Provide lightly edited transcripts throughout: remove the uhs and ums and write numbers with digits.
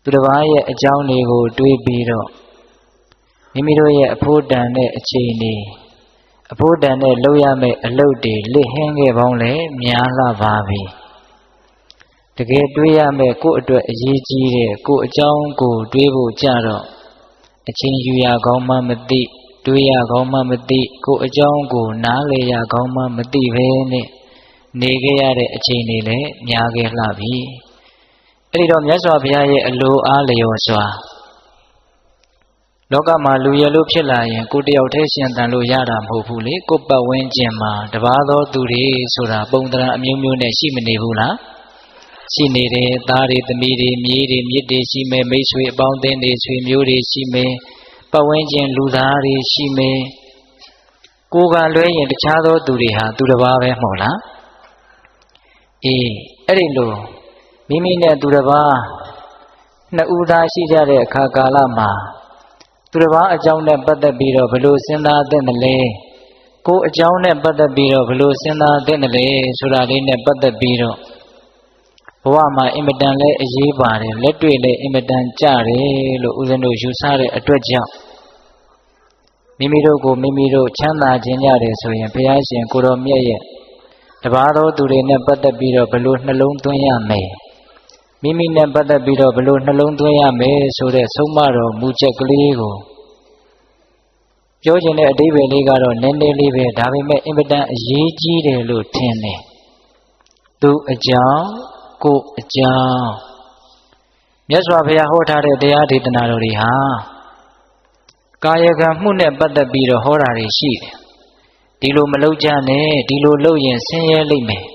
သူတစ်ပါးရဲ့အကြောင်းတွေကိုတွေးပြီးတော့မိမိတို့ရဲ့အဖို့တန်တဲ့အချိန်တွေအဖို့တန်တဲ့လုပ်ရမယ့်အလုပ်တွေလစ်ဟင်းခဲ့ပေါင်းလဲများလာပါပြီတကယ်တွေးရမယ့်ကိုယ့်အတွက်အရေးကြီးတဲ့ကိုယ့်အကြောင်းကိုတွေးဖို့ကြတော့အချိန်ယူရကောင်းမှမသိတွေးရကောင်းမှမသိကိုယ့်အကြောင်းကိုနားလည်ရကောင်းမှမသိပဲနဲ့နေခဲ့ရတဲ့အချိန်တွေလည်းများခဲ့လှပြီအဲ့ဒီတော့မြတ်စွာဘုရားရဲ့အလိုအားလျော်စွာလောကမှာလူရလို့ဖြစ်လာရင်ကိုတယောက်တည်းရှင်သန်လို့ရတာမဟုတ်ဘူးလေကိုပတ်ဝန်းကျင်မှာတပါးသောသူတွေဆိုတာပုံသဏ္ဍာန်အမျိုးမျိုးနဲ့ရှိမနေဘူးလားရှိနေတယ်သားတွေသမီးတွေမြေးတွေမြစ်တွေရှိမယ်မိတ်ဆွေအပေါင်းအသင်းတွေဆွေမျိုးတွေရှိမယ်ပတ်ဝန်းကျင်လူသားတွေရှိမယ်ကိုယ်ကလွဲရင်တခြားသောသူတွေဟာသူတစ်ပါးပဲမဟုတ်လားအေးအဲ့ဒီလိုမိမိနဲ့သူတစ်ပါးနှစ်ဦးသားရှိကြတဲ့အခါကာလမှာသူတစ်ပါးအကြောင်းနဲ့ပတ်သက်ပြီးတော့ဘယ်လိုစဉ်းစားသင့်တယ်လဲကိုယ်အကြောင်းနဲ့ပတ်သက်ပြီးတော့ဘယ်လိုစဉ်းစားသင့်တယ်လဲဆိုတာလေးနဲ့ပတ်သက်ပြီးတော့ဘဝမှာအင်မတန်လဲအရေးပါတယ်လက်တွေ့လဲအင်မတန်ကြတယ်လို့ဦးဇင်းတို့ယူဆတဲ့အတွက်ကြောင့်မိမိတို့ကိုမိမိတို့ချမ်းသာခြင်းရတယ်ဆိုရင်ဘုရားရှင်ကိုတော်မြတ်ရဲ့တပါးသောသူတွေနဲ့ပတ်သက်ပြီးတော့ဘယ်လိုနှလုံးသွင်းရမယ်မိမိနဲ့ပတ်သက်ပြီးတော့ဘယ်လိုနှလုံးသွင်းရမယ်ဆိုတဲ့ဆုံးမတော်မူချက်ကလေးကိုပြောခြင်းတဲ့အဓိပ္ပာယ်လေးကတော့နည်းနည်းလေးပဲဒါပေမဲ့အင်မတန်အရေးကြီးတယ်လို့ထင်တယ်သူအကြောင်းကိုအကြောင်းမြတ်စွာဘုရားဟောထားတဲ့တရားဒေသနာတော်တွေဟာကာယကံမှုနဲ့ပတ်သက်ပြီးတော့ဟောတာတွေရှိတယ်ဒီလိုမလုပ်ကြနဲ့ဒီလိုလုပ်ရင်ဆင်းရဲလိမ့်မယ်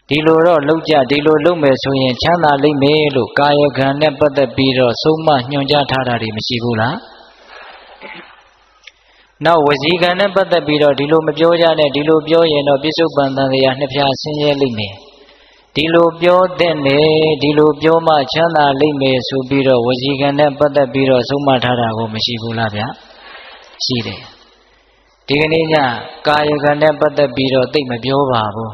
ဒီလိုတော့လုပ်ကြဒီလိုလုပ်မယ်ဆိုရင်ချမ်းသာလိမ့်မယ်လို့ကာယကံနဲ့ပတ်သက်ပြီးတော့ဆုံးမညွှန်ကြားထားတာတွေမရှိဘူးလားနောက်ဝစီကံနဲ့ပတ်သက်ပြီးတော့ဒီလိုမပြောကြနဲ့ဒီလိုပြောရင်တော့ပြစ္ဆုတ်ပန်တန်ရာနှစ်ဖြာဆင်းရဲလိမ့်မယ်ဒီလိုပြောတဲ့နဲ့ဒီလိုပြောမှချမ်းသာလိမ့်မယ်ဆိုပြီးတော့ဝစီကံနဲ့ပတ်သက်ပြီးတော့ဆုံးမထားတာကိုမရှိဘူးလားဗျာရှိတယ်ဒီကနေ့ညကာယကံနဲ့ပတ်သက်ပြီးတော့သိမပြောပါဘူး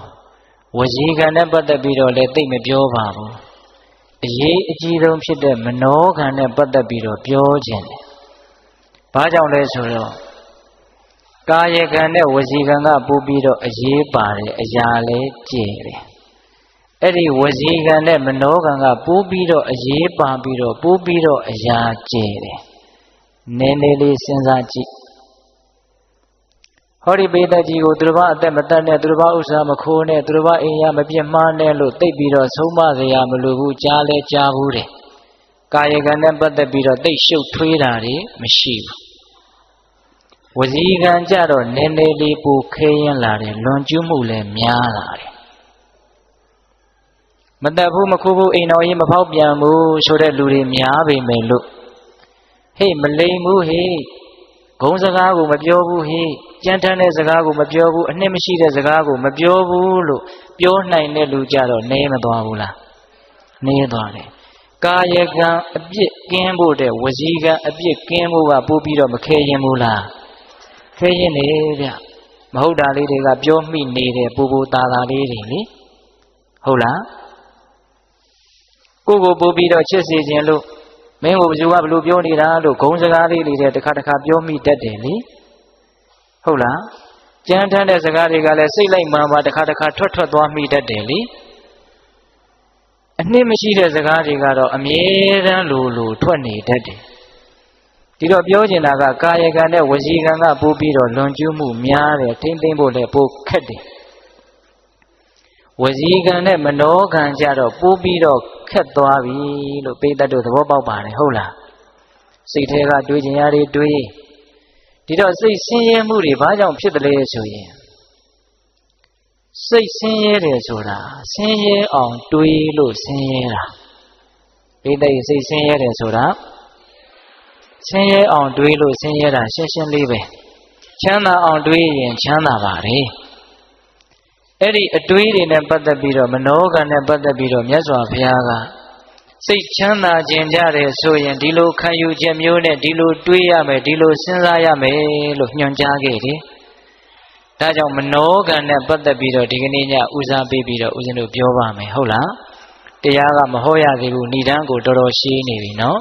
ဝစီကံနဲ့ပတ်သက်ပြီးတော့လည်းသိမပြောပါဘူးအရေးအကြီးဆုံးဖြစ်တဲ့မနောကံနဲ့ပတ်သက်ပြီးတော့ပြောခြင်းတယ်ဘာကြောင့်လဲဆိုတော့ကာယကံနဲ့ဝစီကံကပို့ပြီးတော့အရေးပါတယ်အရာလည်းကျယ်တယ်အဲ့ဒီဝစီကံနဲ့မနောကံကပို့ပြီးတော့အရေးပါပြီးတော့ပို့ပြီးတော့အရာကျယ်တယ်နည်းနည်းလေးစဉ်းစားကြည့်ဟောဒီပေတကြီးကိုသူတစ်ပါးအသက်မတတ်နဲ့သူတစ်ပါးဥစ္စာမခိုးနဲ့သူတစ်ပါးအိမ်ရမပြစ်မှားနဲ့လို့သိပြီးတော့ဆုံးမစရာမလိုဘူးကြားလဲကြားဘူးတယ်ကာယကံနဲ့ပတ်သက်ပြီးတော့သိရှုပ်ထွေးတာတွေမရှိဘူးဝစီကံကြတော့နည်းနည်းလေးပိုခဲရင်လာတယ်လွန်ကျူးမှုလည်းများလာတယ်မတတ်ဘူးမခိုးဘူးအိမ်တော်ကြီးမဖောက်ပြန်ဘူးဆိုတဲ့လူတွေများပေမဲ့လို့ဟေ့မလိမ်ဘူးဟေ့ဂုံစကားကိုမပြောဘူးဟေ့ကြမ်းတမ်းတဲ့စကားကိုမပြောဘူးအနှစ်မရှိတဲ့စကားကိုမပြောဘူးလို့ပြောနိုင်တဲ့လူကြတော့နေမသွားဘူးလားနေသွားတယ်ကာယကံအပြစ်ကင်းဖို့တဲ့ဝစီကံအပြစ်ကင်းဖို့ကပို့ပြီးတော့မခဲရင်ဘူးလားခဲရင်နေဗျမဟုတ်တာလေးတွေကပြောမိနေတဲ့ပူပူတာတာလေးတွေလေဟုတ်လားကိုကိုပို့ပြီးတော့ချစ်စီခြင်းလို့မင်းကိုဘယ်သူကဘလို့ပြောနေတာလို့ဂုံစကားလေးတွေတခါတခါပြောမိတတ်တယ်လေဟုတ်လားကြမ်းတမ်းတဲ့စကားတွေကလည်းစိတ်လိုက်မှန်ပါတခါတခါထွက်သွားမိတတ်တယ်လေအနှစ်မရှိတဲ့စကားတွေကတော့အမြဲတမ်းလိုထွက်နေတတ်တယ်ဒီတော့ပြောချင်တာကကာယကံနဲ့ဝစီကံကပို့ပြီးတော့လွန်ကျူးမှုများတယ်ထိမ့်သိမ့်ဖို့လည်းပိုခက်တယ်ဝစီကံနဲ့မနောကံကြတော့ပို့ပြီးတော့ခက်သွားပြီလို့ပိဋကတ်တို့သဘောပေါက်ပါတယ်ဟုတ်လားစိတ်ထဲကတွေးချင်ရတွေတွေးဒီတော့စိတ်ဆင်းရဲမှုတွေဘာကြောင့်ဖြစ်တယ်လဲဆိုရင်စိတ်ဆင်းရဲတယ်ဆိုတာဆင်းရဲအောင်တွေးလို့ဆင်းရဲတာပိဋကတ်စိတ်ဆင်းရဲတယ်ဆိုတာဆင်းရဲအောင်တွေးလို့ဆင်းရဲတာရှင်းရှင်းလေးပဲချမ်းသာအောင်တွေးရင်ချမ်းသာပါတယ်အဲ့ဒီအတွေးတွေနဲ့ပတ်သက်ပြီးတော့မနောကံနဲ့ပတ်သက်ပြီးတော့မြတ်စွာဘုရားကစိတ်ချမ်းသာခြင်းကြတယ်ဆိုရင်ဒီလိုခံယူချက်မျိုးနဲ့ဒီလိုတွေးရမယ်ဒီလိုစဉ်းစားရမယ်လို့ညွှန်ကြားခဲ့တယ်ဒါကြောင့်မနောကံနဲ့ပတ်သက်ပြီးတော့ဒီကနေ့ညဦးစားပေးပြီးတော့ဦးဇင်းတို့ပြောပါမယ်ဟုတ်လား တရားကမဟောရသေးဘူးဏိဒန်းကိုတော်တော်ရှင်းနေပြီနော်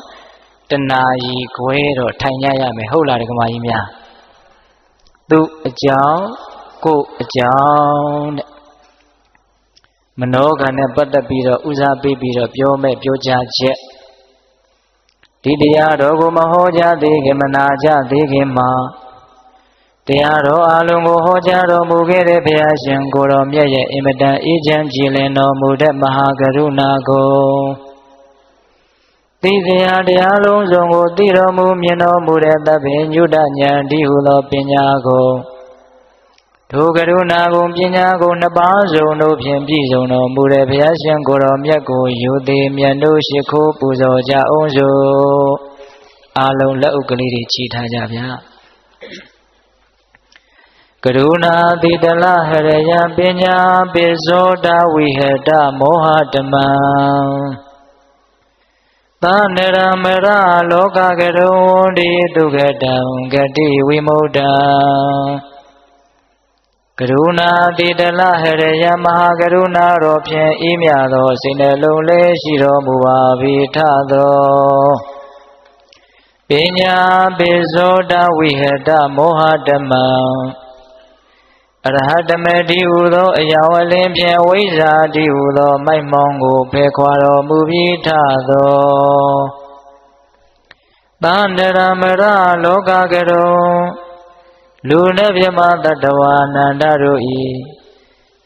တဏှာကြီးခွဲတော့ထိုင်ကြရမယ်ဟုတ်လားဓမ္မကြီးများသူအကြောင်းကိုအကြောင်းတဲ့မနောကနဲ့ပတ်သက်ပြီးတော့ဦးစားပေးပြီးတော့ပြောမဲ့ပြောကြားချက်ဒီတရားတော်ကိုမဟောကြားသေးခင်မနာကြသေးခင်မှာတရားတော်အလုံးကိုဟောကြားတော်မူခဲ့တဲ့ဘုရားရှင်ကိုတော်မြတ်ရဲ့အင်မတန်အေးချမ်းကြည်လင်တော်မူတဲ့မဟာကရုဏာကိုသိစရာတရားလုံးစုံကိုသိတော်မူမြင်တော်မူတဲ့သဗ္ဗညုတဉာဏ်ဒီဟုသောပညာကိုထိုကရုဏာကိုပညာကိုနှစ်ပါးစုံတို့ဖြင့်ပြည့်စုံတော်မူတဲ့ဘုရားရှင်ကိုတော်မြတ်ကိုယူသည်မြတ်တို့ရှိခိုးပူဇော်ကြအောင်စို့အလုံးလက်ဥကလေးတွေချီထားကြဗျာကရုဏာတိတလဟရယပညာပိဇောတဝိဟတမောဟဓမ္မံသာနရမရလောကကရုံဒီတုဂတံဂတိဝိမု ढ ံကရုဏာတိတလဟရယမဟာကရုဏာတော်ဖြင့်ဤမြသောစိတ်နှလုံးလေးရှိတော်မူပါ၏ထသောပညာပိဇောတဝိဟတမောဟဓမ္မံအရဟတမေတိဟုသောအယောင်အလင်းဖြင့်ဝိဇ္ဇာတိဟုသောမိုက်မောင်းကိုဖယ်ခွာတော်မူပြီးထသောသာနရမရလောကကရုံလူနှင့်မြမတတ္တဝါနန္ဒတို့ဤ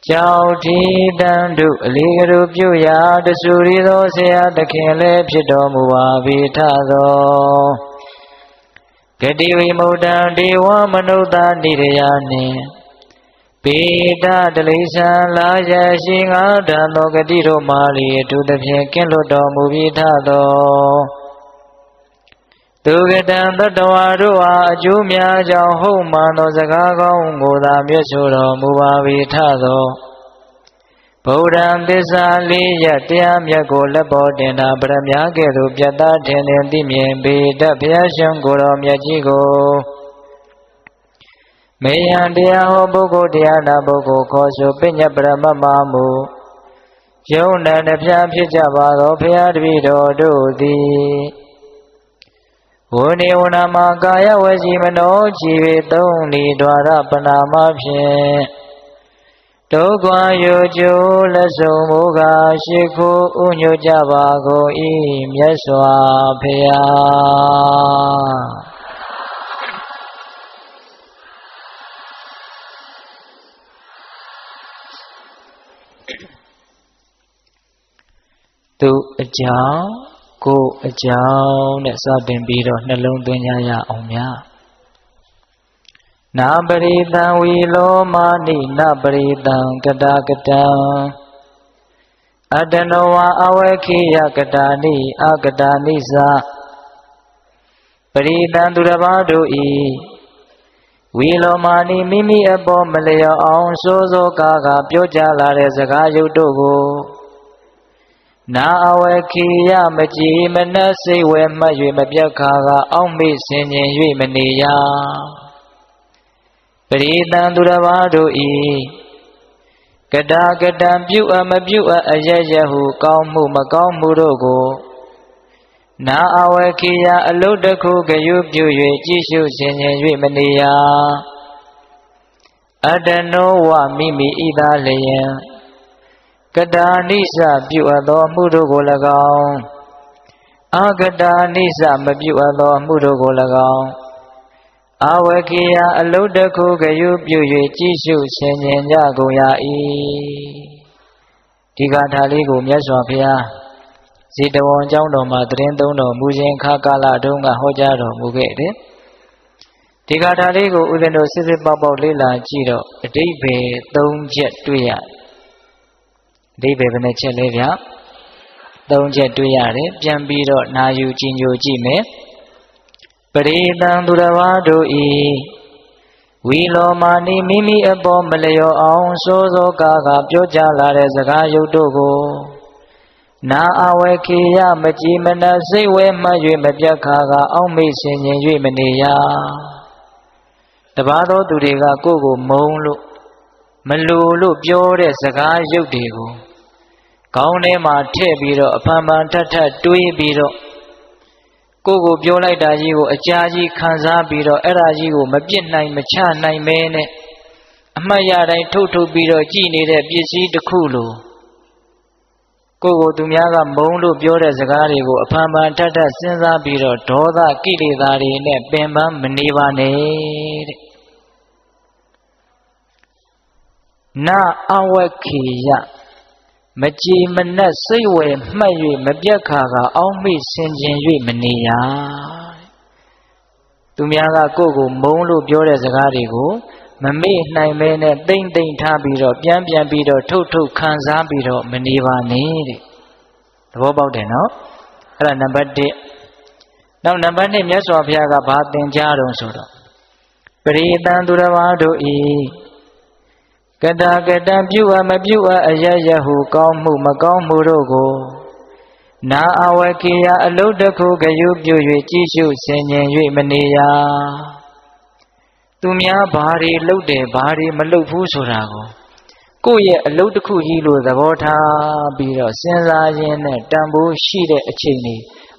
ကြောင့်ထီတန်တို့အလေးကရုပြုရာတဆူရီသောဆရာသခင်လည်းဖြစ်တော်မူပါ၏ထသောဂတိဝိမု ढ ံဒေဝမနုဿာနိရယနှင့်ပေတတလိษံလာရရှိငါတံသောဂတိတို့မာလီအထူးသဖြင့်ကင်းလွတ်တော်မူပြီးထသောသူကတံတတ္တဝါတို့အားအကျိုးများကြောင့်ဟုတ်မှန်သောစကားကောင်းကိုသာမြတ်ဆိုတော်မူပါ၏ထသောဗုဒ္ဓံသစ္စာလေးရတရားမြတ်ကိုလက်ပေါ်တင်တာပရမညာကဲ့သို့ပြတ်သားထင်ထင်သိမြင်ပေတတ်ဘုရားရှင်ကိုယ်တော်မြတ်ကြီးကိုမေယံတရားဟောပုဂ္ဂိုလ်တရားနာပုဂ္ဂိုလ်ခေါ်ဆိုပညာပရမမမူယုံနာနှပြဖြစ်ကြပါသောဘုရားတပည့်တော်တို့သည်ဝနေဝနာမှာကာယဝစီမနောကြည်၍သုံးလီဒွါရပနာမဖြင့်ဒုက္ခယောကျိုးလက်ဆုံမူကားရှိခိုးဥညွတ်ကြပါကုန်၏မြတ်စွာဘုရားသူအကြောင်းကိုအကြောင်းနဲ့စတင်ပြီးတော့နှလုံးသွင်းကြရအောင်များနာပရိသံဝီလောမာနိနပရိသံကတကတံအတနောဝအဝေခိယကတာနိအကတာနိသပရိသံသူတစ်ပါးတို့ဤဝီလောမာနိမိမိအပေါ်မလျော်အောင်စိုးစိုးကားပြောကြလာတဲ့စကားရုပ်တို့ကိုနာအဝေခိယမကြည်မနှက်စိတ်ဝဲမှတ်၍မပြတ်ခါကအောက်မေ့ဆင်ញင်၍မနေရပရိသံသူတစ်ပါးတို့ဤကတာကတံပြုအပ်မပြုအပ်အရရဟုကောင်းမှုမကောင်းမှုတို့ကိုနာအဝေခိယအလုတ်တစ်ခုဂယုပြု၍ကြည့်ရှုဆင်ញင်၍မနေရအတနောဝမိမိဤသာလျင်ကတာနိစ္စပြုအပ်သောမှုတို့ကို၎င်းအကတာနိစ္စမပြုအပ်သောမှုတို့ကို၎င်းအဝေကိယအလုတ်တစ်ခုဂယုပြု၍ကြည့်ရှုဆင်ញင်ကြကုန်ရ၏ဒီဂါထာလေးကိုမြတ်စွာဘုရားဇေတဝန်ကျောင်းတော်မှာတရင်သုံးတော်မူခြင်းခါကာလတုန်းကဟောကြားတော်မူခဲ့တယ်ဒီဂါထာလေးကိုဦးဇင်းတို့စစ်စစ်ပေါက်ပေါက်လေ့လာကြည့်တော့အဓိပ္ပာယ်၃ချက်တွေ့ရအဓိပ္ပာယ်ဘယ်နှချက်လဲဗျာ၃ချက်တွေ့ရတယ်ပြန်ပြီးတော့နာယူကြည်ညိုကြည့်မယ်ပရိသံသူတစ်ပါးတို့ဤဝီလောမာနိမိမိအပေါ်မလျော်အောင်စိုးစိုးကားပြောကြလာတဲ့စကားရုပ်တို့ကိုနာအဝေခိယမကြည်မနှက်စိတ်ဝဲမှတ်၍မပြတ်ခါကအောက်မေ့ဆင်ញင်၍မနေရတပါးသောသူတွေကကိုယ့်ကိုမုန်းလို့မလိုလို့ပြောတဲ့စကားရုပ်တွေကို ခေါင်းထဲမှာထည့်ပြီးတော့အဖန်ဖန်ထပ်ထပ်တွေးပြီးတော့ကိုပြောလိုက်တာကြီးကိုအကြာကြီးခံစားပြီးတော့အဲ့ဒါကြီးကိုမပြစ်နိုင်မချနိုင်မဲနဲ့အမှတ်ရတိုင်းထုတ်ပြီးတော့ကြည်နေတဲ့ပစ္စည်းတစ်ခုလိုကိုသူများကမုန်းလို့ပြောတဲ့စကားတွေကိုအဖန်ဖန်ထပ်ထပ်စဉ်းစားပြီးတော့ဒေါသကိလေသာတွေနဲ့ပင်ပန်းမနေပါနဲ့တဲ့နာအဝက္ခေယမကြည်မနှက်စိတ်ဝယ်မှတ်၍မပြတ်ခါကအောက်မေ့ဆင်ခြင်၍မနေရသူများကကိုမုန်းလို့ပြောတဲ့စကားတွေကိုမမေ့နိုင်မဲနဲ့တိမ့်ထားပြီးတော့ပြန်ပြီးတော့ထုတ်ခံစားပြီးတော့မနေပါနဲ့တဲ့သဘောပေါက်တယ်နော်အဲ့ဒါနံပါတ်1နောက်နံပါတ်2မြတ်စွာဘုရားကဘာသင်ကြားတော်ဆိုတော့ပရိသံသူတော်ဘာတို့ဤကတပြုအပ်မပြုအပ်အရရဟုကောင်းမှုမကောင်းမှုတို့ကိုနာအဝကေယအလုတ်တခုဂယုပြု၍ကြည်ရှုဆင်ញင်၍မနေရသူများဘာတွေလုပ်တယ်ဘာတွေမလုပ်ဘူးဆိုတာကိုယ့်ရဲ့အလုတ်တစ်ခုကြီးလို့သဘောထားပြီးတော့စဉ်းစားရင်းနဲ့တန်ဖိုးရှိတဲ့အချိန်တွေ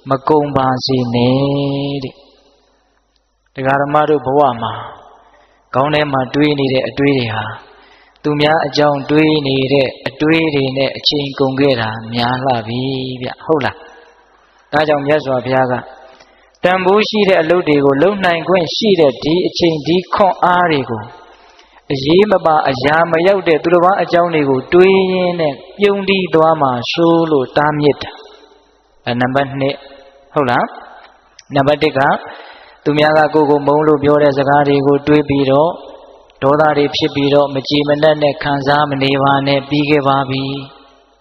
မကုန်ပါစေနဲ့တဲ့တရားဓမ္မတို့ဘဝမှာခေါင်းထဲမှာတွေးနေတဲ့အတွေးတွေဟာသူများအကြောင်းတွေးနေတဲ့အတွေးတွေနဲ့အချိန်ကုန်ခဲ့တာများလှပြီဗျဟုတ်လားဒါကြောင့်မြတ်စွာဘုရားကတန်ဖိုးရှိတဲ့အလုပ်တွေကိုလုံနိုင်ခွင့်ရှိတဲ့ဒီအချိန်ဒီခွန်အားတွေကိုအရေးမပါအရာမရောက်တဲ့သူတစ်ပါးအကြောင်းတွေကိုတွေးရင်းနဲ့ပြုံးတီးသွားမှဆိုးလို့တားမြစ်တာနံပါတ်2ဟုတ်လားနံပါတ်1ကသူများကကိုမုန်းလို့ပြောတဲ့စကားတွေကိုတွေးပြီးတော့ဒေါသတွေဖြစ်ပြီးတော့မကြည်မနှက်နဲ့ခံစားမနေပါနဲ့ပြီးခဲ့ပါပြီ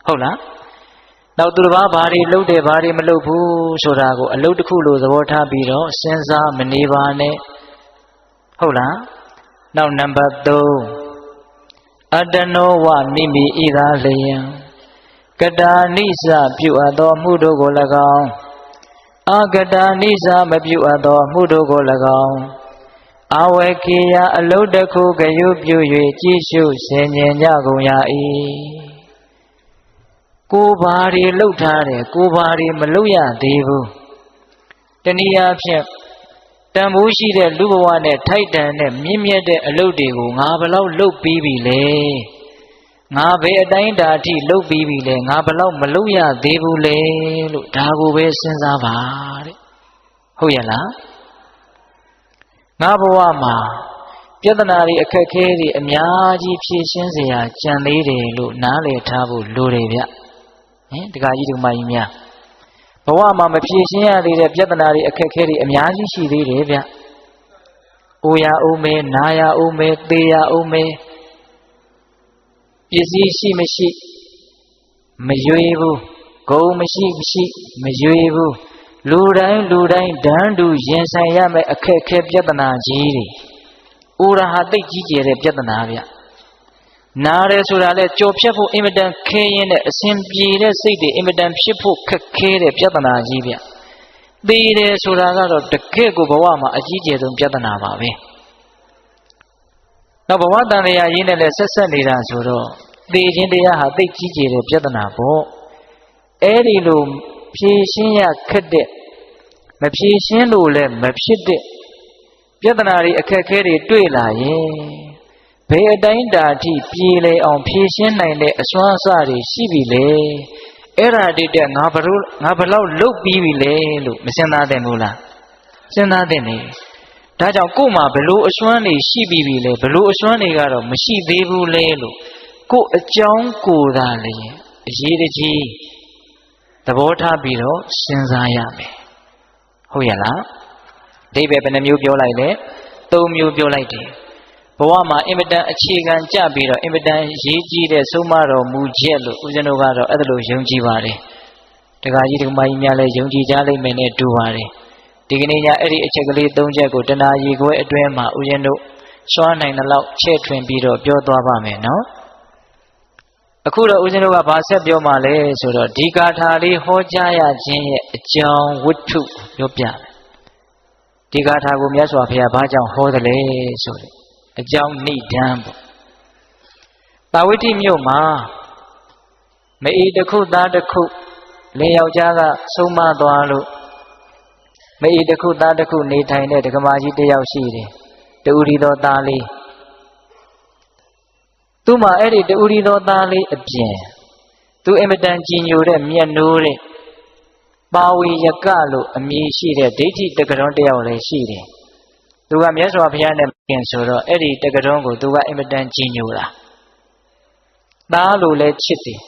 ဟုတ်လားနောက်သူတစ်ပါးဘာတွေလုပ်တယ်ဘာတွေမလုပ်ဘူးဆိုတာကိုအလုပ်တစ်ခုလိုသဘောထားပြီးတော့စဉ်းစားမနေပါနဲ့ဟုတ်လားနောက်နံပါတ်3အတ္တနောဝမိမိဤသာလျံကတာနိစ္စပြုအပ်သောမှုတို့ကို၎င်းအာကတာနိစ္စမပြုအပ်သောမှုတို့ကို၎င်းအဝေကေယအလုတ်တခုဂယုပြု၍ကြည်ရှုဆင်ញင်ကြကုန်ရ၏ကိုဘာတွေလှုပ်ထားတယ်ကိုဘာတွေမလှုပ်ရသေးဘူးတနည်းအားဖြင့်တန်ဖိုးရှိတဲ့လူဘဝနဲ့ထိုက်တန်တဲ့မြင့်မြတ်တဲ့အလုပ်တွေကိုငါဘယ်လောက်လှုပ်ပြီးပြီလဲငါဘယ်အတိုင်းတာအထိလှုပ်ပြီးပြီလဲငါဘယ်လောက်မလှုပ်ရသေးဘူးလဲလို့ဒါကိုပဲစဉ်းစားပါတဲ့ဟုတ်ရဲ့လားငါဘဝမှာပြဿနာတွေအခက်အခဲတွေအများကြီးဖြေရှင်းเสียကြံသေးတယ်လို့နားလည်ထားဖို့လိုတယ်ဗျတခါကြီးဒီမကြီးများဘဝမှာမဖြေရှင်းရသေးတဲ့ပြဿနာတွေအခက်အခဲတွေအများကြီးရှိသေးတယ်ဗျအိုရအောင်မဲနာရအောင်မဲသေရအောင်မဲပစ္စည်းရှိမရှိမရွေဘူးဂုဏ်မရှိမရွေဘူးလူတိုင်းတန်းတူရင်ဆိုင်ရမယ့်အခက်အခဲပြဿနာကြီးတွေအိုရဟာသိကြီးကျယ်တဲ့ပြဿနာဗျနားရဲဆိုတာလဲကြော်ဖြတ်ဖို့အင်မတန်ခဲရင်တဲ့အစဉ်ပြေတဲ့စိတ်တွေအင်မတန်ဖြစ်ဖို့ခက်ခဲတဲ့ပြဿနာကြီးဗျသေတယ်ဆိုတာကတော့တကယ့်ကိုဘဝမှာအကြီးကျယ်ဆုံးပြဿနာပါပဲနောက်ဘဝတန်တရားရင်းနဲ့လည်းဆက်နေတာဆိုတော့သေခြင်းတရားဟာသိကြီးကျယ်တဲ့ပြဿနာပေါ့အဲ့ဒီလိုဖြေရှင်းရခက်တဲ့မဖြေရှင်းလို့လည်းမဖြစ်တဲ့ပြဿနာတွေအခက်အခဲတွေတွေ့လာရင်ဘယ်အတိုင်းတာအထိပြေလည်အောင်ဖြေရှင်းနိုင်တဲ့အစွမ်းအစတွေရှိပြီလေအဲ့ဒါတည်းတဲ့ငါဘလောက်လုတ်ပြီးပြီလေလို့မစဉ်းစားသင့်ဘူးလားစဉ်းစားသင့်နေဒါကြောင့်ကို့မှာဘလို့အစွမ်းတွေရှိပြီးပြီလေဘလို့အစွမ်းတွေကတော့မရှိသေးဘူးလေလို့ကို့အကြောင်းကိုယ်သာလေအရေးတကြီးသဘောထားပြီးတော့စဉ်းစားရမယ်ဟုတ်ရဲ့လားအဓိပ္ပာယ်ဘယ်နှမျိုးပြောလိုက်လဲ3မျိုးပြောလိုက်တယ်ဘဝမှာအင်မတန်အခြေခံကြပြီးတော့အင်မတန်ရေးကြီးတဲ့ဆုံးမတော်မူချက်လို့ဦးဇင်းတို့ကတော့အဲ့ဒါလိုယုံကြည်ပါတယ်တခါကြီးဒီမကြီးများလည်းယုံကြည်ကြလိမ့်မယ်နဲ့တူပါတယ်ဒီကနေ့ညအဲ့ဒီအချက်ကလေး3ချက်ကိုတဏှာရီခွဲအတွင်းမှာဦးဇင်းတို့စွမ်းနိုင်တဲ့လောက်ချဲ့ထွင်ပြီးတော့ပြောသွားပါမယ်နော်အခုတော့ဦးဇင်းတို့ကဘာဆက်ပြောမှလဲဆိုတော့ဒီကာထာလေးဟောကြားရခြင်းရဲ့အကြောင်းဝတ္ထုပြောပြတယ်ဒီကာထာကိုမြတ်စွာဘုရားဘာကြောင့်ဟောတယ်လဲဆိုတဲ့အကြောင်းနိဒန်းပေါ့တာဝတိမြို့မှာ မအေးတစ်ခုသားတစ်ခုလင်းယောက်ျားကဆုံးမသွားလို့မအေးတစ်ခုသားတစ်ခုနေထိုင်တဲ့ဒကမာကြီးတစ်ယောက်ရှိတယ်တူရီတော်သားလေးသူ့မှာအဲ့ဒီတူရီတော်သားလေးအပြင်သူအင်မတန်ကြည်ညိုတဲ့မျက်နှိုးတဲ့ပါဝီယကလို့အမည်ရှိတဲ့ဒိဋ္ဌိတက္ကတော်တစ်ယောက်လည်းရှိတယ်သူကမြတ်စွာဘုရားနဲ့ခင်ဆိုတော့အဲ့ဒီတက္ကတော်ကိုသူကအင်မတန်ကြည်ညိုတာသားလို့လည်းချစ်တယ်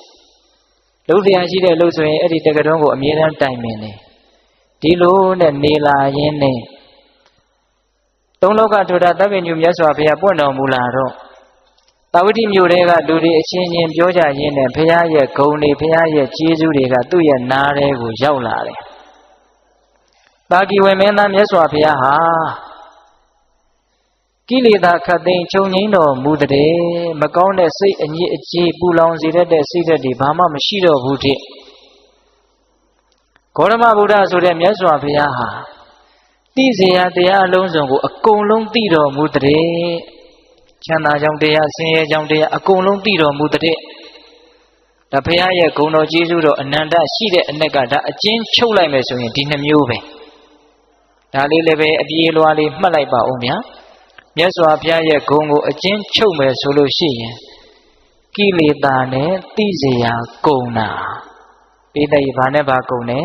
လုံးတရားရှိတဲ့လို့ဆိုရင်အဲ့ဒီတက္ကတော်ကိုအမြဲတမ်းတိုင်ပင်တယ်ဒီလိုနဲ့နေလာရင်းနဲ့သုံးလောကထူတာသဗ္ဗညုမြတ်စွာဘုရားပွင့်တော်မူလာတော့တာဝတိမြို့တွေကလူတွေအချင်းချင်းပြောကြရင်းနဲ့ဘုရားရဲ့ဂုဏ်တွေဘုရားရဲ့ကျေးဇူးတွေကသူ့ရဲ့နားထဲကိုရောက်လာတယ်တာကီဝေမင်းသားမြတ်စွာဘုရားဟာကိလေသာခတ်သိမ်းချုပ်ငြိမ်းတော်မူတဲ့မကောင်းတဲ့စိတ်အညစ်အကြေးပူလောင်စေတတ်တဲ့စိတ်ဓာတ်တွေဘာမှမရှိတော့ဘူးတဲ့ဂေါတမဗုဒ္ဓဆိုတဲ့မြတ်စွာဘုရားဟာသိစေရတရားအလုံးစုံကိုအကုန်လုံးသိတော်မူတဲ့ချမ်းသာကြောင့်တရားဆင်းရဲကြောင့်တရားအကုန်လုံးသိတော်မူတဲ့ဒါဘုရားရဲ့ဂုဏ်တော်ကျေးဇူးတော်အနန္တရှိတဲ့အ내ကဒါအကျဉ်းချုပ်လိုက်မယ်ဆိုရင်ဒီနှမျိုးပဲဒါလေးလည်းပဲအပြေးလွားလေးမှတ်လိုက်ပါဦးဗျာမြတ်စွာဘုရားရဲ့ဂုဏ်ကိုအကျဉ်းချုပ်မယ်ဆိုလို့ရှိရင်ကိလေသာနဲ့သိစေရာကုန်တာပိဋကဘာနဲ့ဘာကုန်လဲ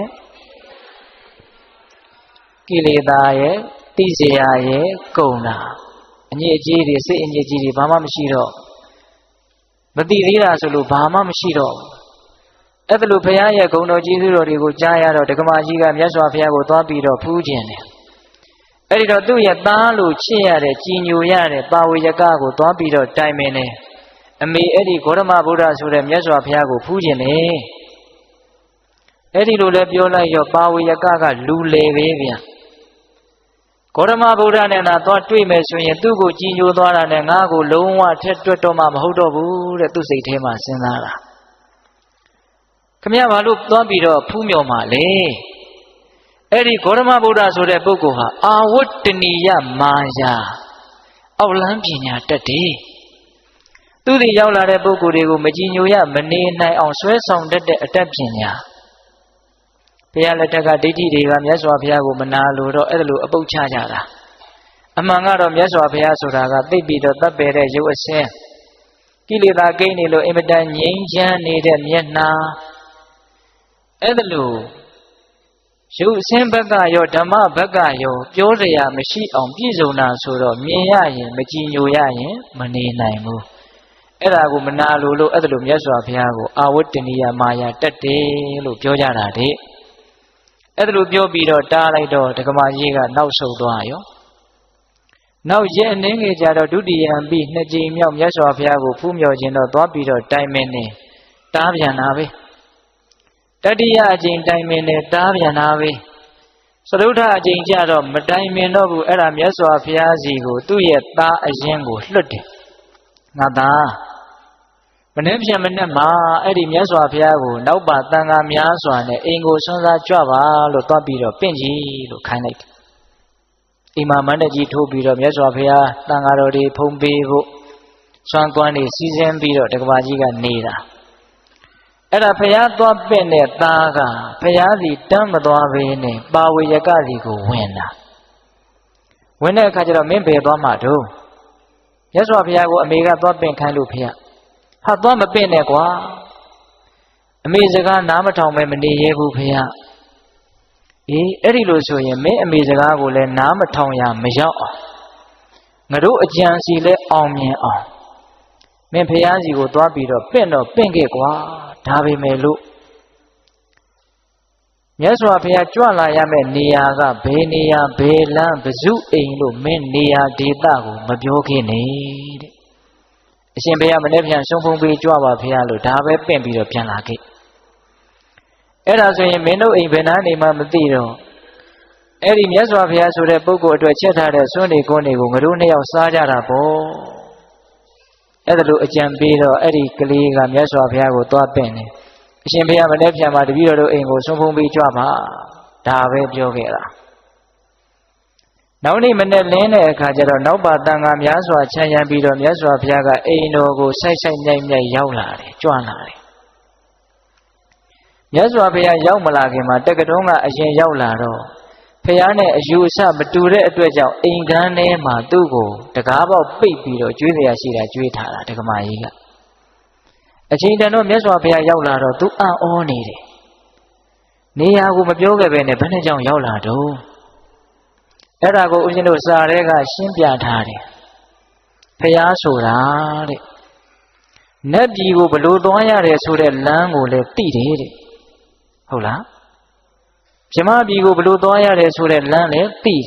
ကိလေသာရဲ့သိစေရာရဲ့ကုန်တာအညစ်အကြေးတွေစိတ်အညစ်အကြေးတွေဘာမှမရှိတော့မသိသေးတာဆိုလို့ဘာမှမရှိတော့အဲ့ဒါလို့ဘုရားရဲ့ဂုဏ်တော်ကျေးဇူးတော်တွေကိုကြားရတော့ဒကမာကြီးကမြတ်စွာဘုရားကိုသွားပြီးတော့ဖူးခြင်းတယ်အဲ့ဒီတော့သူ့ရဲ့သားလို့ချစ်ရတဲ့ကြည်ညိုရတဲ့ပါဝေယကကိုသွားပြီးတော့တိုင်ပင်တယ်အမေအဲ့ဒီဂေါတမဗုဒ္ဓဆိုတဲ့မြတ်စွာဘုရားကိုဖူးခြင်းတယ်အဲ့ဒီလိုလည်းပြောလိုက်ရောပါဝေယကကလူလေပဲဗျာဂေါတမဗုဒ္ဓနဲ့သာသွားတွေ့မယ်ဆိုရင်သူ့ကိုကြည်ညိုသွားတာနဲ့ငါ့ကိုလုံးဝထက်တွက်တော့မှမဟုတ်တော့ဘူးတဲ့သူ့စိတ်ထဲမှာစဉ်းစားတာခမရဘာလို့သွားပြီးတော့ဖူးမြော်မှလဲအဲ့ဒီဂေါတမဗုဒ္ဓဆိုတဲ့ပုဂ္ဂိုလ်ဟာအာဝတ္တနိယမာယာအောက်လန်းပညာတတ်တယ်သူတွေရောက်လာတဲ့ပုဂ္ဂိုလ်တွေကိုမကြည်ညိုရမနေနိုင်အောင်ဆွဲဆောင်တတ်တဲ့အတတ်ပညာဘုရားလက်ထက်ကဒိဋ္ဌိတွေကမြတ်စွာဘုရားကိုမနာလို့တော့အဲ့ဒါလိုအပုတ်ချကြတာအမှန်ကတော့မြတ်စွာဘုရားဆိုတာကသိပြီးတော့တပ်ပယ်တဲ့ရုပ်အစင်းကိလေသာကိန်းနေလို့အင်မတန်ငြိမ်းချမ်းနေတဲ့မျက်နှာအဲ့ဒါလိုရုပ်အစင်းဘက်ကရောဓမ္မဘက်ကရောပြောစရာမရှိအောင်ပြည့်စုံတာဆိုတော့မြင်ရရင်မကြည်ညိုရရင်မနေနိုင်ဘူးအဲ့ဒါကိုမနာလို့အဲ့ဒါလိုမြတ်စွာဘုရားကိုအာဝတ္တနိယမာယာတတ်တယ်လို့ပြောကြတာတဲ့အဲ့ဒါလိုပြောပြီးတော့တားလိုက်တော့ဒကမာကြီးကနောက်ဆုတ်သွားရောနောက်ရက်အနည်းငယ်ကြာတော့ဒုတိယံပြီးနှစ်ကြိမ်မြောက်မြတ်စွာဘုရားကိုဖူးမြော်ခြင်းတော့သွားပြီးတော့တိုင်မင်းနေတားပြန်တာပဲတတိယအကြိမ်တိုင်မင်းနေတားပြန်တာပဲသရုဒ္ဓအကြိမ်ကျတော့မတိုင်မင်းတော့ဘူးအဲ့ဒါမြတ်စွာဘုရားစီကိုသူ့ရဲ့သားအရင်ကိုလွတ်တယ်ငါသားမနေ့ပြန်မနေ့မှာအဲ့ဒီမြတ်စွာဘုရားကိုနောက်ပါတန်ခါများစွာနဲ့အိမ်ကိုဆွမ်းစားကြွပါလို့သွားပြီးတော့ပင့်ကြီးလို့ခိုင်းလိုက်တယ်အိမ်မှာမန္တကြီးထိုးပြီးတော့မြတ်စွာဘုရားတန်ခါတော်တွေဖုံးပေးဖို့ဆွမ်းကွမ်းတွေစီစဉ်ပြီးတော့တက္ကမကြီးကနေတာအဲ့ဒါဘုရားသွားပင့်တဲ့သားကဘုရားစီတမ်းမသွားဘဲနဲ့ပါဝေယကစီကိုဝင်တာဝင်တဲ့အခါကျတော့မင်းဘယ်သွားမှတော့မြတ်စွာဘုရားကိုအမေကသွားပင့်ခိုင်းလို့ဖေရဟာသွားမပင့်နဲ့ကွာအမေစကားနားမထောင်ပဲမနေရဲဘူးဖေရအေးအဲ့ဒီလိုဆိုရင်မင်းအမေစကားကိုလည်းနားမထောင်ရမရောက်အောင်ငါတို့အကြံစီလဲအောင်မြင်အောင်မင်းဖះစီကိုသွားပြီးတော့ပင့်တော့ပင့်ခဲ့ကွာဒါပေမဲ့လို့မြတ်စွာဘုရားကြွလာရမယ့်နေရာကဘယ်နေရာဘယ်လမ်းဘဇုအိမ်လို့မင်းနေရာဒေသကိုမပြောခဲ့နဲ့တဲ့အရှင်ဘုရားမနေ့ပြန်ဆုံးဖုံးပေးကြွပါဘုရားလို့ဒါပဲပင့်ပြီးတော့ပြန်လာခဲ့အဲ့ဒါဆိုရင်မင်းတို့အိမ်ဘယ်နာနေမှမသိတော့အဲ့ဒီမြတ်စွာဘုရားဆိုတဲ့ပုဂ္ဂိုလ်အတွက်ချက်ထားတဲ့စွန့်နေကုန်းတွေကိုငါတို့နှစ်ယောက်စားကြတာပေါ့အဲ့ဒါလိုအကြံပေးတော့အဲ့ဒီကလေးကမြတ်စွာဘုရားကိုသွားပင့်တယ်အရှင်ဘုရားမနေ့ပြန်မှာတပည့်တော်တို့အိမ်ကိုဆုံးဖုံးပေးကြွပါဒါပဲပြောခဲ့တာနောက်နေ့မနေ့လင်းတဲ့အခါကျတော့နောက်ပါတန်ခါများစွာချမ်းရံပြီးတော့မြတ်စွာဘုရားကအိမ်တော်ကိုဆိုက်ဆိုက်မြိုက်မြိုက်ရောက်လာတယ်ကြွလာတယ် မြတ်စွာဘုရားရောက်မလာခင်မှာတက္ကသိုလ်ကအရင်ရောက်လာတော့ဘုရားနဲ့အယူအဆမတူတဲ့အတွက်ကြောင့်အိမ်ကန်းထဲမှာသူ့ကိုတကားပေါက်ပိတ်ပြီးတော့ကျွေးစရာရှိတာကျွေးထားတာဒကမာကြီးကအချိန်တန်တော့မြတ်စွာဘုရားရောက်လာတော့သူအံ့ဩနေတယ်နေရာကိုမပြောခဲ့ပဲနဲ့ဘယ်နဲ့ကြောင့်ရောက်လာတော့အဲ့ဒါကိုဦးဇင်းတို့စာရဲကရှင်းပြထားတယ်ဘုရားဆိုတာတဲ့နတ်ပြည်ကိုဘလို့သွားရတယ်ဆိုတဲ့လမ်းကိုလည်းသိတယ်တဲ့ဟုတ်လားဗြဟ္မပြည်ကိုဘလို့သွားရတယ်ဆိုတဲ့လမ်းလည်းသိတယ်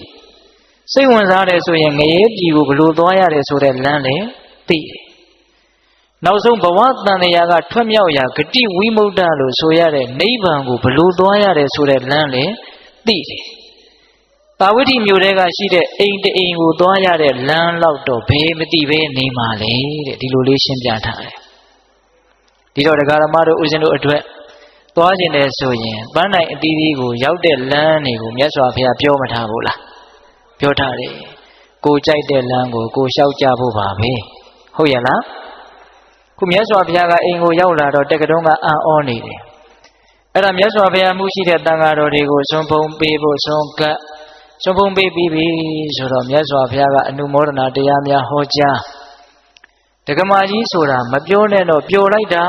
စိတ်ဝင်စားတယ်ဆိုရင်ငရေပြည်ကိုဘလို့သွားရတယ်ဆိုတဲ့လမ်းလည်းသိတယ်နောက်ဆုံးဘဝတန်တရားကထွက်မြောက်ရာဂတိဝိမု ക്ത လို့ဆိုရတဲ့နိဗ္ဗာန်ကိုဘလို့သွားရတယ်ဆိုတဲ့လမ်းလည်းသိတယ်ပါဝိတိမြို့ထဲကရှိတဲ့အိမ်တအိမ်ကိုသွားရတဲ့လမ်းလောက်တော့ဘယ်မသိဘဲနေမှာလေတဲ့ဒီလိုလေးရှင်းပြထားတယ်ဒီတော့ဒကာရမတို့ဦးဇင်းတို့အတွက်သွားခြင်းတယ်ဆိုရင်ပန်းနိုင်အသီးသီးကိုရောက်တဲ့လမ်းတွေကိုမြတ်စွာဘုရားပြောမထားဘူးလားပြောထားတယ်ကိုကြိုက်တဲ့လမ်းကိုကိုလျှောက်ကြဖို့ပါပဲဟုတ်ရဲ့လားခုမြတ်စွာဘုရားကအိမ်ကိုရောက်လာတော့တက္ကသိုလ်ကအံ့ဩနေတယ်အဲ့ဒါမြတ်စွာဘုရားမှုရှိတဲ့တန်ဃာတော်တွေကိုစွန့်ဖုံးပေးဖို့စွန့်ကပ်စွန့်ဖုံးပေးပြီးပြီဆိုတော့မြတ်စွာဘုရားကအနုမောဒနာတရားများဟောကြားဒကမာကြီးဆိုတာမပြောနဲ့တော့ပျော်လိုက်တာ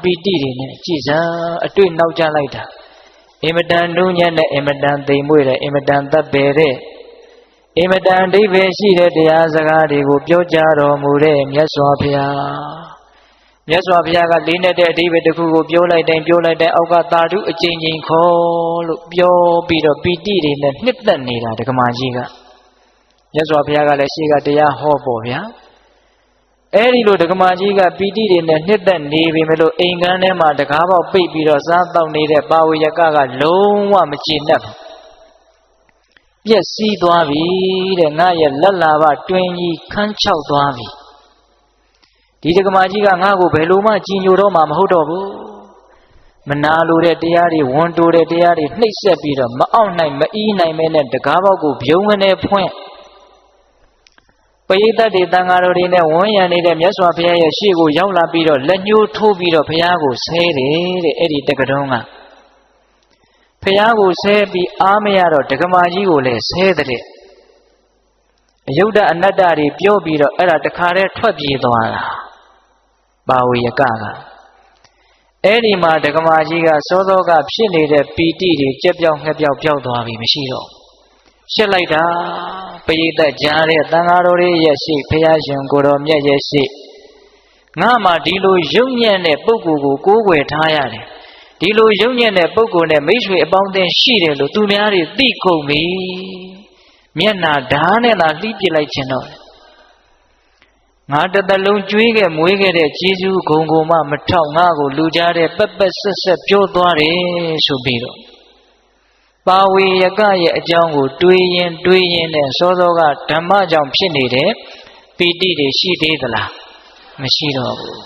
ပီတိတွေနဲ့ကြည်စံအတွေ့နောက်ကျလိုက်တာအင်မတန်နုညံ့တဲ့အင်မတန်သိမ်မွေ့တဲ့အင်မတန်သက်ပေတဲ့အင်မတန်အဓိပ္ပာယ်ရှိတဲ့တရားစကားတွေကိုပြောကြားတော်မူတဲ့မြတ်စွာဘုရားမြတ်စွာဘုရားကလေးနဲ့တဲ့အဓိပ္ပာယ်တစ်ခုကိုပြောလိုက်တိုင်းအောက်ကသာဓုအကျဉ်းချင်းခေါ်လို့ပြောပြီးတော့ပီတိတွေနဲ့နှစ်သက်နေတာဒကမာကြီးကမြတ်စွာဘုရားကလည်းရှေ့ကတရားဟောပေါ့ဗျာအဲ့ဒီလိုဒကမာကြီးကပီတိတွေနဲ့နှစ်သက်နေပြီမလို့အိမ်ကန်းထဲမှာတကားပေါက်ပိတ်ပြီးတော့စားတောက်နေတဲ့ပါဝေယကလုံးဝမကျေနပ်ဘူးပြက်စီးသွားပြီတဲ့ငါရဲ့လက်လာဘတွင်ကြီးခန်းချောက်သွားပြီဒီဒကမာကြီးကငါ့ကိုဘယ်လိုမှကြည်ညိုတော့မှမဟုတ်တော့ဘူးမနာလိုတဲ့တရားတွေဝန်တိုတဲ့တရားတွေနှိပ်စက်ပြီးတော့မအောင်နိုင်မအီးနိုင်မဲနဲ့တကားပေါက်ကိုပြုံးကနေဖွင့်ပရိသတ်တွေတန်ဃာတော်တွေနဲ့ဝန်းရံနေတဲ့မြတ်စွာဘုရားရဲ့ရှေ့ကိုရောက်လာပြီးတော့လက်ညှိုးထိုးပြီးတော့ဘုရားကိုဆဲတယ်တဲ့အဲ့ဒီတက္ကသိုလ်ကဘုရားကိုဆဲပြီးအားမရတော့ဒကမာကြီးကိုလည်းဆဲတဲ့အယုဒ္ဓအနတ္တတွေပြောပြီးတော့အဲ့ဒါတခါတည်းထွက်ပြေးသွားတာပါဝေယကအဲ့ဒီမှာဒကမာကြီးကစောစောကဖြစ်နေတဲ့ပီတိတွေကြက်ပြောင်းငှက်ပြောင်းပျောက်သွားပြီမရှိတော့ရှစ်လိုက်တာပရိသတ်ကြားတဲ့တန်ဃာတော်တွေရဲ့ရှိဘုရားရှင်ကိုတော်မြတ်ရဲ့ရှိငါမှဒီလိုယုံညံ့တဲ့ပုဂ္ဂိုလ်ကိုကိုးကွယ်ထားရတယ်ဒီလိုယုံညံ့တဲ့ပုဂ္ဂိုလ်နဲ့မိတ်ဆွေအပေါင်းအသင်းရှိတယ်လို့သူများတွေသိကုန်ပြီမျက်နာဓာတ်နဲ့သာလှီးပစ်လိုက်ခြင်းတော့ငါတစ်သက်လုံးကြွေးခဲ့မွေးခဲ့တဲ့ကျေးဇူးဂုဏ်ကိုမှမထောက်ငါကိုလူကြားတဲ့ပက်ပက်ဆက်ဆက်ပြောသွားတယ်ဆိုပြီးတော့ပါဝေယကရဲ့အကြောင်းကိုတွေးရင်နဲ့စောစောကဓမ္မကြောင့်ဖြစ်နေတဲ့ပီတိတွေရှိသေးသလားမရှိတော့ဘူး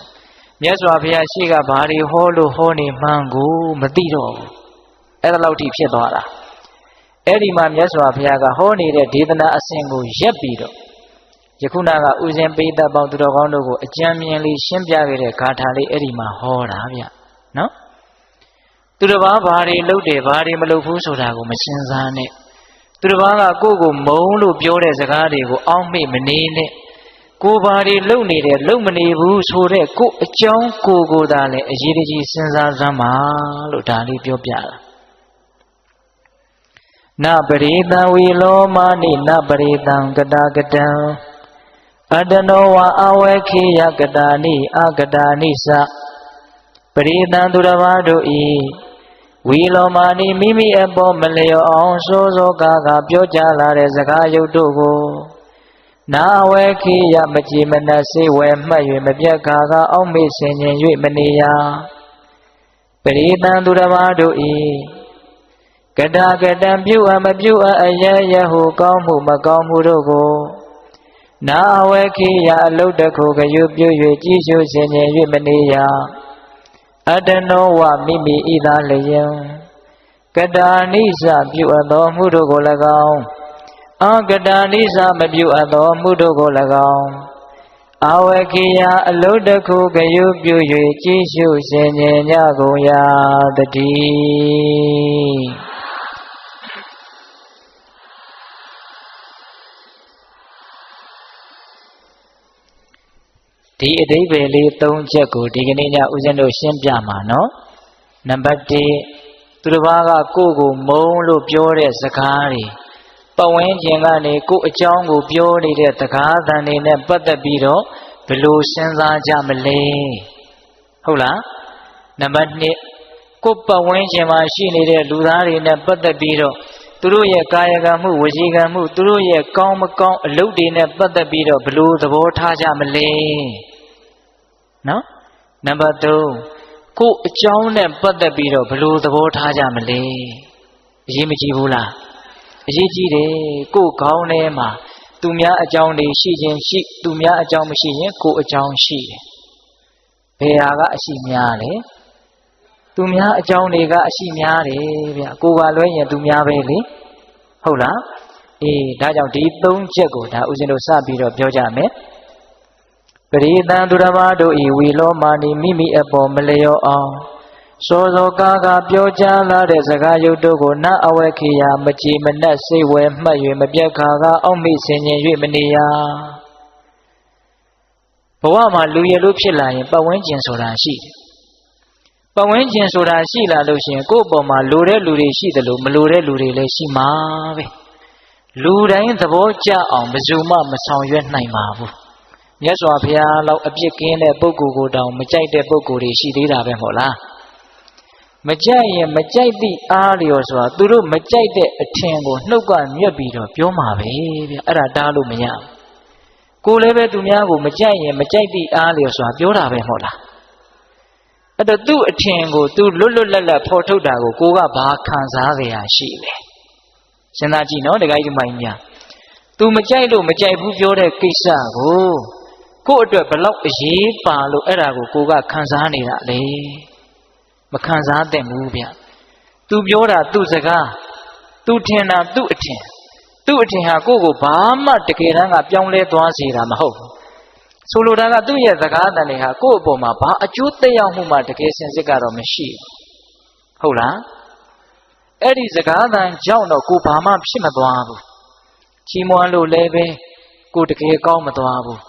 မြတ်စွာဘုရားရှိကဘာတွေဟောလို့ဟောနေမှန်းကိုမသိတော့ဘူးအဲ့ဒါလောက်ထိဖြစ်သွားတာအဲ့ဒီမှာမြတ်စွာဘုရားကဟောနေတဲ့ဒေသနာအစဉ်ကိုရက်ပြီးတော့ယခုနကဥစဉ်ပိဋကပေါင်းသူတော်ကောင်းတို့ကိုအကြံဉာဏ်လေးရှင်းပြခဲ့တဲ့ဂါထာလေးအဲ့ဒီမှာဟောတာဗျနော်သူတစ်ပါးဘာတွေလုပ်တယ်ဘာတွေမလုပ်ဘူးဆိုတာကိုမရှင်းစားနဲ့သူတစ်ပါးကကိုယ့်ကိုမုန်းလို့ပြောတဲ့စကားတွေကိုအောက်မေ့မနေနဲ့ကိုယ်ဘာတွေလုပ်နေတယ်လုပ်မနေဘူးဆိုတဲ့ကိုယ်အကြောင်းကိုယ်သာလည်းအရေးတကြီးစဉ်းစားစမ်းပါလို့ဒါလေးပြောပြတာနပရိသံဝီလောမာနိနပရိသံကတာကတံအတနောဝအဝေခိယကတာနိအကတာနိသပရိသံသူတစ်ပါးတို့ဤဝီလောမာနိမိမိအပေါ်မလျော်အောင်စိုးစိုးကားကားပြောကြားလာတဲ့စကားရုပ်တို့ကိုနာဝေခိယမကြည်မနက်စေဝဲမှတ်၍မပြတ်ကားကားအောက်မေ့ဆင်ခြင်၍မနေရပရိသံသူတစ်ပါးတို့ဤကတာကတံပြုအပ်မပြုအပ်အယယဟုကောင်းမှုမကောင်းမှုတို့ကိုနာဝေခိယအလုတ်တခုကရွပြု၍ကြည်ရှုဆင်ခြင်၍မနေရအတနောဝမိမိဤသာလျင်ကတာနိစ္စပြုအပ်သောမှုတို့ကို၎င်းအကတာနိစ္စမပြုအပ်သောမှုတို့ကို၎င်း အာဝကိယအလုတ္တခုကယုပြု၍ကြည်ရှုဆင်ញင်ကြကုန်ရာတည်းဒီအဓိပ္ပာယ်လေး၃ချက်ကိုဒီကနေ့ညဦးဇင်းတို့ရှင်းပြမှာနော်နံပါတ်1သူတစ်ပါးကကိုယ့်ကိုမုန်းလို့ပြောတဲ့စကားတွေပတ်ဝန်းကျင်ကနေကိုယ့်အကြောင်းကိုပြောနေတဲ့စကားသံတွေနဲ့ပတ်သက်ပြီးတော့ဘယ်လိုစဉ်းစားကြမလဲဟုတ်လားနံပါတ်2ကိုယ့်ပတ်ဝန်းကျင်မှာရှိနေတဲ့လူသားတွေနဲ့ပတ်သက်ပြီးတော့သူတို့ရဲ့ကာယကံမှုဝစီကံမှုသူတို့ရဲ့ကောင်းမကောင်းအလုပ်တွေနဲ့ပတ်သက်ပြီးတော့ဘယ်လိုသဘောထားကြမလဲနော်နံပါတ်3ကိုယ့်အကြောင်းနဲ့ပတ်သက်ပြီးတော့ဘယ်လိုသဘောထားကြမလဲအရေးမကြီးဘူးလားအရေးကြီးတယ်ကိုယ့်ခေါင်းထဲမှာသူများအကြောင်းတွေရှိခြင်းရှိသူများအကြောင်းမရှိရင်ကိုယ့်အကြောင်းရှိတယ်ဘယ်ဟာကအရှိများလဲသူများအကြောင်းတွေကအရှိများတယ်ဗျကိုယ်ကလွဲရင်သူများပဲလေဟုတ်လားအေးဒါကြောင့်ဒီ၃ချက်ကိုဒါဦးဇင်းတို့စပြီးတော့ပြောကြမယ်ပရိသံသူတစ်ပါးတို့ဤဝီလောမာနီမိမိအပေါ်မလျော့အောင်စောစောကားကားပြောကြားလာတဲ့စကားရုပ်တို့ကိုနတ်အဝဲခေယမကြည်မနှက်စိတ်ဝဲမှတ်၍မပြတ်ခါကအောက်မိဆင်ញင်၍မနေရဘဝမှာလူရလို့ဖြစ်လာရင်ပတ်ဝန်းကျင်ဆိုတာရှိတယ်ပတ်ဝန်းကျင်ဆိုတာရှိလာလို့ရှိရင်ကိုယ့်အပေါ်မှာလိုတဲ့လူတွေရှိတယ်လို့မလိုတဲ့လူတွေလည်းရှိမှာပဲလူတိုင်းသဘောကျအောင်ဘယ်သူမှမဆောင်ရွက်နိုင်ပါဘူးမြတ်စွာဘုရားလောက်အပြစ်ကင်းတဲ့ပုဂ္ဂိုလ်ကိုတောင်မကြိုက်တဲ့ပုဂ္ဂိုလ်တွေရှိသေးတာပဲမဟုတ်လားမကြိုက်ရင်မကြိုက်သည့်အားလျော်ဆိုတာသူတို့မကြိုက်တဲ့အထင်ကိုနှုတ်ကမြက်ပြီးတော့ပြောမှာပဲဗျအဲ့ဒါတားလို့မရကိုယ်လည်းပဲသူများကိုမကြိုက်ရင်မကြိုက်သည့်အားလျော်ဆိုတာပြောတာပဲမဟုတ်လားအဲ့တော့သူ့အထင်ကိုသူလွတ်လွတ်လပ်လပ်ဖော်ထုတ်တာကိုကိုကဘာခံစားကြရရှိလဲစဉ်းစားကြည့်နော်တခါကြီးမိုင်းများသူမကြိုက်လို့မကြိုက်ဘူးပြောတဲ့ကိစ္စကိုယ့်အတွက်ဘလောက်အရေးပါလို့အဲ့ဒါကိုကခံစားနေတာလေမခံစားသင့်ဘူးဗျသူပြောတာသူ့စကားသူထင်တာသူ့အထင်ဟာကိုယ့်ကိုဘာမှတကယ်တမ်းကပြောင်းလဲသွားစေတာမဟုတ်ဘူးဆိုလိုတာကသူ့ရဲ့စကားတန်တွေဟာကိုယ့်အပေါ်မှာဘာအကျိုးသက်ရောက်မှုမှတကယ်စင်စစ်ကတော့မရှိဘူးဟုတ်လားအဲ့ဒီစကားတန်ကြောင့်တော့ကိုဘာမှဖြစ်မသွားဘူးချီးမွမ်းလို့လည်းပဲကိုတကယ်ကောင်းမသွားဘူး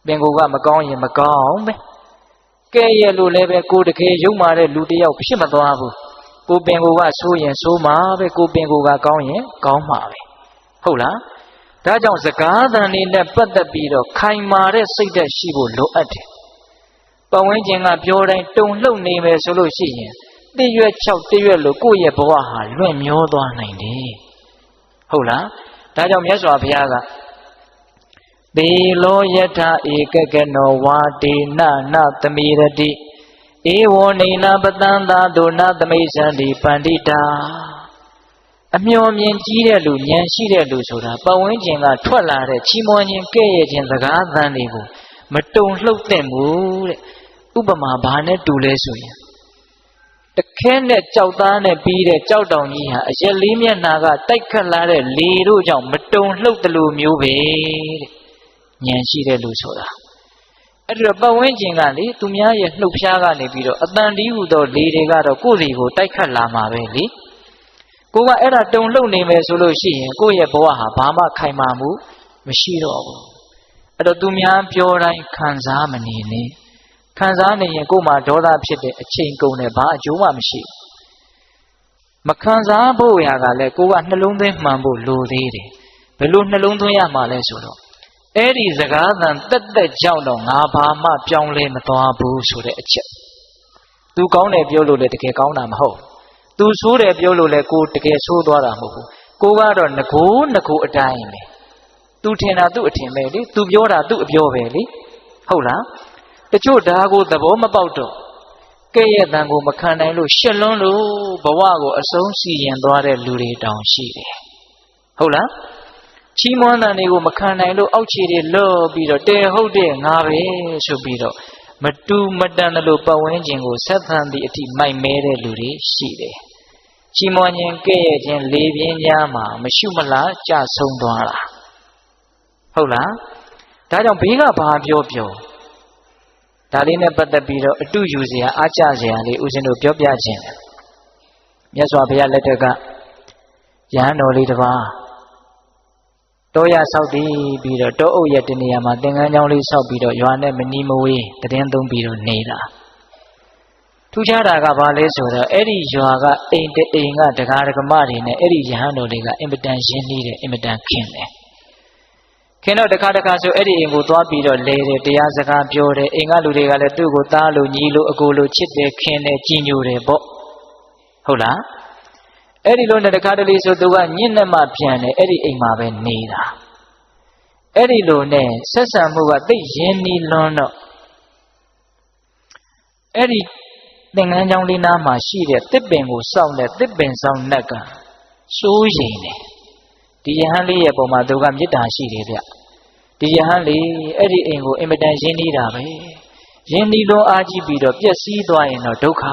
ပင်ကိုကမကောင်းရင်မကောင်းပဲကဲရဲ့လို့လည်းပဲကိုတကယ်ယုံမာတဲ့လူတယောက်ဖြစ်မသွားဘူးကိုပင်ကိုကဆိုးရင်ဆိုးမှာပဲကိုပင်ကိုကကောင်းရင်ကောင်းမှာပဲဟုတ်လားဒါကြောင့်စကားသံတွေနဲ့ပတ်သက်ပြီးတော့ခိုင်မာတဲ့စိတ်ဓာတ်ရှိဖို့လိုအပ်တယ်ပတ်ဝန်းကျင်ကပြောတိုင်းတုံလှုပ်နေမယ်ဆိုလို့ရှိရင်တရွက်6တရွက်လို့ကိုယ့်ရဲ့ဘဝဟာလွင့်မျောသွားနိုင်တယ်ဟုတ်လားဒါကြောင့်မြတ်စွာဘုရားကသေလောယထာဧကကနောဝါဒေနနသမိရတိဧဝောနေနပတန္တာဒုနသမိစ္ဆန္တိပန္တိတာအမျှော်မြင်ကြီးတဲ့လူဉာဏ်ရှိတဲ့လူဆိုတာပတ်ဝန်းကျင်ကထွက်လာတဲ့ချီးမွမ်းခြင်းကဲ့ရဲ့ခြင်းစကားသံတွေကိုမတုံလှုပ်သင့်ဘူးတဲ့ဥပမာဘာနဲ့တူလဲဆိုရင်တခဲနဲ့ကြောက်သားနဲ့ပြီးတဲ့ကြောက်တောင်ကြီးဟာအရက်လေးမျက်နှာကတိုက်ခတ်လာတဲ့လေတို့ကြောင့်မတုံလှုပ်တယ်လို့မျိုးပဲတဲ့ဉာဏ်ရှိတဲ့လူဆိုတာအဲ့ဒီတော့ပတ်ဝန်းကျင်ကလေသူများရဲ့နှုတ်ဖျားကနေပြီးတော့အတန်ဒီဟုသောလေတွေကတော့ကိုယ့်စီကိုတိုက်ခတ်လာမှာပဲလေကိုကအဲ့ဒါတုံလှုပ်နေမယ်ဆိုလို့ရှိရင်ကိုယ့်ရဲ့ဘဝဟာဘာမှခိုင်မာမှုမရှိတော့ဘူးအဲ့တော့သူများပြောတိုင်းခံစားမနေနဲ့ခံစားနေရင်ကိုယ်မှာဒေါသဖြစ်တဲ့အချိန်ကုန်တယ်ဘာအကျိုးမှမရှိမခံစားဖို့ရာကလည်းကိုကနှလုံးသွင်းမှန်ဖို့လိုသေးတယ်ဘယ်လိုနှလုံးသွင်းရမှာလဲဆိုတော့အဲ့ဒီစကားသံတက်ကြောင့်တော့ငါဘာမှပြောင်းလဲမသွားဘူးဆိုတဲ့အချက်သူကောင်းတယ်ပြောလို့လည်းတကယ်ကောင်းတာမဟုတ်သူဆိုးတယ်ပြောလို့လည်းကိုတကယ်ဆိုးသွားတာမဟုတ်ဘူးကိုကတော့ငကိုအတိုင်းပဲသူထင်တာသူ့အထင်ပဲလေသူပြောတာသူ့အပြောပဲလေဟုတ်လားတချို့ဒါကိုသဘောမပေါက်တော့ကဲ့ရဲ့တန်ကိုမခံနိုင်လို့ရှက်လွန်းလို့ဘဝကိုအဆုံးစီရင်သွားတဲ့လူတွေတောင်ရှိတယ်ဟုတ်လားချီးမွမ်းတဲ့တွေကိုမခံနိုင်လို့အောက်ခြေတွေလော့ပြီးတော့တဲဟုတ်တဲ့ငါပဲဆိုပြီးတော့မတူမတန်လို့ပတ်ဝန်းကျင်ကိုဆက်ဆံသည့်အထိမိုက်မဲတဲ့လူတွေရှိတယ်ချီးမွမ်းခြင်းကဲ့ရဲ့ခြင်းလေပြင်းကြားမှာမရှုမလားကြဆုံးသွားတာဟုတ်လား ဒါကြောင့်ဘေးကဘာပြောဒါလေးနဲ့ပတ်သက်ပြီးတော့အတုယူစရာအားကျစရာလေးဦးဇင်းတို့ပြောပြခြင်းတယ်မြတ်စွာဘုရားလက်ထက်ကယဟန်တော်လေးတစ်ပါးတောရဆောက်တည်ပြီးတော့တောအုပ်ရဲ့တနေရာမှာသင်္ကန်းကျောင်းလေးဆောက်ပြီးတော့ရွာနဲ့မနီးမဝေးတည်င်းသုံးပြီးတော့နေတာထူးခြားတာကဘာလဲဆိုတော့အဲ့ဒီရွာကအိမ်တအိမ်ကဒကာဒကမတွေနဲ့အဲ့ဒီယဟန်တော်လေးကအင်မတန်ရှင်းနေတယ်အင်မတန်ခင်တယ်ခင်တော့တခါဆိုအဲ့ဒီအိမ်ကိုသွားပြီးတော့လဲတယ်တရားစကားပြောတယ်အိမ်ကလူတွေကလည်းသူ့ကိုသားလို့ညီလို့အကိုလို့ချစ်တယ်ခင်တယ်ကြည်ညိုတယ်ပေါ့ဟုတ်လားအဲ့ဒီလိုနဲ့တခါတလေဆိုသူကညစ်နဲ့မှပြန်တယ်အဲ့ဒီအိမ်မှာပဲနေတာအဲ့ဒီလိုနဲ့ဆက်ဆံမှုကသိရင်းနှီးလွန်းတော့အဲ့ဒီသင်္ကန်းကျောင်းလေးနားမှာရှိတဲ့တစ်ပင်ကိုစောင့်တဲ့တစ်ပင်ဆောင်နှက်ကစိုးရိမ်တယ်ဒီယဟန်လေးရဲ့ပုံမှာသူကမေတ္တာရှိတယ်ဗျဒီယဟန်လေးအဲ့ဒီအိမ်ကိုအင်မတန်ရင်းနှီးတာပဲရင်းနှီးလွန်းအားကြီးပြီးတော့ပျက်စီးသွားရင်တော့ဒုက္ခ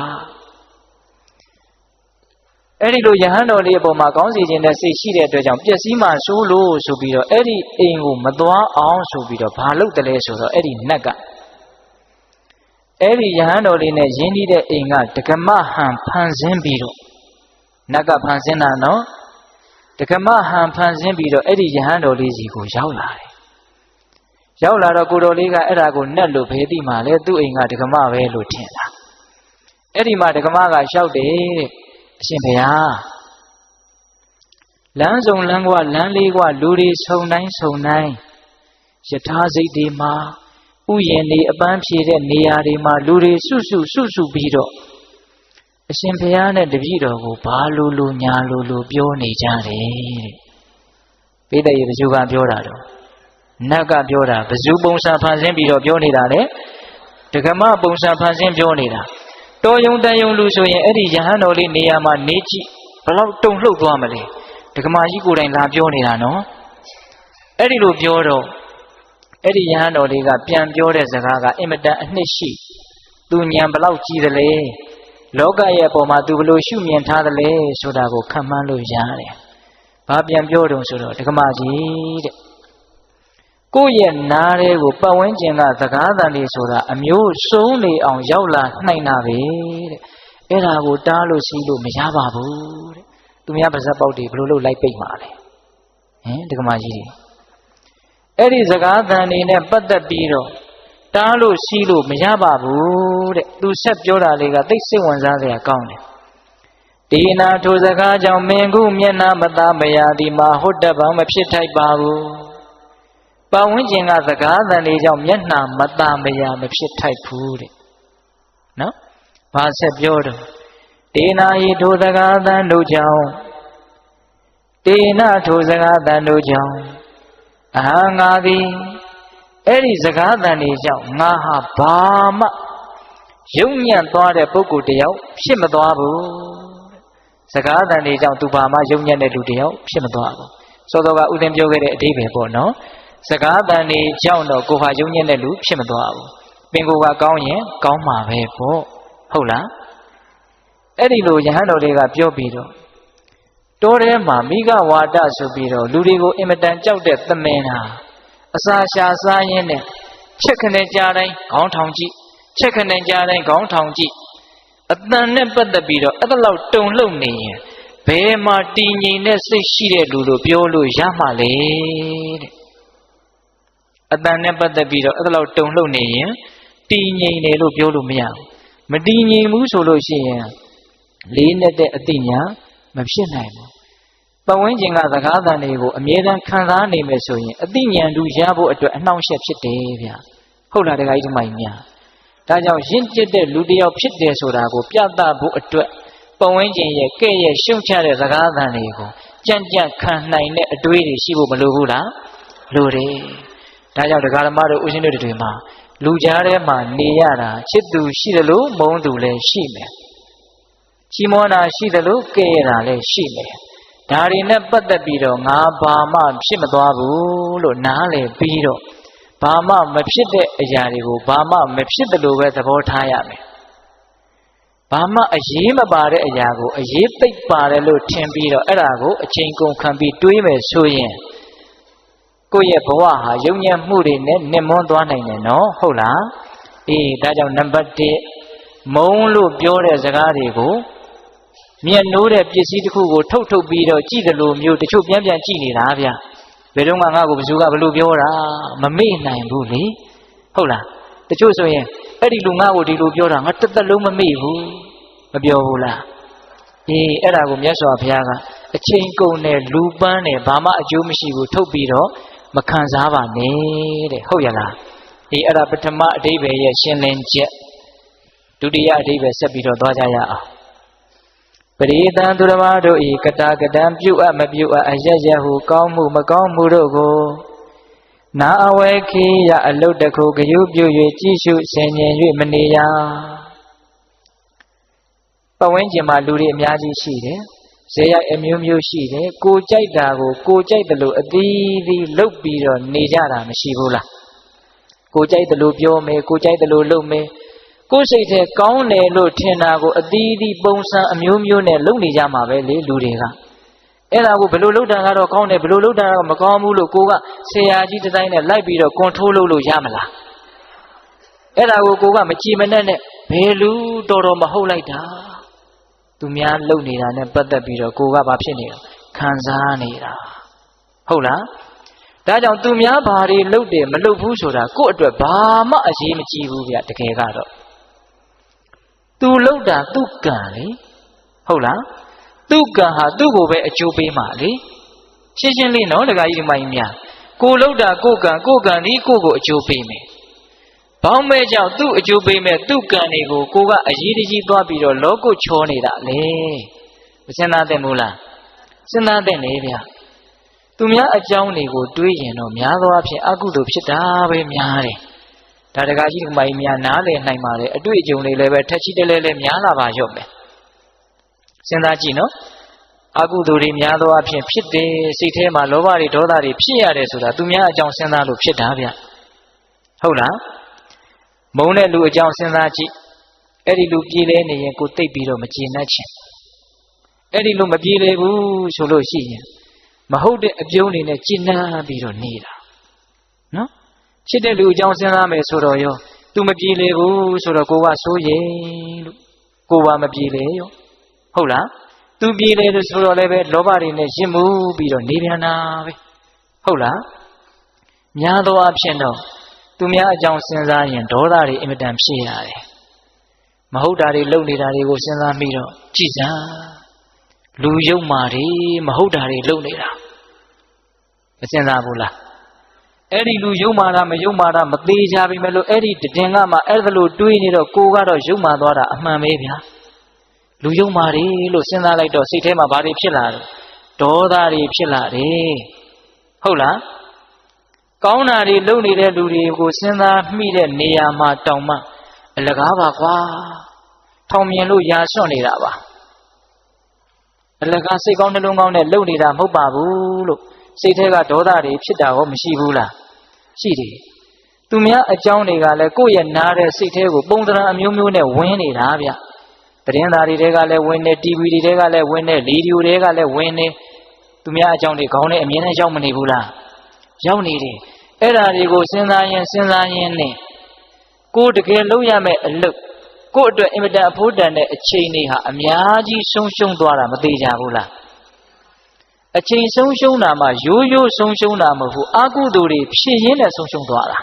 အဲ့ဒီလိုယဟန်တော်လေးအပေါ်မှာကောင်းစီခြင်းနဲ့စိတ်ရှိတဲ့အတွက်ကြောင့်ပျက်စီးမှဆိုးလို့ဆိုပြီးတော့အဲ့ဒီအိမ်ကိုမသွားအောင်ဆိုပြီးတော့ဘာလုပ်တယ်လဲဆိုတော့အဲ့ဒီနက်ကအဲ့ဒီယဟန်တော်လေးနဲ့ရင်းနှီးတဲ့အိမ်ကဒကမဟန်ဖန်ဆင်းပြီးတော့နက်ကဖန်ဆင်းတာနော်ဒကမဟန်ဖန်ဆင်းပြီးတော့အဲ့ဒီယဟန်တော်လေးစီကိုရောက်လာတယ်ရောက်လာတော့ကိုတော်လေးကအဲ့ဒါကိုနက်လို့ဘယ်သိမှလဲသူ့အိမ်ကဒကမပဲလို့ထင်တာအဲ့ဒီမှာဒကမကလျှောက်တယ်တဲ့အရှင်ဘုရားလမ်းစုံလမ်းကွာလမ်းလေးကွာလူတွေဆုံတိုင်းယထာစိတ်တွေမှာဥယျာဉ်တွေအပန်းဖြေတဲ့နေရာတွေမှာလူတွေစုပြီးတော့အရှင်ဘုရားနဲ့တပည့်တော်ကိုဘာလိုညာလိုပြောနေကြတယ်တဲ့ပိဋကရေဘယ်သူကပြောတာတော့နတ်ကပြောတာဘယ်သူပုံစံဖန်ဆင်းပြီးတော့ပြောနေတာလဲဒကမပုံစံဖန်ဆင်းပြောနေတာတော်ယုံတန်ယုံလူဆိုရင်အဲ့ဒီယဟန်တော်လေးနေရာမှာနေကြည့်ဘလောက်တုန်လှုပ်သွားမလဲဒကမကြီးကိုယ်တိုင်လာပြောနေတာနော်အဲ့ဒီလိုပြောတော့အဲ့ဒီယဟန်တော်လေးကပြန်ပြောတဲ့စကားကအင်မတန်အနှစ်ရှိသူဉာဏ်ဘလောက်ကြီးသလဲလောကရဲ့အပေါ်မှာသူဘလို့ရှုမြင်ထားသလဲဆိုတာကိုခံမှန်းလို့ရတယ်ဘာပြန်ပြောတုံဆိုတော့ဒကမကြီးတဲ့ကိုယ့်ရဲ့နားလေးကိုပတ်ဝန်းကျင်ကစကားသံတွေဆိုတာအမျိုးစုံနေအောင်ရောက်လာနိုင်တာပဲတဲ့အဲ့ဒါကိုတားလို့စီးလို့မရပါဘူးတဲ့သူများပါဇက်ပေါက်တွေဘလို့လို့လိုက်ပိတ်မှာလဲဒကမကြီးတွေအဲ့ဒီစကားသံတွေနဲ့ပတ်သက်ပြီးတော့တားလို့စီးလို့မရပါဘူးတဲ့သူဆက်ပြောတာလေးကသိစိတ်ဝင်စားစရာကောင်းတယ်ဒီနာထိုစကားကြောင့်မင်းခုမျက်နှာမသားမရသည်မှာဟုတ်တပံမဖြစ်ထိုက်ပါဘူးပတ်ဝန်းကျင်ကစကားသံတွေကြောင့်မျက်နှာမသားမရမဖြစ်ထိုက်ဘူးတဲ့နော်ဘာဆက်ပြောတော့ဒေနာဤထိုစကားသံတို့ကြောင့်ဒေနာထိုစကားသံတို့ကြောင့်အဟံငါသည်အဲ့ဒီစကားသံတွေကြောင့်ငါဟာဘာမှယုံညံ့သွားတဲ့ပုဂ္ဂိုလ်တယောက်ဖြစ်မသွားဘူးစကားသံတွေကြောင့်သူဘာမှယုံညံ့တဲ့လူတယောက်ဖြစ်မသွားဘူးစောစောကဥစဉ်ပြောခဲ့တဲ့အဓိပ္ပာယ်ပေါ့နော်စကားသံတွေကြောင့်တော့ကိုဟာယုံညံ့တဲ့လူဖြစ်မသွားဘူးပင်ကိုယ်ကကောင်းရင်ကောင်းမှာပဲပေါ့ဟုတ်လားအဲ့ဒီလိုယဟန်တော်တွေကပြောပြီးတော့တောထဲမှာမိဂဝါဒဆိုပြီးတော့လူတွေကိုအင်မတန်ကြောက်တဲ့သမင်ဟာအစာရှာစားရင်းနဲ့ချက်ခနဲ့ကြားတိုင်းခေါင်းထောင်ကြည့်ချက်ခနဲ့ကြားတိုင်းခေါင်းထောင်ကြည့်အတန်နဲ့ပတ်သက်ပြီးတော့အဲ့ဒါလောက်တုန်လှုပ်နေရင်ဘယ်မှာတည်ငြိမ်တဲ့စိတ်ရှိတဲ့လူလို့ပြောလို့ရမှာလဲတဲ့အတန်နဲ့ပတ်သက်ပြီးတော့အဲ့ဒါလောက်တုန်လှုပ်နေရင်တည်ငြိမ်တယ်လို့ပြောလို့မရဘူးမတည်ငြိမ်ဘူးဆိုလို့ရှိရင်လေးနဲ့တဲ့အသိဉာဏ်မဖြစ်နိုင်ဘူးပတ်ဝန်းကျင်ကစကားသံတွေကိုအမြဲတမ်းခံစားနေမယ်ဆိုရင်အသိဉာဏ်တူရဖို့အတွက်အနှောင့်အယှက်ဖြစ်တယ်ဗျဟုတ်လားတခါကြီးဒီမိုင်များဒါကြောင့်ရင့်ကျက်တဲ့လူတစ်ယောက်ဖြစ်တယ်ဆိုတာကိုပြသဖို့အတွက်ပတ်ဝန်းကျင်ရဲ့ကဲ့ရဲ့ရှုံချတဲ့စကားသံတွေကိုကြံ့ကြံ့ခံနိုင်တဲ့အတွေးတွေရှိဖို့မလိုဘူးလားလိုတယ်ဒါကြောင့်ဒကာဓမ္မတို့ဦးဇင်းတို့တွေမှာလူကြားထဲမှာနေရတာချစ်သူရှိတယ်လို့မုန်းသူလည်းရှိမယ်ချီးမွမ်းတာရှိတယ်လို့ကဲ့ရတာလည်းရှိမယ်ဒါတွေနဲ့ပတ်သက်ပြီးတော့ငါဘာမှဖြစ်မသွားဘူးလို့နားလည်ပြီးတော့ဘာမှမဖြစ်တဲ့အရာတွေကိုဘာမှမဖြစ်တယ်လို့ပဲသဘောထားရမယ်ဘာမှအရေးမပါတဲ့အရာကိုအရေးသိပ်ပါတယ်လို့ထင်ပြီးတော့အဲ့ဒါကိုအချိန်ကုန်ခံပြီးတွေးမယ်ဆိုရင် ကိုယ့်ရဲ့ဘဝဟာယုံညံ့မှုတွေနဲ့နှိမ့်မွန်းသွားနိုင်တယ်နော်ဟုတ်လားဒါကြောင့်နံပါတ်1မုံလို့ပြောတဲ့စကားတွေကိုမျက်နှိုးတဲ့ပစ္စည်းတစ်ခုကိုထုတ်ပြီးတော့ကြည့်တယ်လို့မျိုးတချို့ပြန်ကြည့်နေတာဗျဘယ်တော့မှငါ့ကိုဘယ်သူကဘယ်လိုပြောတာမမေ့နိုင်ဘူးလေဟုတ်လားတချို့ဆိုရင်အဲ့ဒီလူငါ့ကိုဒီလိုပြောတာငါတစ်သက်လုံးမမေ့ဘူးမပြောဘူးလားအဲ့ဒါကိုမြတ်စွာဘုရားကအချိန်ကုန်နဲ့လူပန်းနဲ့ဘာမှအကျိုးမရှိဘူးထုတ်ပြီးတော့မခံစားပါနဲ့တဲ့ဟုတ်ရလားအဲ့ဒါပထမအဓိပ္ပာယ်ရဲ့ရှင်းလင်းချက်ဒုတိယအဓိပ္ပာယ်ဆက်ပြီးတော့သွားကြရအောင်ပရိသံသူတော်ဘာတို့ဤကတာကတံပြုတ်အပ်မပြုတ်အပ်အရရဟုကောင်းမှုမကောင်းမှုတို့ကိုနာအဝဲခေယအလုတ်တခုဂယုပြု၍ကြည့်ရှုဆင်ញင်၍မနေရပတ်ဝန်းကျင်မှာလူတွေအများကြီးရှိတယ်ဇေယျအမျိုးမျိုးရှိတယ်ကိုကြိုက်တာကိုကိုကြိုက်တယ်လို့အသီးသီးလုပ်ပြီးတော့နေကြတာမရှိဘူးလားကိုကြိုက်တယ်လို့ပြောမယ်ကိုကြိုက်တယ်လို့လုပ်မယ်ကိုယ်စိတ်ထဲကောင်းတယ်လို့ထင်တာကိုအသီးသီးပုံစံအမျိုးမျိုးနဲ့လုပ်နေကြမှာပဲလေလူတွေကအဲ့ဒါကိုဘယ်လိုလုပ်တာကတော့ကောင်းတယ်ဘယ်လိုလုပ်တာကတော့မကောင်းဘူးလို့ကိုကဆရာကြီးတစ်တိုင်းနဲ့လိုက်ပြီးတော့ကွန်ထရိုးလုပ်လို့ရမလားအဲ့ဒါကိုကမကြည်မနဲ့ဘယ်လူတော်မဟုတ်လိုက်တာသူများလုပ်နေတာနဲ့ပတ်သက်ပြီးတော့ကိုကဘာဖြစ်နေလဲခံစားနေတာဟုတ်လားဒါကြောင့်သူများဘာတွေလုပ်တယ်မလုပ်ဘူးဆိုတာကိုယ့်အတွက်ဘာမှအရေးမကြီးဘူးဗျတကယ်ကတော့သူလုပ်တာသူ့ကံလေဟုတ်လားသူ့ကံဟာသူ့ကိုပဲအကျိုးပေးမှာလေရှင်းရှင်းလေးနော်တခါကြီးဒီမိုင်းများကိုလုပ်တာကိုကံဒီကိုကိုအကျိုးပေးမယ်ဘောင်းမဲကြောင့်သူ့အကျိုးပေးမဲ့သူ့ကံတွေကိုကိုကအရေးတကြီးသွားပြီးတော့လောကုတ်ချောနေတာလေမစဉ်းစားသင့်ဘူးလားစဉ်းစားသင့်နေဗျသူများအကြောင်းတွေကိုတွေးရင်တော့များသောအားဖြင့်အကုသိုလ်ဖြစ်တာပဲများတယ်ဒါတကားကြီးဒီမိုင်းများနားလည်နိုင်ပါလေအတွေ့အကြုံတွေလည်းပဲထက်ချီတလဲလဲများလာပါရော့မယ်စဉ်းစားကြည့်နော်အကုသိုလ်တွေများသောအားဖြင့်ဖြစ်တယ်စိတ်ထဲမှာလောဘတွေဒေါသတွေဖြစ်ရတယ်ဆိုတာသူများအကြောင်းစဉ်းစားလို့ဖြစ်တာဗျဟုတ်လားမုန်းတဲ့လူအကြောင်းစဉ်းစားကြည့်အဲ့ဒီလူပြေးလဲနေရင်ကိုသိပ်ပြီးတော့မကျေနပ်ချင်အဲ့ဒီလူမပြေးလဲဘူးဆိုလို့ရှိရင်မဟုတ်တဲ့အပြုံးတွေနဲ့ကျေနပ်ပြီးတော့နေတာနော်ချစ်တဲ့လူအကြောင်းစဉ်းစားမယ်ဆိုတော့ရောသူမပြေးလဲဘူးဆိုတော့ကိုကဆိုရင်လို့ကိုပါမပြေးလဲရောဟုတ်လားသူပြေးလဲလို့ဆိုတော့လည်းပဲလောဘတွေနဲ့ရင့်မှုပြီးတော့နေပြန်တာပဲဟုတ်လားများသောအားဖြင့်တော့သူများအကြောင်းစဉ်းစားရင်ဒေါသတွေအင်မတန်ဖြစ်ရတယ်မဟုတ်တာတွေလုပ်နေတာတွေကိုစဉ်းစားပြီးတော့ကြည်စမ်းလူယုံမာတွေမဟုတ်တာတွေလုပ်နေတာမစဉ်းစားဘူးလားအဲ့ဒီလူယုံမာတာမယုံမာတာမသေးကြပြီမလို့အဲ့ဒီတည်ငါမှအဲ့ဒါလို့တွေးနေတော့ကိုကတော့ယုံမာသွားတာအမှန်ပဲဗျာလူယုံမာတွေလို့စဉ်းစားလိုက်တော့စိတ်ထဲမှာဘာတွေဖြစ်လာလဲဒေါသတွေဖြစ်လာတယ်ဟုတ်လားကောင်းတာတွေလုပ်နေတဲ့လူတွေကိုစဉ်းစားမိတဲ့နေရာမှာတောင်မှအလကားပါကွာထောင်မြင်လို့ရာဆွန့်နေတာပါအလကားစိတ်ကောင်းနှလုံးကောင်းနဲ့လုပ်နေတာမဟုတ်ပါဘူးလို့စိတ်ထဲကဒေါသတွေဖြစ်တာရောမရှိဘူးလားရှိတယ်သူများအကြောင်းတွေကလည်းကိုယ့်ရဲ့နားတဲ့စိတ်ထဲကိုပုံသဏ္ဍာန်အမျိုးမျိုးနဲ့ဝင်နေတာဗျသတင်းသားတွေကလည်းဝင်နေ TV တွေကလည်းဝင်နေရေဒီယိုတွေကလည်းဝင်နေသူများအကြောင်းတွေခေါင်းနဲ့အမြင်နဲ့ရောက်မနေဘူးလားရောက်နေတယ်အဲ့ဓာတွေကိုစဉ်းစားရင်နဲ့ကိုယ်တကယ်လုပ်ရမယ့်အလုပ်ကိုယ့်အတွက်အင်မတန်အဖို့တန်တဲ့အချိန်တွေဟာအများကြီးဆုံးရှုံးသွားတာမသေးကြဘူးလားအချိန်ဆုံးရှုံးတာမှရိုးရိုးဆုံးရှုံးတာမဟုတ်ဘူးအကုသိုလ်တွေဖြစ်ရင်းနဲ့ဆုံးရှုံးသွားတာ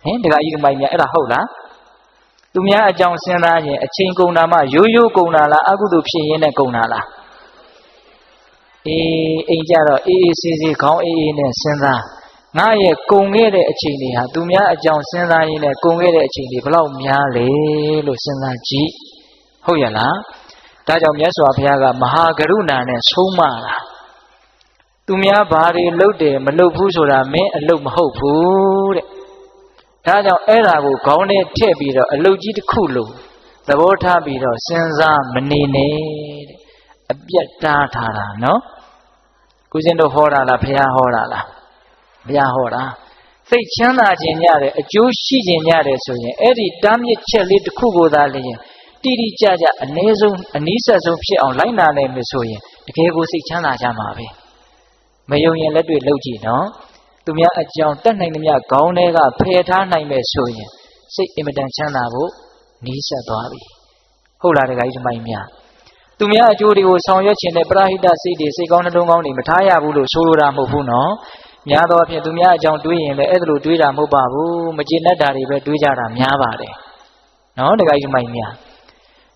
ဟင်တခါကြီးဒီမိုင်းများအဲ့ဒါဟုတ်လားသူများအကြောင်းစဉ်းစားရင်အချိန်ကုန်တာမှရိုးရိုးကုန်တာလားအကုသိုလ်ဖြစ်ရင်းနဲ့ကုန်တာလားအိမ်ကြတော့အေးဆေးဆေးခေါင်းအေးနဲ့စဉ်းစားငါရဲ့ကုန်ခဲ့တဲ့အချိန်တွေဟာသူများအကြောင်းစဉ်းစားရင်းနဲ့ကုန်ခဲ့တဲ့အချိန်တွေဘလောက်များလဲလို့စဉ်းစားကြည့်ဟုတ်ရလားဒါကြောင့်မြတ်စွာဘုရားကမဟာကရုဏာနဲ့ဆုံးမတာသူများဘာတွေလုပ်တယ်မလုပ်ဘူးဆိုတာမင်းအလုပ်မဟုတ်ဘူးတဲ့ဒါကြောင့်အဲ့ဒါကိုခေါင်းထဲထည့်ပြီးတော့အလုပ်ကြီးတစ်ခုလို့သဘောထားပြီးတော့စဉ်းစားမနေနဲ့တဲ့အပြတ်တားထားတာနော်ကိုရှင်တို့ဟောတာလားဘုရားဟောတာလားဘုရားဟောတာစိတ်ချမ်းသာခြင်းညတဲ့အကျိုးရှိခြင်းညတဲ့ဆိုရင်အဲ့ဒီတားမြစ်ချက်လေးတစ်ခုကိုသာလျင်တိတိကျကျအနည်းဆုံးအနည်းဆက်ဆုံးဖြစ်အောင်လိုက်နာနိုင်မယ်ဆိုရင်တကယ်ကိုစိတ်ချမ်းသာကြမှာပဲမယုံရင်လက်တွေ့လုပ်ကြည့်နော် သူများအကြောင်းတတ်နိုင်သမျှခေါင်းထဲကဖယ်ထားနိုင်မဲ့ဆိုရင်စိတ်အင်မတန်ချမ်းသာဖို့နီးစပ်သွားပြီဟုတ်လားတခါကြီးဒီမိုင်းများသူများအကျိုးတွေကိုဆောင်ရွက်ခြင်းနဲ့ပရဟိတစိတ်တွေစိတ်ကောင်းနှလုံးကောင်းတွေမထားရဘူးလို့ဆိုလိုတာမဟုတ်ဘူးနော်များသောအားဖြင့်သူများအကြောင်းတွေးရင်လည်းအဲ့ဒါလိုတွေးတာမဟုတ်ပါဘူးမကျေနပ်တာတွေပဲတွေးကြတာများပါတယ်နော်တခါကြီးဒီမိုင်းများ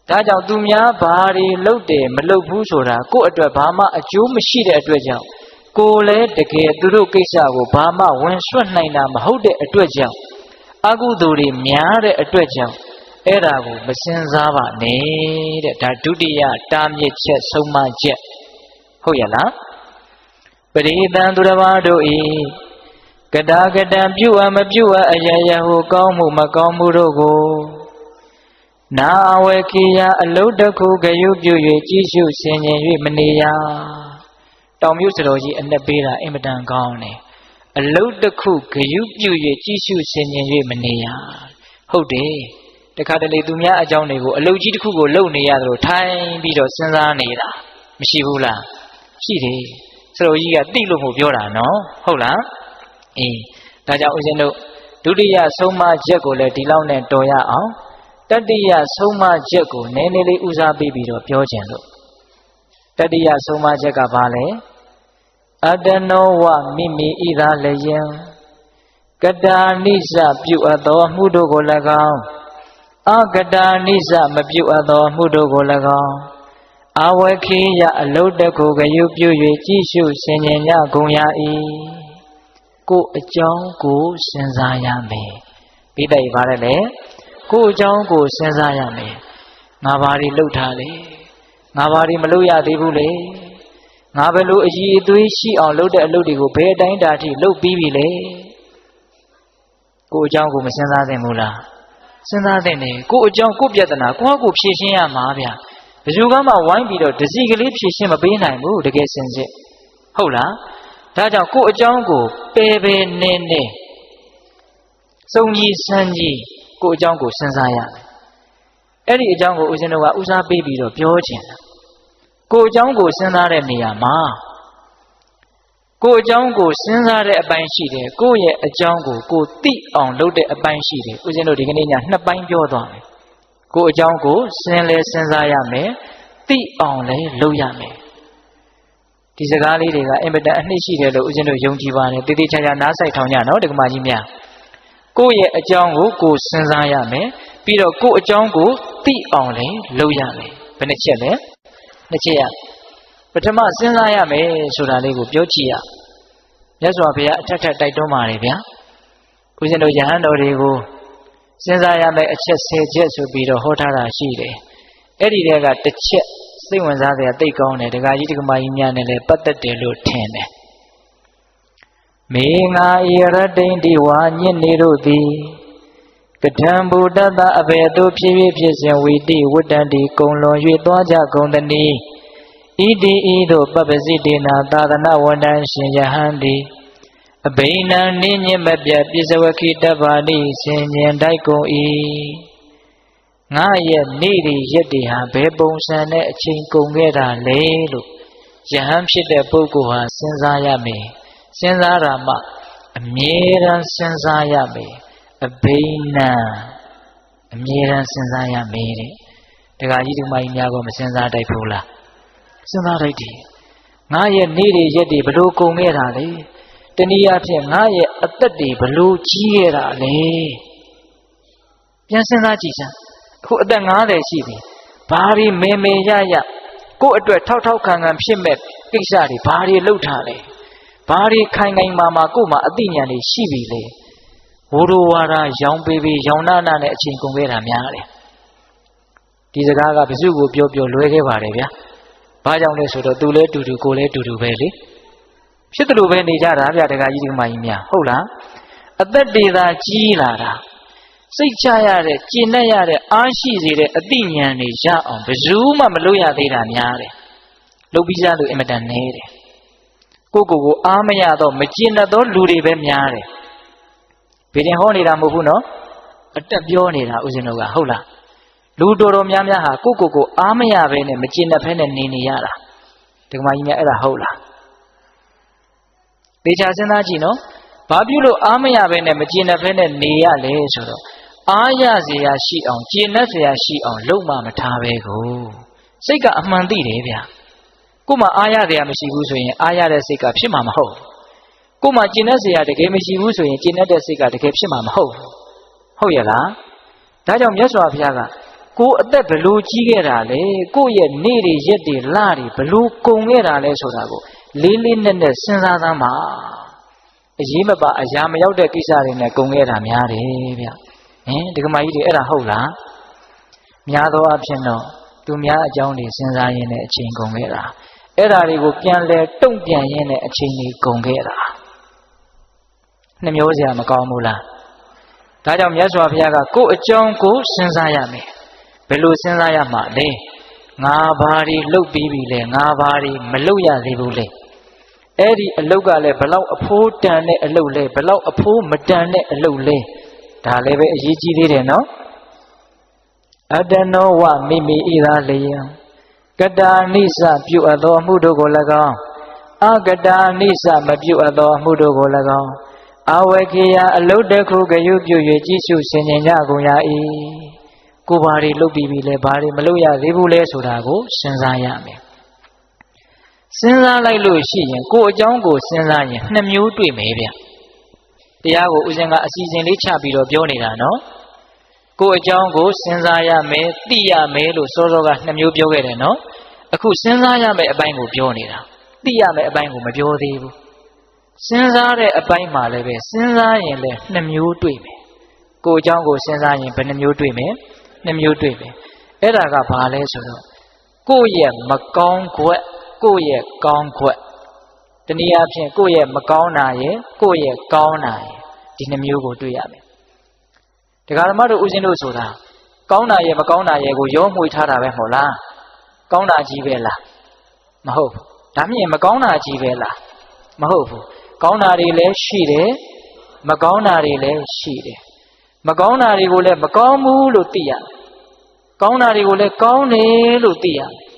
ဒါကြောင့်သူများဘာတွေလုပ်တယ်မလုပ်ဘူးဆိုတာကိုယ့်အတွက်ဘာမှအကျိုးမရှိတဲ့အတွက်ကြောင့်ကိုယ်လည်းတကယ်သူတို့ကိစ္စကိုဘာမှဝင်ဆွတ်နိုင်တာမဟုတ်တဲ့အတွက်ကြောင့်အကုသိုလ်တွေများတဲ့အတွက်ကြောင့်အဲ့ဒါကိုမစင်စားပါနဲ့တဲ့ဒါဒုတိယတားမြစ်ချက်ဆုံးမချက်ဟုတ်ရဲ့လားပရိသံသူတစ်ပါးတို့ဤကတာကတံပြုအပ်မပြုအပ်အယယဟုကောင်းမှုမကောင်းမှုတို့ကိုနာဝေခိယအလုတ်တစ်ခုဂယုပြု၍ကြည်ရှုဆင်ခြင်၍မနေရတောင်မြုပ်စတော်ကြီးအနှစ်ပေးတာအင်မတန်ကောင်းတယ်အလုတ်တစ်ခုဂယုပြု၍ကြည်ရှုဆင်ခြင်၍မနေရဟုတ်တယ်တခါတလေသူများအကြောင်းတွေကိုအလုတ်ကြီးတစ်ခုကိုလုံနေရသလိုထိုင်ပြီးတော့စဉ်းစားနေတာမရှိဘူးလားရှိတယ်စတော်ကြီးကသိလို့မို့ပြောတာနော်ဟုတ်လားအေးဒါကြောင့်ဦးဇင်းတို့ဒုတိယဆုံးမချက်ကိုလည်းဒီလောက်နဲ့တော်ရအောင်တတိယဆုံးမချက်ကိုနည်းနည်းလေးဦးစားပေးပြီးတော့ပြောခြင်းလို့တတိယဆုံးမချက်ကဘာလဲအတနောဝမိမိဣသာလယံကတာနိစ္စပြုအပ်သောမှုတို့ကို၎င်းအကတာနိစ္စမပြုအပ်သောမှုတို့ကို၎င်းအဝခိယအလုတ်တခုဂယုပြု၍ကြည်ရှုဆင်ခြင်ကြကုန်ရ၏ကိုယ်အကြောင်းကိုစဉ်းစားရမယ်ပြီးတိုက်ပါလေကိုယ်အကြောင်းကိုစဉ်းစားရမယ်ငါဘာတွေလုပ်ထားလဲငါဘာတွေမလုပ်ရသေးဘူးလေငါဘယ်လိုအည်အသွေးရှိအောင်လုပ်တဲ့အလုပ်တွေကိုဘယ်အတိုင်းတာထိလုပ်ပြီးပြီလေကိုယ်အကြောင်းကိုမစဉ်းစားသင့်ဘူးလားစဉ်းစားသင့်တယ်ကိုယ်အကြောင်းကိုယ်ပြဿနာကိုယ့်ကိုဖြေရှင်းရမှာဗျာဘယ်သူကမှဝိုင်းပြီးတော့ဒစီကလေးဖြေရှင်းမပေးနိုင်ဘူးတကယ်စင်စစ်ဟုတ်လားဒါကြောင့်ကိုယ့်အကြောင်းကိုပယ်ပယ်နေနေစုံကြီးစမ်းကြီးကိုယ့်အကြောင်းကိုစဉ်းစားရမယ်အဲ့ဒီအကြောင်းကိုဦးဇင်းတို့ကဦးစားပေးပြီးတော့ပြောချင်တာကိုယ်အကြောင်းကိုစဉ်းစားတဲ့နေရာမှာကိုယ်အကြောင်းကိုစဉ်းစားတဲ့အပိုင်းရှိတယ်ကိုယ့်ရဲ့အကြောင်းကိုကိုသိအောင်လုပ်တဲ့အပိုင်းရှိတယ်ဦးဇင်းတို့ဒီကနေ့ညနှစ်ပိုင်းပြောသွားမယ်ကိုယ်အကြောင်းကိုစဉ်းစားရမယ်သိအောင်လည်းလုပ်ရမယ်ဒီစကားလေးတွေကအင်မတန်အနှစ်ရှိတယ်လို့ဦးဇင်းတို့ယုံကြည်ပါတယ်တည်တည်ချာချာနားဆိုင်ထောင်ကြနော်ဒကမာကြီးများကိုယ့်ရဲ့အကြောင်းကိုကိုယ်စဉ်းစားရမယ်ပြီးတော့ကိုယ့်အကြောင်းကိုသိအောင်လည်းလုပ်ရမယ်ဘယ်နှချက်လဲနှစ်ချက်ရပထမစဉ်းစားရမယ်ဆိုတာလေးကိုပြောကြည့်ရမြတ်စွာဘုရားအထက်ထက်တိုက်တွန်းပါတယ်ဗျာဦးဇင်းတို့ယဟန်တော်တွေကိုစဉ်းစားရမယ်အချက်10ချက်ဆိုပြီးတော့ဟောထားတာရှိတယ်အဲ့ဒီတည်းကတစ်ချက်စိတ်ဝင်စားစရာသိကောင်းတယ်ဒကာကြီးဒကမာကြီးများနဲ့လည်းပတ်သက်တယ်လို့ထင်တယ်မေငါဣရတိန်ဒီဝါညစ်နေတို့သည်ကထံဘုဒ္ဓတအဘေတုဖြစ်ဖြစ်စဉ်ဝိတိဝတ္တန္တိကုံလွန်၍သွားကြကုန်တည်းဣတိဤသို့ပပ္ပစိတေနာသာသနာဝန္တန်ရှင်ယဟန်သည်အဘိနံနိညမပြတ်ပြစ္ဆဝခိတဗ္ဗာနိဆင်ញင်တိုက်ကုန်၏ငါရဲ့နေ့ဒီရက်တွေဟာဘယ်ပုံစံနဲ့အချိန်ကုန်ခဲ့တာလဲလို့ယဟန်ဖြစ်တဲ့ပုဂ္ဂိုလ်ဟာစဉ်းစားရမယ်စဉ်းစားတာမှအမြဲတမ်းစဉ်းစားရမယ်အဘိနံအမြဲတမ်းစဉ်းစားရမယ်တဲ့ဒကာကြီးဒကာမကြီးများကမစဉ်းစားတတ်ဘူးလားစဉ်းစားတတ်တယ်ငါရဲ့နေ့တွေရက်တွေဘလို့ကုန်ခဲ့တာလဲတနည်းအားဖြင့်ငါရဲ့အသက်တွေဘလို့ကြီးခဲ့တာလဲပြန်စဉ်းစားကြည့်စမ်းအခုအသက်90ရှိပြီဘာတွေမေမေရရကိုယ့်အတွက်ထောက်ထောက်ခံခံဖြစ်မဲ့ကိစ္စတွေဘာတွေလုပ်ထားလဲဘာတွေခိုင်ခိုင်မာမာကိုယ့်မှာအသိဉာဏ်တွေရှိပြီလေဝိုးဝါဒရောင်ပေးရောင်နာနာနဲ့အချိန်ကုန်ခဲ့တာများတယ်ဒီစကားကဘယ်သူကိုပြောလွဲခဲ့ပါတယ်ဗျာဘာကြောင့်လဲဆိုတော့သူလဲတူတူကိုလဲတူတူပဲလေဖြစ်တယ်လို့ပဲနေကြတာဗျာဒကာကြီးဒီမကြီးများဟုတ်လားအသက်တွေသာကြီးလာတာစိတ်ချရတဲ့ကျင့်တတ်ရတဲ့အားရှိစေတဲ့အသိဉာဏ်တွေရအောင်ဘယ်သူမှမလုပ်ရသေးတာများတယ်လုပ်ပြီးသားလို့အင်မတန်နေတယ်ကိုအားမရတော့မကျင့်တတ်သောလူတွေပဲများတယ်ဗေဒင်ဟောနေတာမဟုတ်ဘူးနော်အတက်ပြောနေတာဦးဇင်းတို့ကဟုတ်လားလူတော်များများဟာကိုအားမရဘဲနဲ့မကျင့်တတ်ဘဲနဲ့နေရတာဒကမာကြီးများအဲ့ဒါဟုတ်လားသေချာစဉ်းစားကြည့်နော် ဘာပြုလို့အားမရဘဲနဲ့မကျေနပ်ဘဲနဲ့နေရလဲဆိုတော့အားရเสียရရှိအောင်ကျေနပ်เสียရရှိအောင်လုပ်မှမထားပဲကိုစိတ်ကအမှန်သိတယ်ဗျာကို့မှာအားရเสียရမရှိဘူးဆိုရင်အားရတဲ့စိတ်ကဖြစ်မှာမဟုတ်ကို့မှာကျေနပ်เสียရတကယ်မရှိဘူးဆိုရင်ကျေနပ်တဲ့စိတ်ကတကယ်ဖြစ်မှာမဟုတ်ဟုတ်ရဲ့လားဒါကြောင့်မြတ်စွာဘုရားကကိုအသက်ဘလို့ကြီးခဲ့တာလဲကိုရဲ့နေ့တွေရက်တွေလတွေဘလို့ကုန်ခဲ့တာလဲဆိုတာကိုလေးလေးနက်နက်စဉ်းစားသမ်းပါအရေးမပါအရာမရောက်တဲ့ကိစ္စတွေနဲ့ကုန်ခဲ့တာများတယ်ဗျဒီကမာကြီးတွေအဲ့ဒါဟုတ်လားများသောအားဖြင့်တော့သူများအကြောင်းတွေစဉ်းစားရင်းနဲ့အချိန်ကုန်ခဲ့တာအဲ့ဒါတွေကိုပြန်လဲတုံ့ပြန်ရင်းနဲ့အချိန်တွေကုန်ခဲ့တာနှမျိုးစရာမကောင်းဘူးလားဒါကြောင့်မြတ်စွာဘုရားကကိုယ်အကြောင်းကိုစဉ်းစားရမယ်ဘယ်လိုစဉ်းစားရမှာလဲငါဘာတွေလှုပ်ပြီးပြီလဲငါဘာတွေမလှုပ်ရသေးဘူးလဲအဲ့ဒီအလုတ်ကလည်းဘလောက်အဖိုးတန်တဲ့အလုတ်လဲဘလောက်အဖိုးမတန်တဲ့အလုတ်လဲဒါလည်းပဲအရေးကြီးသေးတယ်နော်အတနောဝမိမိဣသာလယံကတာနိစ္စပြုအပ်သောအမှုတို့ကို၎င်းအကတာနိစ္စမပြုအပ်သောအမှုတို့ကို၎င်းအဝေခေယအလုတ်တစ်ခုကယူပြု၍ကြည့်ရှုဆင်ခြင်ကြကုန်ရ၏ကိုဘာတွေလုပ်ပြီးပြီလဲဘာတွေမလုပ်ရသေးဘူးလဲဆိုတာကိုစဉ်းစားရမယ်စဉ်းစားလိုက်လို့ရှိရင်ကိုယ်အကြောင်းကိုစဉ်းစားရင်နှစ်မျိုးတွေ့မယ်ဗျတရားကိုဦးဇင်းကအစီအစဉ်လေးချပြီးတော့ပြောနေတာနော်ကိုယ်အကြောင်းကိုစဉ်းစားရမယ်သိရမယ်လို့စောစောကနှစ်မျိုးပြောခဲ့တယ်နော်အခုစဉ်းစားရမယ်အပိုင်းကိုပြောနေတာသိရမယ်အပိုင်းကိုမပြောသေးဘူးစဉ်းစားတဲ့အပိုင်းမှာလည်းပဲစဉ်းစားရင်လည်းနှစ်မျိုးတွေ့မယ်ကိုယ်အကြောင်းကိုစဉ်းစားရင်ဘယ်နှမျိုးတွေ့မယ်နှစ်မျိုးတွေ့မယ်အဲ့ဒါကဘာလဲဆိုတော့ကိုယ့်ရဲ့မကောင်းခွက်ကိုယ့်ရဲ့ကောင်းခွက်တနည်းအားဖြင့်ကိုယ့်ရဲ့မကောင်းတာရဲ့ကိုယ့်ရဲ့ကောင်းတာရဲ့ဒီနှမျိုးကိုတွေ့ရမယ်တရားဓမ္မတို့ဦးဇင်းတို့ဆိုတာကောင်းတာရဲ့မကောင်းတာရဲ့ကိုရောမှွေထားတာပဲမဟုတ်လားကောင်းတာကြီးပဲလားမဟုတ်ဘူးဒါမြင်မကောင်းတာကြီးပဲလားမဟုတ်ဘူးကောင်းတာတွေလည်းရှိတယ်မကောင်းတာတွေလည်းရှိတယ်မကောင်းတာတွေကိုလည်းမကောင်းဘူးလို့သိရတယ်ကောင်းတာတွေကိုလည်းကောင်းတယ်လို့သိရတယ်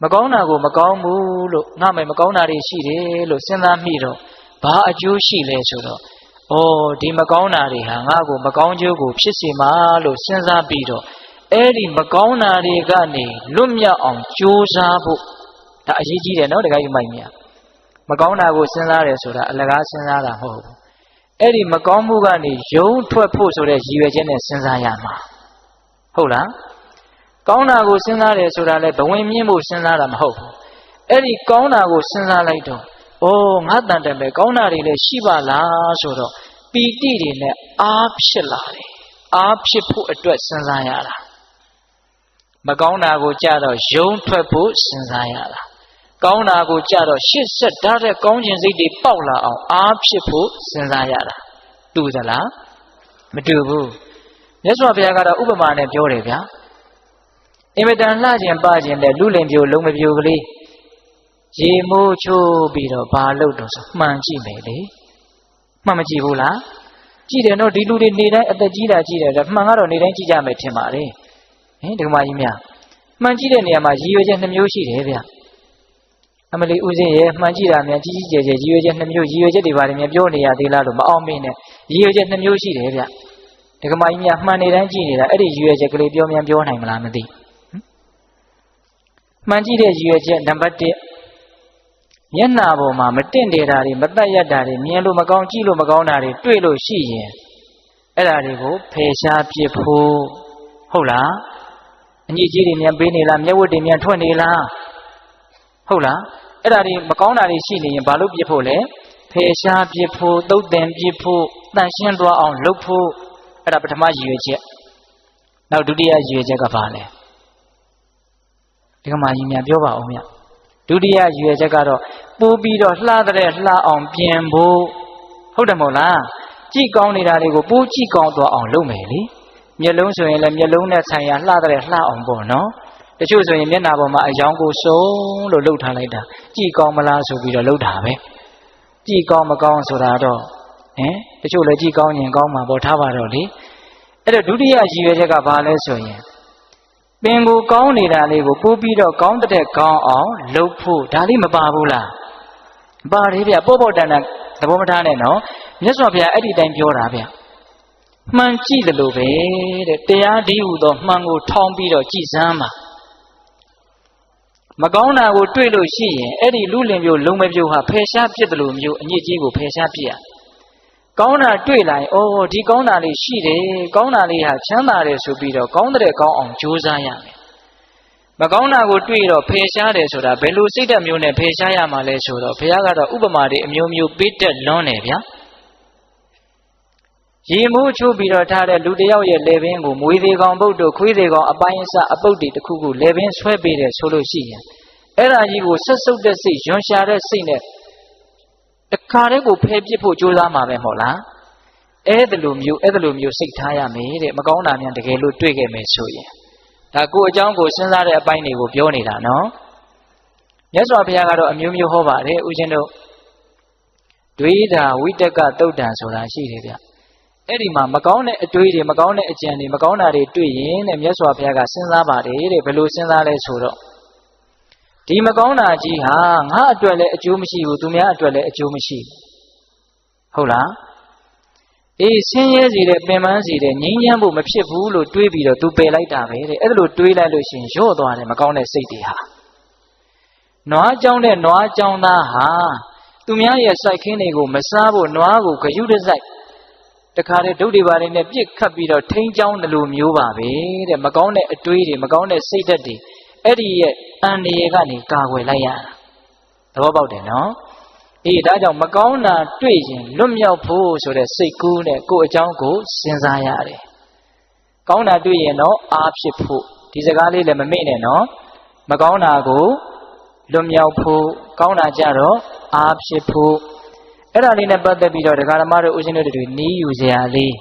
မကောင်းတာကိုမကောင်းဘူးလို့ငါမှမကောင်းတာတွေရှိတယ်လို့စဉ်းစားမိတော့ဘာအကျိုးရှိလဲဆိုတော့ဒီမကောင်းတာတွေဟာငါ့ကိုမကောင်းကျိုးကိုဖြစ်စေမှာလို့စဉ်းစားပြီးတော့အဲ့ဒီမကောင်းတာတွေကနေလွတ်မြောက်အောင်ကြိုးစားဖို့ဒါအရေးကြီးတယ်နော်တခါကြီးမိုက်မြမကောင်းတာကိုစဉ်းစားတယ်ဆိုတာအလကားစဉ်းစားတာမဟုတ်ဘူးအဲ့ဒီမကောင်းမှုကနေယုံထွက်ဖို့ဆိုတဲ့ရည်ရွယ်ချက်နဲ့စဉ်းစားရမှာဟုတ်လားကောင်းတာကိုစဉ်းစားတယ်ဆိုတာလည်းဘဝင်မြင့်ဖို့စဉ်းစားတာမဟုတ်ဘူးအဲ့ဒီကောင်းတာကိုစဉ်းစားလိုက်တော့ငါတန်တယ်ပဲကောင်းတာတွေလည်းရှိပါလားဆိုတော့ပီတိတွေနဲ့အားဖြစ်လာတယ်အားဖြစ်ဖို့အတွက်စဉ်းစားရတာမကောင်းတာကိုကြတော့ယုံထွက်ဖို့စဉ်းစားရတာကောင်းတာကိုကြတော့ရှစ်ဆက်ဓာတ်တဲ့ကောင်းခြင်းစိတ်တွေပေါက်လာအောင်အားဖြစ်ဖို့စဉ်းစားရတာတူသလားမတူဘူးမြတ်စွာဘုရားကတော့ဥပမာနဲ့ပြောတယ်ဗျာအင်မတန်လှခြင်းပခြင်းတဲ့လူလင်ပြိုလုံးမပြိုကလေးရေမိုးချိုးပြီးတော့ဘာလုပ်တော့ဆိုမှန်ကြည့်မယ်လေမှန်မကြည့်ဘူးလားကြည့်တယ်နော်ဒီလူတွေနေတိုင်းအသက်ကြီးတာကြည့်တယ်မှန်ကတော့နေတိုင်းကြည့်ကြမယ်ထင်ပါလေဒီကမာကြီးများမှန်ကြည့်တဲ့နေရာမှာရည်ရွယ်ချက်နှမျိုးရှိတယ်ဗျအမလီဦးစင်းရဲ့မှန်ကြည့်တာများကြီးကြီးကျယ်ကျယ်ရည်ရွယ်ချက်နှမျိုးရည်ရွယ်ချက်တွေပါတယ်များပြောနေရသေးလားလို့မအောင်မင်းနဲ့ရည်ရွယ်ချက်နှမျိုးရှိတယ်ဗျဒီကမာကြီးများမှန်နေတိုင်းကြည့်နေတာအဲ့ဒီရည်ရွယ်ချက်ကလေးပြောနိုင်မလားမသိမှန်ကြည့်တဲ့ရည်ရွယ်ချက်နံပါတ်1မျက်နှာပေါ်မှာမတင့်တယ်တာတွေမတက်ရတာတွေမြင်လို့မကောင်းကြည့်လို့မကောင်းတာတွေတွေ့လို့ရှိရင်အဲ့ဒါတွေကိုဖယ်ရှားပြစ်ဖို့ဟုတ်လားအညစ်အကြေးတွေမြန်ပေးနေလားမျက်ဝတ်တွေမြန်ထွက်နေလားဟုတ်လားအဲ့ဒါတွေမကောင်းတာတွေရှိနေရင်ဘာလို့ပြစ်ဖို့လဲဖယ်ရှားပြစ်ဖို့သုတ်သင်ပြစ်ဖို့တန်ရှင်းသွားအောင်လုပ်ဖို့အဲ့ဒါပထမရည်ရွယ်ချက်နောက်ဒုတိယရည်ရွယ်ချက်ကဘာလဲဒီကမာကြီးများပြောပါအောင်ဗျဒုတိယရည်ရွယ်ချက်ကတော့ပိုးပြီးတော့လှတဲ့လှအောင်ပြင်ဖို့ဟုတ်တယ်မဟုတ်လားကြည့်ကောင်းနေတာတွေကိုပိုးကြည့်ကောင်းသွားအောင်လုပ်မယ်လေမျက်လုံးဆိုရင်လည်းမျက်လုံးနဲ့ဆိုင်ရာလှတဲ့လှအောင်ပေါ့နော်တချို့ဆိုရင်မျက်နှာပေါ်မှာအယောင်ကိုစုံလို့လှုပ်ထားလိုက်တာကြည့်ကောင်းမလားဆိုပြီးတော့လှုပ်တာပဲကြည့်ကောင်းမကောင်းဆိုတာတော့တချို့လည်းကြည့်ကောင်းရင်ကောင်းမှာပေါ့ထားပါတော့လေအဲ့တော့ဒုတိယရည်ရွယ်ချက်ကဘာလဲဆိုရင်ပင်ကိုကောင်းနေတာလေးကိုပို့ပြီးတော့ကောင်းတဲ့ကောင်းအောင်လှုပ်ဖို့ဒါလေးမပါဘူးလားပါတယ်ဗျပေါ့ပေါ့တန်တန် သဘောမထားနဲ့နော်မြတ်စွာဘုရားအဲ့ဒီတိုင်းပြောတာဗျမှန်ကြည့်တယ်လို့ပဲတဲ့တရားဒီဟုသောမှန်ကိုထောင်းပြီးတော့ကြည်စမ်းပါမကောင်းတာကိုတွေ့လို့ရှိရင်အဲ့ဒီလူလင်မျိုးလုံးမပြိုဟာဖယ်ရှားပြစ်တယ်လို့မျိုးအညစ်အကြေးကိုဖယ်ရှားပြစ်ရကောင်းတာတွေ့လိုက်အော်ဒီကောင်းတာလေးရှိတယ်ကောင်းတာလေးဟာချမ်းသာတယ်ဆိုပြီးတော့ကောင်းတဲ့ကောင်းအောင်ကြိုးစားရမယ်မကောင်းတာကိုတွေ့တော့ဖယ်ရှားတယ်ဆိုတာဘယ်လိုစိတ်ဓာတ်မျိုးနဲ့ဖယ်ရှားရမှာလဲဆိုတော့ဘုရားကတော့ဥပမာတွေအမျိုးမျိုးပေးတတ်လွန်းတယ်ဗျာရေမိုးချိုးပြီးတော့ထားတဲ့လူတယောက်ရဲ့လေပင်ကိုမွေးသေးကောင်ပုတ်တို့ခွေးသေးကောင်အပိုင်းအစအပုတ်တွေတစ်ခုခုလေပင်ဆွဲပေးတယ်ဆိုလို့ရှိရင်အဲ့ဒါကြီးကိုဆက်စုပ်တဲ့စိတ်ရွံရှာတဲ့စိတ်နဲ့တခါတည်းကိုဖယ်ပစ်ဖို့ကြိုးစားမှာပဲမဟုတ်လားအဲ့ဒါလိုမျိုးစိတ်ထားရမယ်တဲ့မကောင်းတာများတကယ်လို့တွေ့ခဲ့မယ်ဆိုရင်ဒါကိုအကြောင်းကိုစဉ်းစားတဲ့အပိုင်းတွေကိုပြောနေတာနော်မြတ်စွာဘုရားကတော့အမျိုးမျိုးဟောပါတယ်ဦးဇင်းတို့ဒွေတာဝိတကသုတ်တံဆိုတာရှိတယ်ဗျအဲ့ဒီမှာမကောင်းတဲ့အတွေးတွေမကောင်းတဲ့အကြံတွေမကောင်းတာတွေတွေ့ရင်တဲ့မြတ်စွာဘုရားကစဉ်းစားပါတယ်တဲ့ဘယ်လိုစဉ်းစားလဲဆိုတော့ဒီမကောင်းတာကြီးဟာငါအတွက်လည်းအကျိုးမရှိဘူးသူများအတွက်လည်းအကျိုးမရှိဘူးဟုတ်လားအေးဆင်းရဲစေတဲ့ပင်ပန်းစေတဲ့ငြိမ်းချမ်းဖို့မဖြစ်ဘူးလို့တွေးပြီးတော့သူပယ်လိုက်တာပဲတဲ့အဲ့ဒါလို့တွေးလိုက်လို့ရှိရင်ရော့သွားတယ်မကောင်းတဲ့စိတ်တွေဟာနွားကြောင်းတဲ့နွားကြောင်းသားဟာသူများရဲ့စိုက်ခင်းတွေကိုမစားဖို့နွားကိုဂယုတစိုက်တခါတည်းဒုတ်တွေပါနေနဲ့ပြစ်ခတ်ပြီးတော့ထိန်းချောင်းတယ်လို့မျိုးပါပဲတဲ့မကောင်းတဲ့အတွေးတွေမကောင်းတဲ့စိတ်ဓာတ်တွေအဲ့ဒီရဲ့အန္တရာယ်ကနေကာကွယ်လိုက်ရတာသဘောပေါက်တယ်နော်အေးဒါကြောင့်မကောင်းတာတွေ့ရင်လွတ်မြောက်ဖို့ဆိုတဲ့စိတ်ကူးနဲ့ကိုယ်အကြောင်းကိုစဉ်းစားရတယ်ကောင်းတာတွေ့ရင်တော့အားဖြစ်ဖို့ဒီစကားလေးလည်းမမေ့နဲ့နော်မကောင်းတာကိုလွတ်မြောက်ဖို့ကောင်းတာကြတော့အားဖြစ်ဖို့အဲ့ဒါလေးနဲ့ပတ်သက်ပြီးတော့ဒကာဓမ္မတို့ဦးဇင်းတို့တွေနီးယူစရာလေး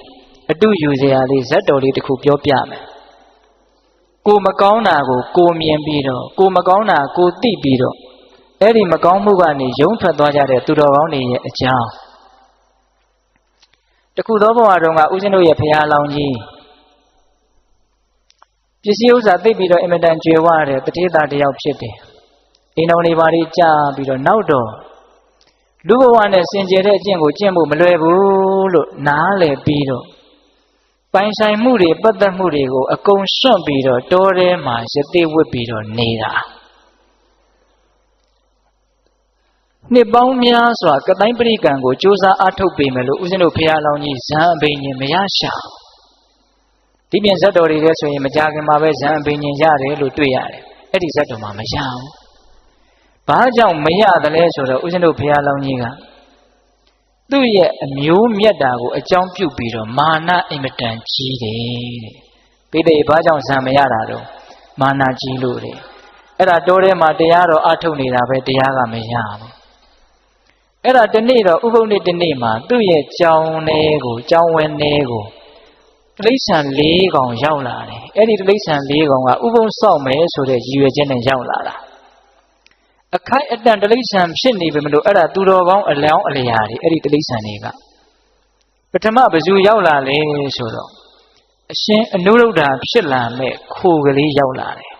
အတုယူစရာလေးဇတ်တော်လေးတစ်ခုပြောပြမယ်ကိုမကောင်းတာကိုကိုမြင်ပြီးတော့ကိုမကောင်းတာကိုသိပြီးတော့အဲ့ဒီမကောင်းမှုကနေယုံထွက်သွားကြတဲ့သူတော်ကောင်းတွေရဲ့အကြောင်းတခုသောဘဝတုန်းကဦးဇင်းတို့ရဲ့ဘုရားလောင်းကြီးပစ္စည်းဥစ္စာသိပြီးတော့အင်မတန်ကြွယ်ဝတဲ့တတိယတယောက်ဖြစ်တယ်အိမ်တော်တွေဘာတွေကြာပြီးတော့နောက်တော့လူဘဝနဲ့စင်ကြယ်တဲ့အကျင့်ကိုကျင့်ဖို့မလွယ်ဘူးလို့နားလည်ပြီးတော့ပိုင်ဆိုင်မှုတွေပတ်သက်မှုတွေကိုအကုန်စွန့်ပြီးတော့တောထဲမှာရသေးဝစ်ပြီးတော့နေတာနှစ်ပေါင်းများစွာကတိုင်းပရိကံကိုစ조사အားထုတ်ပေမယ်လို့ဦးဇင်းတို့ဖရာလောင်းကြီးဇံအဘိညာဉ်မရရှာဒီပြင်ဇတ်တော်တွေလည်းဆိုရင်မကြခင်မှာပဲဇံအဘိညာဉ်ရတယ်လို့တွေ့ရတယ်အဲ့ဒီဇတ်တော်မှာမရဘူးဘာကြောင့်မရသလဲဆိုတော့ဦးဇင်းတို့ဖရာလောင်းကြီးကသူ့ရဲ့အမျိုးမြတ်တာကိုအကြောင်းပြုပြီးတော့မာနအင်မတန်ကြီးတယ်တဲ့ပိဋကဘာကြောင့်ဇံမရတာတော့မာနကြီးလို့တဲ့အဲ့ဒါတောထဲမှာတရားတော်အားထုတ်နေတာပဲတရားကမရဘူးအဲ့ဒါဒီနေ့တော့ဥပုပ်နေ့ဒီနေ့မှာသူ့ရဲ့ကြောင်းထဲကိုကြောင်းဝင်းထဲကိုတိရစ္ဆာန်၄ကောင်ရောက်လာတယ်အဲ့ဒီတိရစ္ဆာန်၄ကောင်ကဥပုပ်ဆောက်မယ်ဆိုတဲ့ရည်ရွယ်ချက်နဲ့ရောက်လာတာအခိုက်အတန့်တိရစ္ဆာန်ဖြစ်နေပြီမလို့အဲ့ဒါသူတော်ကောင်းအလောင်းအလျာတွေအဲ့ဒီတိရစ္ဆာန်တွေကပထမဘယ်သူရောက်လာလဲဆိုတော့အရှင်အနုရုဒ္ဓဖြစ်လာမဲ့ခိုကလေးရောက်လာတယ်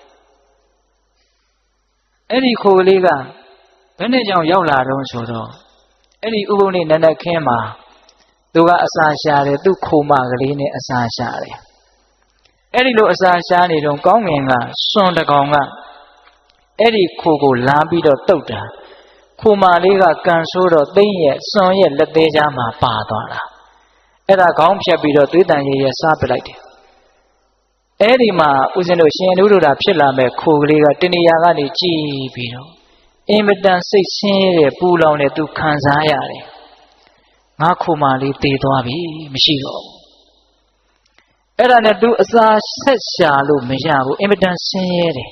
အဲ့ဒီခိုကလေးကဘယ်နဲ့ကြောင့်ရောက်လာတော့ဆိုတော့အဲ့ဒီဥပုပ်နေ့နန္ဒခင်းမှာသူကအစာရှာတယ်သူ့ခိုမကလေးနဲ့အစာရှာတယ်အဲ့ဒီလိုအစာရှာနေတော့ကောင်းငင်ကစွန်တကောင်ကအဲ့ဒီခိုကိုလာပြီးတော့တုတ်တာခိုမလေးကကန်ဆိုးတော့သိမ့်ရဲ့စွန်ရဲ့လက်သေးကြားမှာပါသွားတာအဲ့ဒါခေါင်းဖြတ်ပြီးတော့သွေးတန်ရည်ရစားပလိုက်တယ်အဲ့ဒီမှာဦးဇင်းတို့ရှင်အနုရုဒ္ဓဖြစ်လာမဲ့ခိုကလေးကတဏှာကနေကြည်ပြီးတော့အင်မတန်စိတ်ဆင်းရဲပူလောင်တဲ့သူခံစားရတယ်ငါခိုမလေးတည်သွားပြီမရှိတော့ဘူးအဲ့ဒါနဲ့သူအစာဆက်ရှာလို့မရဘူးအင်မတန်ဆင်းရဲတယ်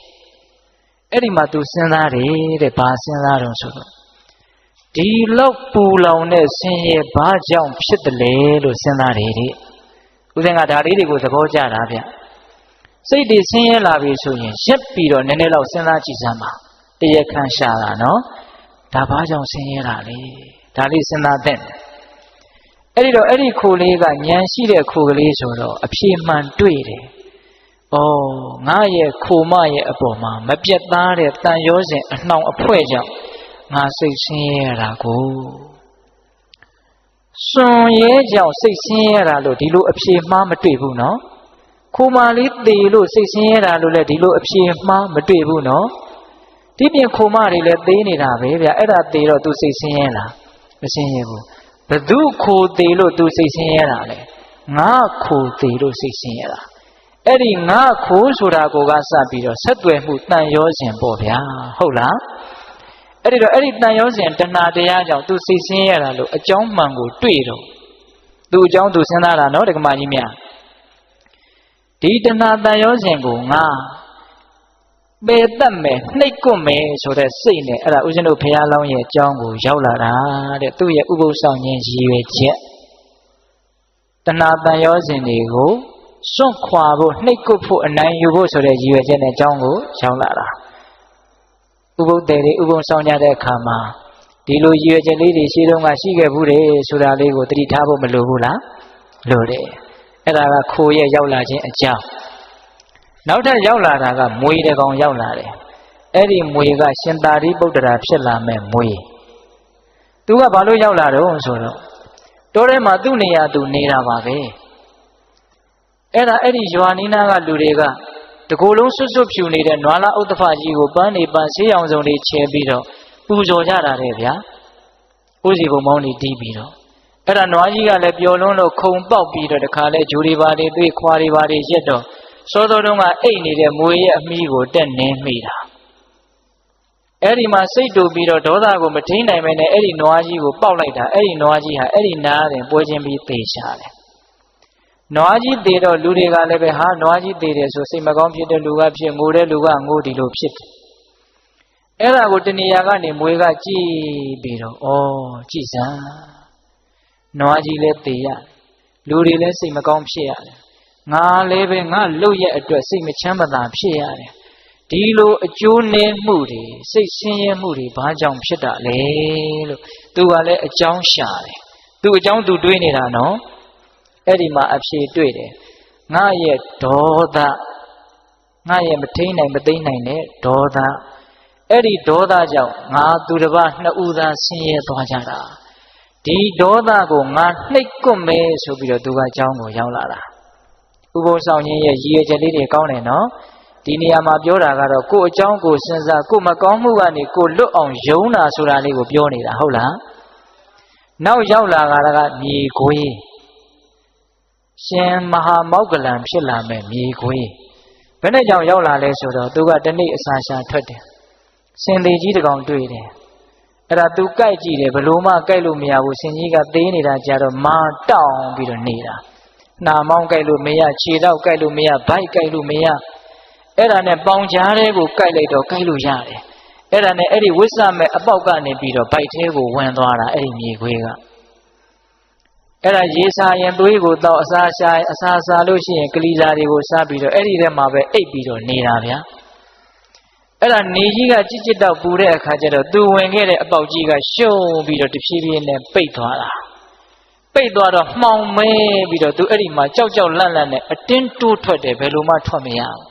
အဲ့ဒီမှာသူစဉ်းစားတယ်တဲ့ဘာစဉ်းစားတော့ဆိုတော့ဒီလောက်ပူလောင်တဲ့ဆင်းရဲဘာကြောင့်ဖြစ်တယ်လဲလို့စဉ်းစားတယ်တဲ့ဦးဇင်းကဒါလေးတွေကိုသဘောကျတာဗျစိတ်တွေဆင်းရဲလာပြီဆိုရင်ရက်ပြီးတော့နည်းနည်းလောက်စဉ်းစားကြည့်စမ်းပါတရားခံရှာတာနော်ဒါဘာကြောင့်ဆင်းရဲတာလဲဒါလေးစဉ်းစားသင့်တယ်အဲ့ဒီတော့အဲ့ဒီခိုလေးကဉာဏ်ရှိတဲ့ခိုကလေးဆိုတော့အဖြေမှန်တွေ့တယ်ဩငါရဲ့ခိုမရဲ့အပေါ်မှာမပြတ်သားတဲ့တန်ရောစဉ်အနှောင်အဖွဲကြောင့်ငါစိတ်ဆင်းရဲရတာကို စွန်ရဲကြောင့်စိတ်ဆင်းရဲတာလို့ဒီလိုအဖြေမှားမတွေ့ဘူးနော်ခိုမာလေးသေလို့စိတ်ဆင်းရဲတာလို့လည်းဒီလိုအဖြေမှားမတွေ့ဘူးနော်ဒီပြင်ခိုမာတွေလည်းသေနေတာပဲဗျအဲ့ဒါသေတော့ तू စိတ်ဆင်းရဲလားမဆင်းရဲဘူးဘသူခိုသေလို့ तू စိတ်ဆင်းရဲတာလေငါခိုသေလို့စိတ်ဆင်းရဲတာအဲ့ဒီငါခိုဆိုတာကိုကစပြီးတော့ဆက်သွယ်မှုတန်ရောစဉ်ပေါ့ဗျာဟုတ်လားအဲ့ဒီတော့အဲ့ဒီတန်ရောစဉ်တဏှာတရားကြောင့် तू စိတ်ဆင်းရဲတာလို့အကြောင်းမှန်ကိုတွေ့တော့ तू အကြောင်း तू စဉ်းစားတာနော်ဒကမကြီးများဒီတဏှာတန်ရောစဉ်ကိုငါပေတတ်မယ်နှိပ်ကွမယ်ဆိုတဲ့စိတ်နဲ့အဲ့ဒါဦးဇင်းတို့ဘုရားလောင်းရဲ့အကြောင်းကိုရောက်လာတာတဲ့သူ့ရဲ့ဥပုသ်ဆောင်ခြင်းရည်ရွယ်ချက်တဏှာတန်ရောစဉ်တွေကိုစွန့်ခွာဖို့နှိပ်ကွဖို့အနိုင်ယူဖို့ဆိုတဲ့ရည်ရွယ်ချက်နဲ့အကြောင်းကိုရောက်လာတာဥပုသ်တွေဥပုသ်ဆောင်ကြတဲ့အခါမှာဒီလိုရည်ရွယ်ချက်လေးတွေရှင်းတုန်းကရှိခဲ့ဘူးတယ်ဆိုတာလေးကိုသတိထားဖို့မလိုဘူးလားလိုတယ်အဲ့ဒါကခိုးရဲ့ရောက်လာခြင်းအကြောင်းနောက်ထပ်ရောက်လာတာကမွေတကောင်ရောက်လာတယ်အဲ့ဒီမွေကရှင်သာရိပုတ္တရာဖြစ်လာမဲ့မွေသူကဘာလို့ရောက်လာတော့ဆိုတော့တောထဲမှာသူ့နေရာသူနေတာပါပဲအဲ့ဒီရွာနီးနားကလူတွေကတကူလုံးဆွတ်ဆွတ်ဖြူနေတဲ့နွားလာဥဒ္ဒဖကြီးကိုပန်းနေပန်းဆေးရောင်စုံတွေချဲပြီးတော့ပူဇော်ကြတာတဲ့ဗျာဥစီဘုံမောင်းနေတီးပြီးတော့အဲ့ဒါနွားကြီးကလည်းပျော်လွန်းလို့ခုံပေါက်ပြီးတော့တခါလဲဂျူတွေပါတွေတွေ့ခွာတွေပါတွေရက်တော့စောစောတုန်းကအိတ်နေတဲ့မွေရဲ့အမီးကိုတက်နေမိတာအဲ့ဒီမှာစိတ်တူပြီးတော့ဒေါသကိုမထိန်နိုင်မဲနဲ့အဲ့ဒီနွားကြီးကိုပေါက်လိုက်တာအဲ့ဒီနွားကြီးဟာအဲ့ဒီနားတင်ပွဲချင်းပြီးသေချာတယ်နွားကြီးသေတော့လူတွေကလည်းပဲဟာနွားကြီးသေတယ်ဆိုစိတ်မကောင်းဖြစ်တဲ့လူကဖြစ်ငိုတဲ့လူကငိုဒီလိုဖြစ်တယ်အဲ့ဒါကိုတဏှာကနေမွေကကြည့်ပြီးတော့ဩကြည်စမ်းနွားကြီးလည်းသေရလူတွေလည်းစိတ်မကောင်းဖြစ်ရတယ်ငါလည်းပဲငါလှုပ်ရဲ့အတွက်စိတ်မချမ်းသာဖြစ်ရတယ်ဒီလိုအကျိုးနည်းမှုတွေစိတ်ဆင်းရဲမှုတွေဘာကြောင့်ဖြစ်တာလဲလို့သူကလည်းအကြောင်းရှာတယ်သူအကြောင်းသူတွေးနေတာနော်အဲ့ဒီမှာအဖြေတွေ့တယ်ငါရဲ့ဒေါသငါရဲ့မထိန်နိုင်မသိမ့်နိုင်တဲ့ဒေါသအဲ့ဒီဒေါသကြောင့်ငါသူတစ်ပါးနှစ်ဦးသားဆင်းရဲသွားကြတာဒီဒေါသကိုငါနှိပ်ကွမယ်ဆိုပြီးတော့သူကအကြောင်းကိုရောက်လာတာဥပုသ်ဆောင်ခြင်းရဲ့ရည်ရွယ်ချက်လေးတွေကောင်းတယ်နော်ဒီနေရာမှာပြောတာကတော့ကိုယ်အကြောင်းကိုစဉ်းစားကိုယ်မကောင်းမှုကနေကိုယ်လွတ်အောင်ယုံတာဆိုတာလေးကိုပြောနေတာဟုတ်လားနောက်ရောက်လာတာကမြေခွေးရှင်မဟာမောက္ကလံဖြစ်လာမဲ့မြေခွေးဘယ်နဲ့ကြောင့်ရောက်လာလဲဆိုတော့သူကတနေ့အစာရှာထွက်တယ်စင်သေးကြီးတကောင်တွေ့တယ်အဲ့ဒါသူကြိုက်ကြည့်တယ်ဘလို့မှကြိုက်လို့မရဘူးစင်ကြီးကသေးနေတာကြတော့မာတောင်းပြီးတော့နေတာနှာမောင်းကြိုက်လို့မရခြေတော့ကြိုက်လို့မရဗိုက်ကြိုက်လို့မရအဲ့ဒါနဲ့ပေါင်ကြားတဲ့ကိုကြိုက်လိုက်တော့ကြိုက်လို့ရတယ်အဲ့ဒါနဲ့အဲ့ဒီဝိဆမဲ့အပေါက်ကနေပြီးတော့ဗိုက်သေးကိုဝင်သွားတာအဲ့ဒီမြေခွေးကအဲ့ဒါရေစာရင်သွေးကိုတော့အစာရှာအစာစားလို့ရှိရင်ကလီစာတွေကိုစားပြီးတော့အဲ့ဒီထဲမှာပဲအိပ်ပြီးတော့နေတာဗျာအဲ့ဒါနေကြီးကကြစ်ကြစ်တော့ပူတဲ့အခါကျတော့သူဝင်ခဲ့တဲ့အပေါက်ကြီးကရှုံပြီးတော့တဖြည်းဖြည်းနဲ့ပိတ်သွားတာပိတ်သွားတော့မှောင်မဲပြီးတော့သူအဲ့ဒီမှာကြောက်ကြောက်လန့်လန့်နဲ့အတင်းတိုးထွက်တယ်ဘယ်လိုမှထွက်မရဘူး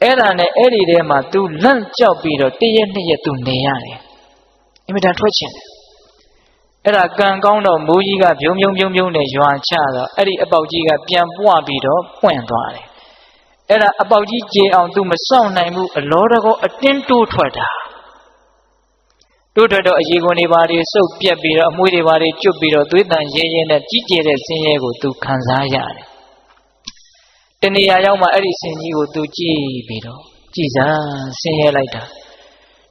အဲ့ဒါနဲ့အဲ့ဒီထဲမှာသူလန့်ကြောက်ပြီးတော့တရက်နှစ်ရက်သူနေရတယ်အင်မတန်ထွက်ချင်တယ်အဲ့ဒါကံကောင်းတော့မိုးကြီးကပြုံးနဲ့ရွာချတော့အဲ့ဒီအပေါက်ကြီးကပြန်ပွားပြီးတော့ပွင့်သွားတယ်အဲ့ဒါအပေါက်ကြီးကျေအောင်သူမစောင့်နိုင်ဘူးအလောတကောအတင်းတိုးထွက်တာတိုးထွက်တော့အရေခွန်တွေပါတွေစုပ်ပြက်ပြီးတော့အမွှေးတွေပါတွေကျွတ်ပြီးတော့သွေးတန်ရဲရဲနဲ့ကြီးကျယ်တဲ့ဆင်းရဲကိုသူခံစားရတယ်တဏှာရောက်မှအဲ့ဒီဆင်းကြီးကိုသူကြည့်ပြီးတော့ကြည်စမ်းဆင်းရဲလိုက်တာ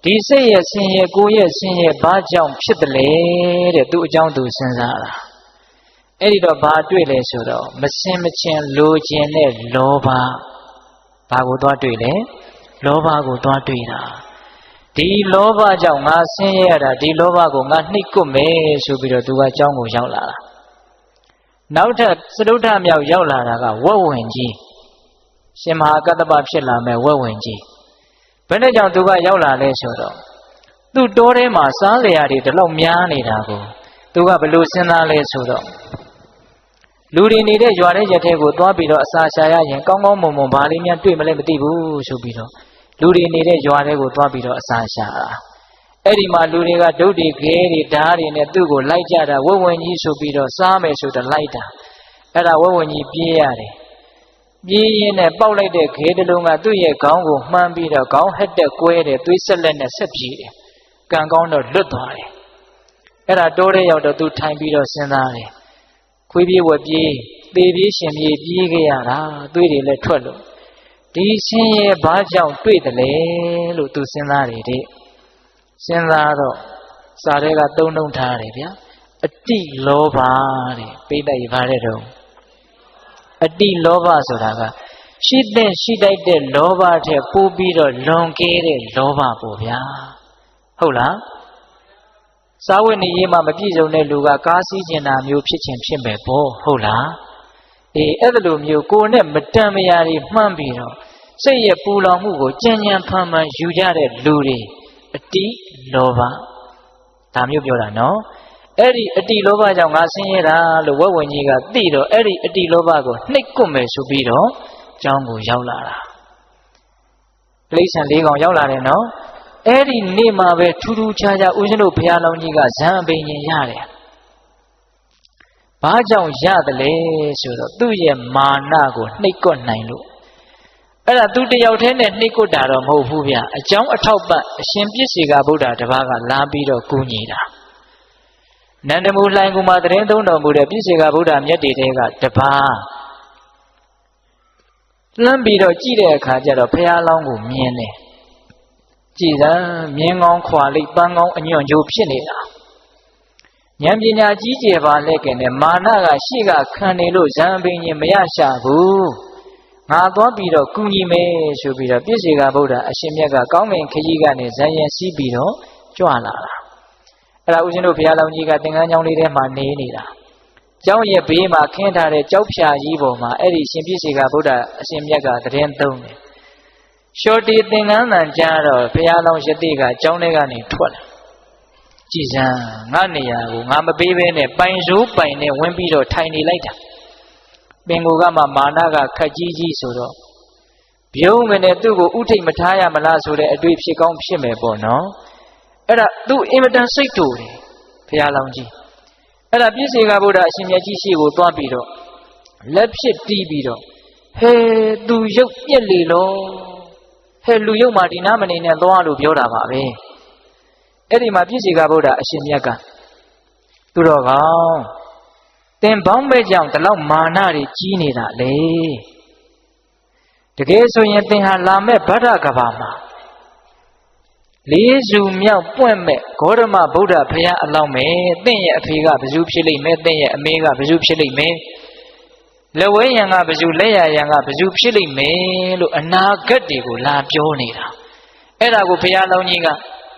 ဒီစိတ်ရဲ့ဆင်းရဲကိုယ်ရဲ့ဆင်းရဲဘာကြောင့်ဖြစ်တယ်လဲတဲ့သူအကြောင်းသူစဉ်းစားတာအဲ့ဒီတော့ဘာတွေ့လဲဆိုတော့မစင်မချင်းလိုချင်တဲ့လောဘဘာကိုသွားတွေ့လဲလောဘကိုသွားတွေ့တာဒီလောဘကြောင့်ငါဆင်းရဲရတာဒီလောဘကိုငါနှိပ်ကွမယ်ဆိုပြီးတော့သူကအကြောင်းကိုရောက်လာတာနောက်ထပ်စတုထမြောက်ရောက်လာတာကဝက်ဝင်ကြီးရှင်မဟာကတ္တပဖြစ်လာမဲ့ဝက်ဝင်ကြီးဘယ်နဲ့ကြောင့်သူကရောက်လာလဲဆိုတော့သူ့တောထဲမှာစားလျာတွေဒီလောက်များနေတာကိုသူကဘယ်လိုစဉ်းစားလဲဆိုတော့လူတွေနေတဲ့ရွာတဲ့ရက်ထဲကိုသွားပြီးတော့အစာရှာရရင်ကောင်းကောင်းမွန်မွန်ဘာလေးများတွေ့မလဲမသိဘူးဆိုပြီးတော့လူတွေနေတဲ့ရွာထဲကိုသွားပြီးတော့အစာရှာတာ အဲ့ဒီမှာလူတွေကဒုတ်တွေခဲတွေဓာတ်တွေနဲ့သူ့ကိုလိုက်ကြတာဝဝဝင်ကြီးဆိုပြီးတော့စားမယ်ဆိုတော့လိုက်တာအဲ့ဒါဝဝဝင်ကြီးပြေးရတယ်ပြေးရင်းနဲ့ပေါက်လိုက်တဲ့ခဲတလုံးကသူ့ရဲ့ခေါင်းကိုမှန်းပြီးတော့ခေါင်းဟက်တက်ကွဲတယ်သွေးဆက်လက်နဲ့ဆက်ပြေးတယ်ကံကောင်းတော့လွတ်သွားတယ်အဲ့ဒါတိုးတဲ့ရောက်တော့သူထိုင်ပြီးတော့စဉ်းစားတယ်ခွေးပြေးဝက်ပြေးသေပြေးရှင်ပြေးပြေးခဲ့ရတာသွေးတွေလည်းထွက်လို့ဒီဆင်းရဲဘာကြောင့်တွေ့တယ်လဲလို့သူစဉ်းစားတယ်တဲ့စဉ်းစားတော့စာတွေကသုံးနှုံထားတယ်ဗျာအတိလောဘတဲ့ပိဋကဘာတဲ့တော့အတိလောဘဆိုတာကရှိတဲ့ရှိတိုက်တဲ့လောဘထက်ပိုပြီးတော့လွန်ကဲတဲ့လောဘပေါ့ဗျာဟုတ်လားစာဝတ်နေရေးမှာမပြည့်စုံတဲ့လူကကားစီးကျင်တာမျိုးဖြစ်ခြင်းဖြစ်မယ်ပေါ့ဟုတ်လားအဲ့လိုမျိုးကိုယ်နဲ့မတန်မရာတွေမှန်းပြီးတော့စိတ်ရဲ့ပူလောင်မှုကိုကြံ့ကြံ့ဖန်ဖန်ယူကြတဲ့လူတွေအတိလောဘဒါမျိုးပြောတာနော်အဲ့ဒီအတိလောဘကြောင့်ငါဆင်းရဲတာလို့ဝက်ဝင်ကြီးကသိတော့အဲ့ဒီအတိလောဘကိုနှိပ်ကွပ်မယ်ဆိုပြီးတော့ကျောင်းကိုရောက်လာတာတိရစ္ဆာန်၄ကောင်ရောက်လာတယ်နော်အဲ့ဒီနေ့မှာပဲထူးထူးခြားခြားဦးဇင်းတို့ဘုရားလောင်းကြီးကဇံအပိန်ရင်ရတယ်ဘာကြောင့်ရတယ်လဲဆိုတော့သူ့ရဲ့မာနကိုနှိပ်ကွပ်နိုင်လို့အဲ့ဒါသူတယောက်တည်းနဲ့နှိပ်ကွပ်တာတော့မဟုတ်ဘူးဗျအကြောင်းအထောက်ပံ့အရှင်ပြည့်စေကဗုဒ္ဓတပါးကလာပြီးတော့ကူညီတာနန္ဒမူလှိုင်ကူမှာတရင်သုံးတော်မူတဲ့ပြည့်စေကဗုဒ္ဓမြတ်တေတဲကတပါးလှမ်းပြီးတော့ကြည့်တဲ့အခါကျတော့ဘုရားလောင်းကိုမြင်တယ်ကြည်စမ်းမြင်းကောင်းခွာလိပ်ပန်းကောင်းအညွန့်ကြိုးဖြစ်နေတာဉာဏ်ပညာကြီးကျယ်ပါလေကဲနဲ့မာနကရှေ့ကခံနေလို့ဇံပင်ကြီးမရရှာဘူးငါသွားပြီးတော့ကူညီမယ်ဆိုပြီးတော့ပြည့်စေကဗုဒ္ဓအရှင်မြတ်ကကောင်းကင်ခကြီးကနေဇံရင်စီးပြီးတော့ကြွလာတာအဲ့ဒါဦးဇင်းတို့ဘုရားလောင်းကြီးကသင်္ကန်းကျောင်းလေးထဲမှာနေနေတာကျောင်းရဲ့ဘေးမှာခင်းထားတဲ့ကြောက်ဖြာကြီးပေါ်မှာအဲ့ဒီရှင်ပြည့်စေကဗုဒ္ဓအရှင်မြတ်ကတရင်သုံးတယ်ရှောတီသင်္ကန်းတန်ကြားတော့ဘုရားလောင်းယတိကကျောင်းထဲကနေထွက်လာကြည်စမ်းငါနေရာကိုငါမပေးဘဲနဲ့ပိုင်စိုးပိုင်နဲ့ဝင်ပြီးတော့ထိုင်နေလိုက်တာပင်ကိုကမှမာနကခက်ကြီးကြီးဆိုတော့ပြုံးမနဲ့သူ့ကိုဥထိတ်မထားရမလားဆိုတဲ့အတွေ့ဖြစ်ကောင်းဖြစ်မယ်ပေါ့နော်အဲ့ဒါသူ့အင်မတန်စိတ်တူတယ်ဘုရားလောင်းကြီးအဲ့ဒါပြည့်စေကဗုဒ္ဓအရှင်မြတ်ကြီးရှိကိုသွားပြီးတော့လက်ဖြစ်တီးပြီးတော့ဟဲသူရုပ်ပြက်လေလို့ဟဲလူရုပ်မှာဒီနာမနေနဲ့သွားလို့ပြောတာပါပဲအဲ့ဒီမှာပြည့်စေကဗုဒ္ဓအရှင်မြတ်ကသူတော်ကောင်းသင်ပေါင်းပဲကြောင့်ဒီလောက်မာနတွေကြီးနေတာလေတကယ်ဆိုရင်သင်ဟာလာမဲ့ဗဒ္ဓကဘာမှာလေးစုမြောက်ပွင့်မဲ့ဂေါတမဗုဒ္ဓဘုရားအလောင်းမဲ့သင်ရဲ့အဖေကဘယ်သူဖြစ်လိမ့်မယ်သင်ရဲ့အမေကဘယ်သူဖြစ်လိမ့်မယ်လက်ဝဲရံကဘယ်သူလက်ရရံကဘယ်သူဖြစ်လိမ့်မယ်လို့အနာဂတ်တွေကိုလာပြောနေတာအဲ့ဒါကိုဘုရားလောင်းကြီးက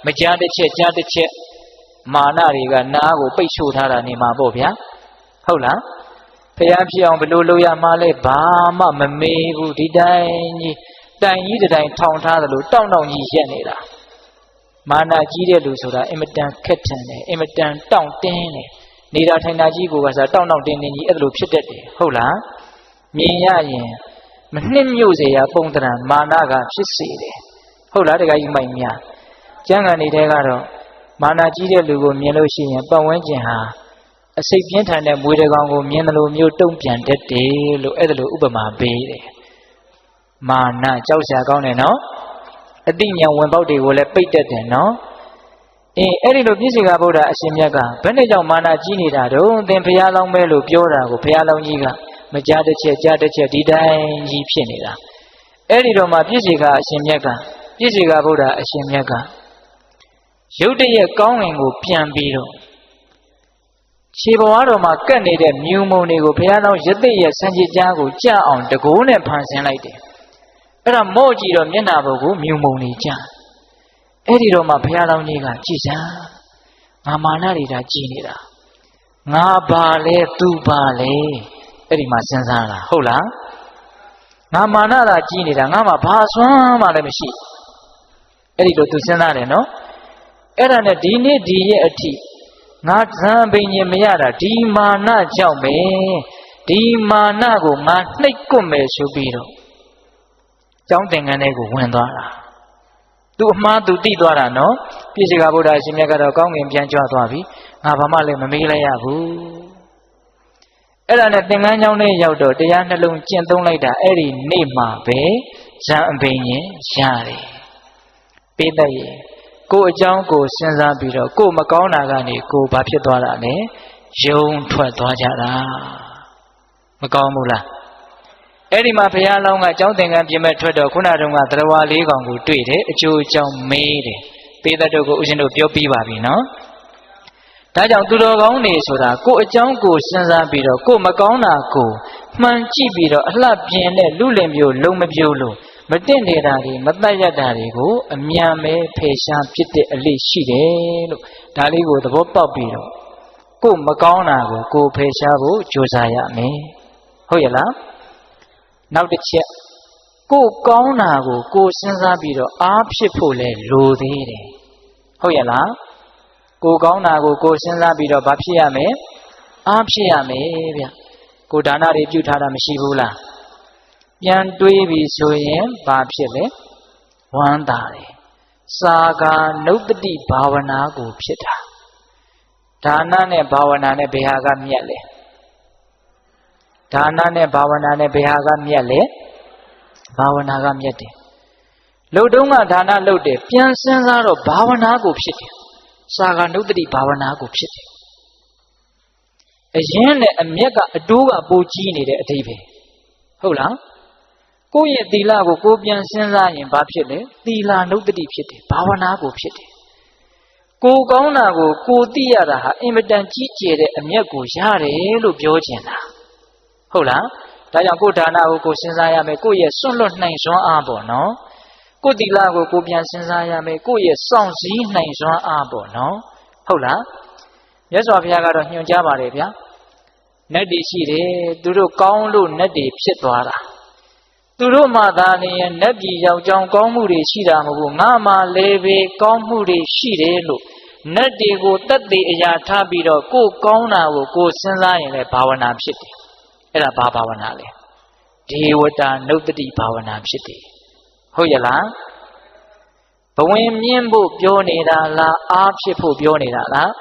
မကြားတစ်ချက်ကြားတစ်ချက်မာနတွေကနားကိုပိတ်ဆို့ထားတာနေမှာပေါ့ဗျာဟုတ်လားဘုရားဖြစ်အောင်ဘယ်လိုလုပ်ရမှာလဲဘာမှမမေးဘူးဒီတိုင်းကြီးတိုင်ကြီးတိုင်ထောင်ထားသလိုတောင့်တောင့်ကြီးရက်နေတာမာနကြီးတဲ့လူဆိုတာအင်မတန်ခက်ထန်တယ်အင်မတန်တောင့်တင်းတယ်နေတာထိုင်တာကြီးကိုကစားတောင့်တောင့်တင်းတင်းကြီးအဲ့လိုဖြစ်တတ်တယ်ဟုတ်လားမြင်ရရင်မနှစ်မြို့စေရပုံတရံမာနကဖြစ်စေတယ်ဟုတ်လားတခါကြီးမိုက်များကျမ်းဂန်နေတဲ့ကတော့မာနကြီးတဲ့လူကိုမြင်လို့ရှိရင်ပတ်ဝန်းကျင်ဟာအစိတ်ပြင်းထန်တဲ့မွေးတကောင်ကိုမြင်တယ်လို့မျိုးတုံ့ပြန်တတ်တယ်လို့အဲ့ဒါလိုဥပမာပေးတယ်မာနကြောက်စရာကောင်းတယ်နော်အတိညာဝင်ပေါက်တွေကိုလည်းပိတ်တတ်တယ်နော်အဲ့ဒီလိုပြည့်စေကဗုဒ္ဓအရှင်မြတ်ကဘယ်နဲ့ကြောင့်မာနကြီးနေတာတုံးသင်ဘုရားလောင်းပဲလို့ပြောတာကိုဘုရားလောင်းကြီးကမကြားတစ်ချက်ကြားတစ်ချက်ဒီတိုင်းကြီးဖြစ်နေတာအဲ့ဒီတော့မှပြည့်စေကအရှင်မြတ်ကပြည့်စေကဗုဒ္ဓအရှင်မြတ်ကရုတ်တရက်ကောင်းငင်ကိုပြန်ပြီးတော့ခြေပေါ်တော်မှာကတ်နေတဲ့မြူမုံတွေကိုဘုရားလောင်းယသိရဲ့စံကြကြားကိုကြအောင်တကိုးနဲ့ဖန်ဆင်းလိုက်တယ်အဲ့ဒါမော့ကြည့်တော့မျက်နှာဘုတ်ကိုမြူမုံနေကြအဲ့ဒီတော့မှဘုရားလောင်းကြီးကကြည်စမ်းငါမာနတွေဒါကြီးနေတာငါပါလဲသူပါလဲအဲ့ဒီမှာစဉ်းစားတာဟုတ်လားငါမာနသာကြီးနေတာငါမှဘာစွမ်းမှလည်းမရှိအဲ့ဒီလိုသူစဉ်းစားတယ်နော်အဲ့ဒါနဲ့ဒီနေ့ဒီရဲ့အထိငါဇံပင်ရင်မရတာဒီမာနကြောင့်ပဲဒီမာနကိုငါနှိပ်ကွပ်မယ်ဆိုပြီးတော့ကျောင်းသင်္ကန်းထဲကိုဝင်သွားတာ သူအမှားသူသိသွားတာနော်ပြည့်စကဗုဒ္ဓရှင်မြတ်ကတော့ကောင်းကင်ပြန်ကြွသွားပြီငါဘာမှလည်းမမေးလိုက်ရဘူးအဲ့ဒါနဲ့သင်္ကန်းကျောင်းထဲရောက်တော့တရားနှလုံးကျင့်သုံးလိုက်တာအဲ့ဒီနေ့မှပဲဇံအဘိညာဉ်ရတယ်ပိဋကရေကိုအကြောင်းကိုစဉ်းစားပြီးတော့ကိုမကောင်းတာကနေကိုဘာဖြစ်သွားတာလဲယုံထွက်သွားကြတာမကောင်းဘူးလားအဲ့ဒီမှာဘုရားလောင်းကကျောင်းသင်္ကန်းပြင်မဲ့ထွက်တော့ခုနတုန်းကသရဝါလေးကောင်ကိုတွေ့တယ်အကျိုးအကြောင်းမေးတယ်ပိဋကတို့ကိုဦးဇင်းတို့ပြောပြီးပါပြီနော်ဒါကြောင့်သူတော်ကောင်းနေဆိုတာကိုအကြောင်းကိုစဉ်းစားပြီးတော့ကိုမကောင်းတာကိုမှန်ကြည့်ပြီးတော့အလှပြင်းတဲ့လူလင်မျိုးလုံးမပြိုးလို့မတင့်နေတာတွေမတတ်ရတာတွေကိုအမြန်ပဲဖယ်ရှားဖြစ်တဲ့အလေးရှိတယ်လို့ဒါလေးကိုသဘောပေါက်ပြီးတော့ကိုမကောင်းတာကိုဖယ်ရှားဖို့ကြိုးစားရမယ်ဟုတ်ရဲ့လားနောက်တစ်ချက်ကိုကောင်းတာကိုစဉ်းစားပြီးတော့အားဖြစ်ဖို့လဲလိုသေးတယ်ဟုတ်ရဲ့လားကိုကောင်းတာကိုစဉ်းစားပြီးတော့ဘာဖြစ်ရမလဲအားဖြစ်ရမယ်ဗျကိုဒါနတွေပြုထားတာမရှိဘူးလားပြန်တွေးပြီးဆိုရင်ဘာဖြစ်လဲဝမ်းသာတယ်စာကာနုတ္တိဘာဝနာကိုဖြစ်တာဒါနနဲ့ဘာဝနာနဲ့ဘယ်ဟာကမြတ်လဲဒါနနဲ့ဘာဝနာနဲ့ဘယ်ဟာကမြတ်လဲဘာဝနာကမြတ်တယ်လှုပ်တုံးကဒါနလှုပ်တယ်ပြန်စဉ်းစားတော့ဘာဝနာကိုဖြစ်တယ်စာကာနုတ္တိဘာဝနာကိုဖြစ်တယ်အရင်နဲ့အမျက်ကအတိုးကပိုကြီးနေတဲ့အဓိပ္ပာယ်ဟုတ်လားကိုယ့်ရဲ့သီလကိုပြန်စဉ်းစားရင်ဘာဖြစ်လဲသီလနုတ္တိဖြစ်တယ်ဘာဝနာကိုဖြစ်တယ်ကိုကောင်းတာကိုသိရတာဟာအင်မတန်ကြီးကျယ်တဲ့အမျက်ကိုရတယ်လို့ပြောချင်တာဟုတ်လားဒါကြောင့်ကိုဒါနကိုစဉ်းစားရမယ်ကိုရဲ့စွန့်လွတ်နိုင်စွမ်းအားပေါ့နော်ကိုသီလကိုပြန်စဉ်းစားရမယ်ကိုရဲ့စောင့်စည်းနိုင်စွမ်းအားပေါ့နော်ဟုတ်လားမြတ်စွာဘုရားကတော့ညွှန်ကြားပါတယ်ဗျာနတ်တွေရှိတယ်သူတို့ကောင်းလို့နတ်တွေဖြစ်သွားတာသူတို့မှသာနေရင်နတ်ပြည်ရောက်ကြောင်းကောင်းမှုတွေရှိတာမဟုတ်ဘူးငါမှလည်းပဲကောင်းမှုတွေရှိတယ်လို့နတ်တွေကိုတတ်သိအရာထားပြီးတော့ကိုကောင်းတာကိုစဉ်းစားရင်လည်းဘာဝနာဖြစ်တယ်အဲ့ဒါဘာဘာဝနာလဲဒေဝတာနုတ္တိဘာဝနာဖြစ်တယ်ဟုတ်ရဲ့လားဘဝင်မြင့်ဖို့ပြောနေတာလားအားဖြစ်ဖို့ပြောနေတာလား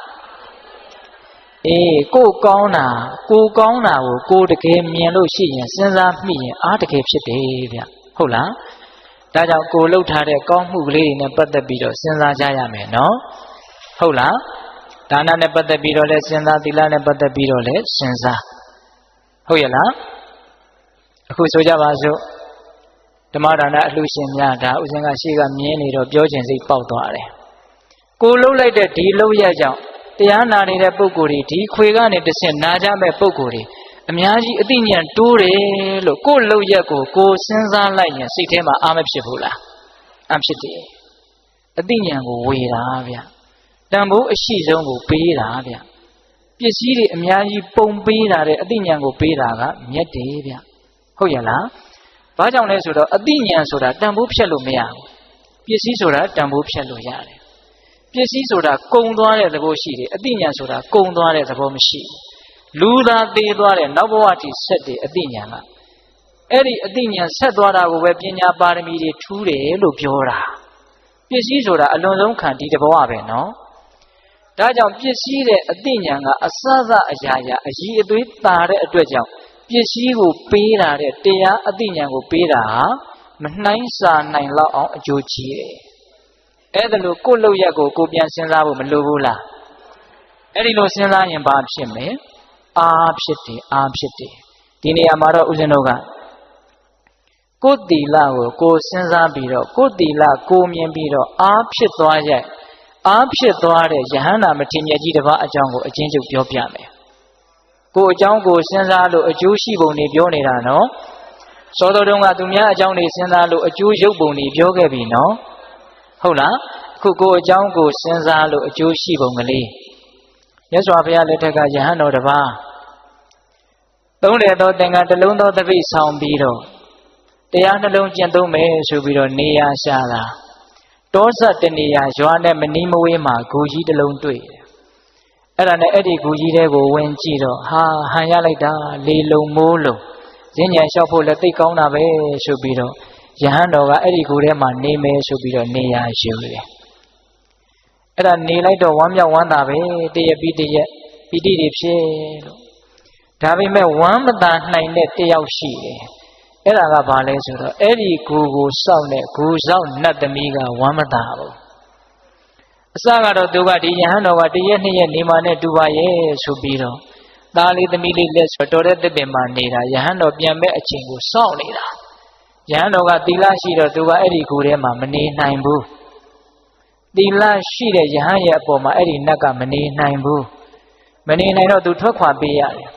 အေးကိုကောင်းတာကိုတကယ်မြင်လို့ရှိရင်စဉ်းစားမိရင်အားတကယ်ဖြစ်တယ်ဗျဟုတ်လားဒါကြောင့်ကိုလှုပ်ထားတဲ့ကောင်းမှုကလေးတွေနဲ့ပတ်သက်ပြီးတော့စဉ်းစားကြရမယ်နော်ဟုတ်လားဒါနနဲ့ပတ်သက်ပြီးတော့လည်းစဉ်းစားသီလနဲ့ပတ်သက်ပြီးတော့လည်းစဉ်းစားဟုတ်ရဲ့လားအခုဆိုကြပါစို့ဓမ္မဒါနအလှရှင်များဒါဥစဉ်ကရှေ့ကမြင်နေတော့ပြောခြင်းစိတ်ပေါက်သွားတယ်ကိုလှုပ်လိုက်တဲ့ဒီလှုပ်ရကြောင့်တရားနာနေတဲ့ပုဂ္ဂိုလ်တွေဒီခွေကနေတစ်ဆင့်နာကြမဲ့ပုဂ္ဂိုလ်တွေအများကြီးအသိဉာဏ်တိုးတယ်လို့ကိုယ်လှုပ်ရက်ကိုစဉ်းစားလိုက်ရင်စိတ်ထဲမှာအားမဖြစ်ဘူးလားအဖြစ်တယ်အသိဉာဏ်ကိုဝေတာဗျတန်ဖိုးအရှိဆုံးကိုပေးတာဗျပစ္စည်းတွေအများကြီးပုံပေးတာတဲ့အသိဉာဏ်ကိုပေးတာကမြတ်တယ်ဗျဟုတ်ရဲ့လားဘာကြောင့်လဲဆိုတော့အသိဉာဏ်ဆိုတာတန်ဖိုးဖြတ်လို့မရဘူးပစ္စည်းဆိုတာတန်ဖိုးဖြတ်လို့ရတယ်ပစ္စည်းဆိုတာကုံသွားတဲ့သဘောရှိတယ်အသိဉာဏ်ဆိုတာကုံသွားတဲ့သဘောမရှိဘူးလူသာသေးသွားတဲ့နောက်ဘဝတည်ဆက်တယ်အသိဉာဏ်ကအဲ့ဒီအသိဉာဏ်ဆက်သွားတာကိုပဲပညာပါရမီတွေထူးတယ်လို့ပြောတာပစ္စည်းဆိုတာအလွန်ဆုံးခံဒီတဘဝပဲနော်ဒါကြောင့်ပစ္စည်းတဲ့အသိဉာဏ်ကအစစအရာရာအကြီးအသေးတာတဲ့အတွက်ကြောင့်ပစ္စည်းကိုပေးတာတဲ့တရားအသိဉာဏ်ကိုပေးတာဟာမနှိုင်းစာနိုင်လောက်အောင်အကျိုးကြီးတယ်အဲ့ဒါလို့ကိုယ့်လောက်ရက်ကိုပြန်စဉ်းစားဖို့မလိုဘူးလားအဲ့ဒီလိုစဉ်းစားရင်ဘာဖြစ်မလဲအားဖြစ်တယ်ဒီနေရာမှာတော့ဦးဇင်းတို့ကကိုယ်တီလာကိုစဉ်းစားပြီးတော့ကိုယ်တီလာကိုမြင်ပြီးတော့အားဖြစ်သွားရဲ့အားဖြစ်သွားတဲ့ယဟန္တာမထေရမြတ်ကြီးတစ်ပါးအကြောင်းကိုအချင်းချုပ်ပြောပြမယ်ကိုအကြောင်းကိုစဉ်းစားလို့အကျိုးရှိပုံတွေပြောနေတာနော်စောတော်တုန်းကသူများအကြောင်းတွေစဉ်းစားလို့အကျိုးရုပ်ပုံတွေပြောခဲ့ပြီနော်ဟုတ်လားအခုကိုအကြောင်းကိုစဉ်းစားလို့အကျိုးရှိပုံကလေးမြတ်စွာဘုရားလက်ထက်ကယဟန်တော်တစ်ပါးသုံးတယ်သောသင်္ကန်းတစ်လုံးသောသပိတ်ဆောင်ပြီးတော့တရားနှလုံးကျင့်သုံးမယ်ဆိုပြီးတော့နေရာရှာတာတောဆက်တနေရာရွာနဲ့မနီးမဝေးမှာဂူကြီးတစ်လုံးတွေ့တယ်အဲ့ဒါနဲ့အဲ့ဒီဂူကြီးတဲကိုဝင်ကြည့်တော့ဟာဟန်ရလိုက်တာလေလုံမိုးလုံဈဉ္ဉံလျှောက်ဖို့လည်းသိကောင်းတာပဲဆိုပြီးတော့ ယဟန်တော်ကအဲ့ဒီကိုယ်ထဲမှာနေမယ်ဆိုပြီးတော့နေရာယူတယ်အဲ့ဒါနေလိုက်တော့ဝမ်းမြောက်ဝမ်းသာပဲတရက်ပြီးတရက်ပီတိတွေဖြစ်လို့ဒါပေမဲ့ဝမ်းမသာနိုင်တဲ့တယောက်ရှိတယ်အဲ့ဒါကဘာလဲဆိုတော့အဲ့ဒီကိုစောင့်တဲ့ကိုစောင့်နတ်သမီးကဝမ်းမသာဘူးအစကတော့သူကဒီယဟန်တော်ကတရက်နှစ်ရက်နေမှနဲ့တူပါရဲ့ဆိုပြီးတော့သားလေးသမီးလေးလက်ဆိုတော်တဲ့တစ်ပင်မှာနေတာယဟန်တော်ပြန်မဲ့အချိန်ကိုစောင့်နေတာယဟန်တော်ကသီလရှိတော့သူကအဲ့ဒီကိုယ်ထဲမှာမနေနိုင်ဘူးသီလရှိတဲ့ယဟန်ရဲ့အပေါ်မှာအဲ့ဒီနတ်ကမနေနိုင်ဘူးမနေနိုင်တော့သူထွက်ခွာပေးရတယ်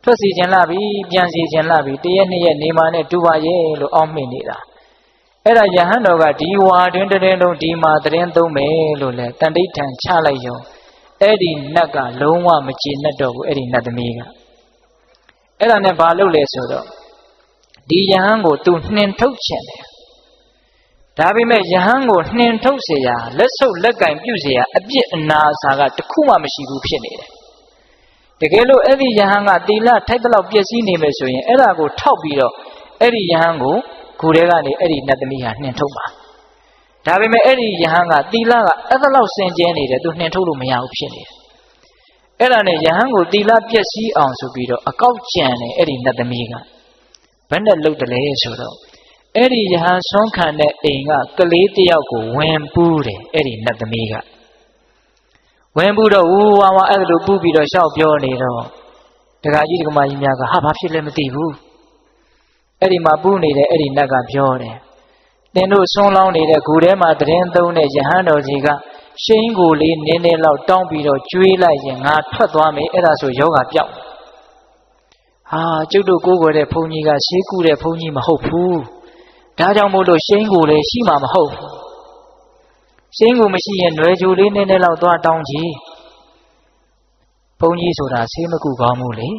ထွက်စီခြင်းလာပြီပြန်စီခြင်းလာပြီတရက်နှစ်ရက်နေမှနဲ့တူပါရဲ့လို့အောက်မေ့နေတာအဲ့ဒါယဟန်တော်ကဒီဝါတွင်တရင်လုံးဒီမှာတရင်သုံးမယ်လို့လဲတန်တိဋ္ဌံချလိုက်ရောအဲ့ဒီနတ်ကလုံးဝမကြည်နဲ့တော့ဘူးအဲ့ဒီနတ်သမီးကအဲ့ဒါနဲ့ဘာလုပ်လဲဆိုတော့ဒီယဟန်ကိုသူနှင်ထုတ်ခြင်းတယ်ဒါပေမဲ့ယဟန်ကိုနှင်ထုတ်เสียရလက်ဆုပ်လက်ကင်ပြုเสียရအပြစ်အနာအစာကတခုမှမရှိဘူးဖြစ်နေတယ်တကယ်လို့အဲ့ဒီယဟန်ကသီလထိုက်တဲ့လောက်ပျက်စီးနေမယ်ဆိုရင်အဲ့ဒါကိုထောက်ပြီးတော့အဲ့ဒီယဟန်ကိုဂူထဲကနေအဲ့ဒီနတ်သမီးဟာနှင်ထုတ်ပါဒါပေမဲ့အဲ့ဒီယဟန်ကသီလကအဲ့ဒါလောက်စင်ကြဲနေတယ်သူနှင်ထုတ်လို့မရဘူးဖြစ်နေတယ်အဲ့ဒါနဲ့ယဟန်ကိုသီလပျက်စီးအောင်ဆိုပြီးတော့အကောက်ကြံတယ်အဲ့ဒီနတ်သမီးကဘယ်နဲ့လုပ်တယ်လဲဆိုတော့အဲ့ဒီယဟန်ဆွမ်းခံတဲ့အိမ်ကကလေးတယောက်ကိုဝင်ပူးတယ်အဲ့ဒီနတ်သမီးကဝင်ပူးတော့ဝူဝါဝါအဲ့လိုပူးပြီးတော့ရှောက်ပြောနေတော့ဒကာကြီးဒကာမကြီးများကဟာဘာဖြစ်လဲမသိဘူးအဲ့ဒီမှာပူးနေတဲ့အဲ့ဒီနတ်ကပြောတယ်သင်တို့ဆွမ်းလောင်းနေတဲ့ဂူထဲမှာတရင်သုံးတဲ့ယဟန်တော်ကြီးကရှိန်ကိုလေးနင်းနေလောက်တောင်းပြီးတော့ကျွေးလိုက်ရင်ငါထွက်သွားမယ်အဲ့ဒါဆိုယောဂပြောက်ဟာကျုပ်တို့ကိုးကွယ်တဲ့ဘုန်းကြီးကရှေးကူတဲ့ဘုန်းကြီးမဟုတ်ဘူးဒါကြောင့်မို့လို့ရှိန်ကိုလည်းရှိမှာမဟုတ်ဘူးရှိန်ကိုမရှိရင်ຫນွယ်ကြိုလေးနည်းနည်းလောက်သွားတောင်းကြည့်ဘုန်းကြီးဆိုတာဆေးမကူကောင်းဘူးလေ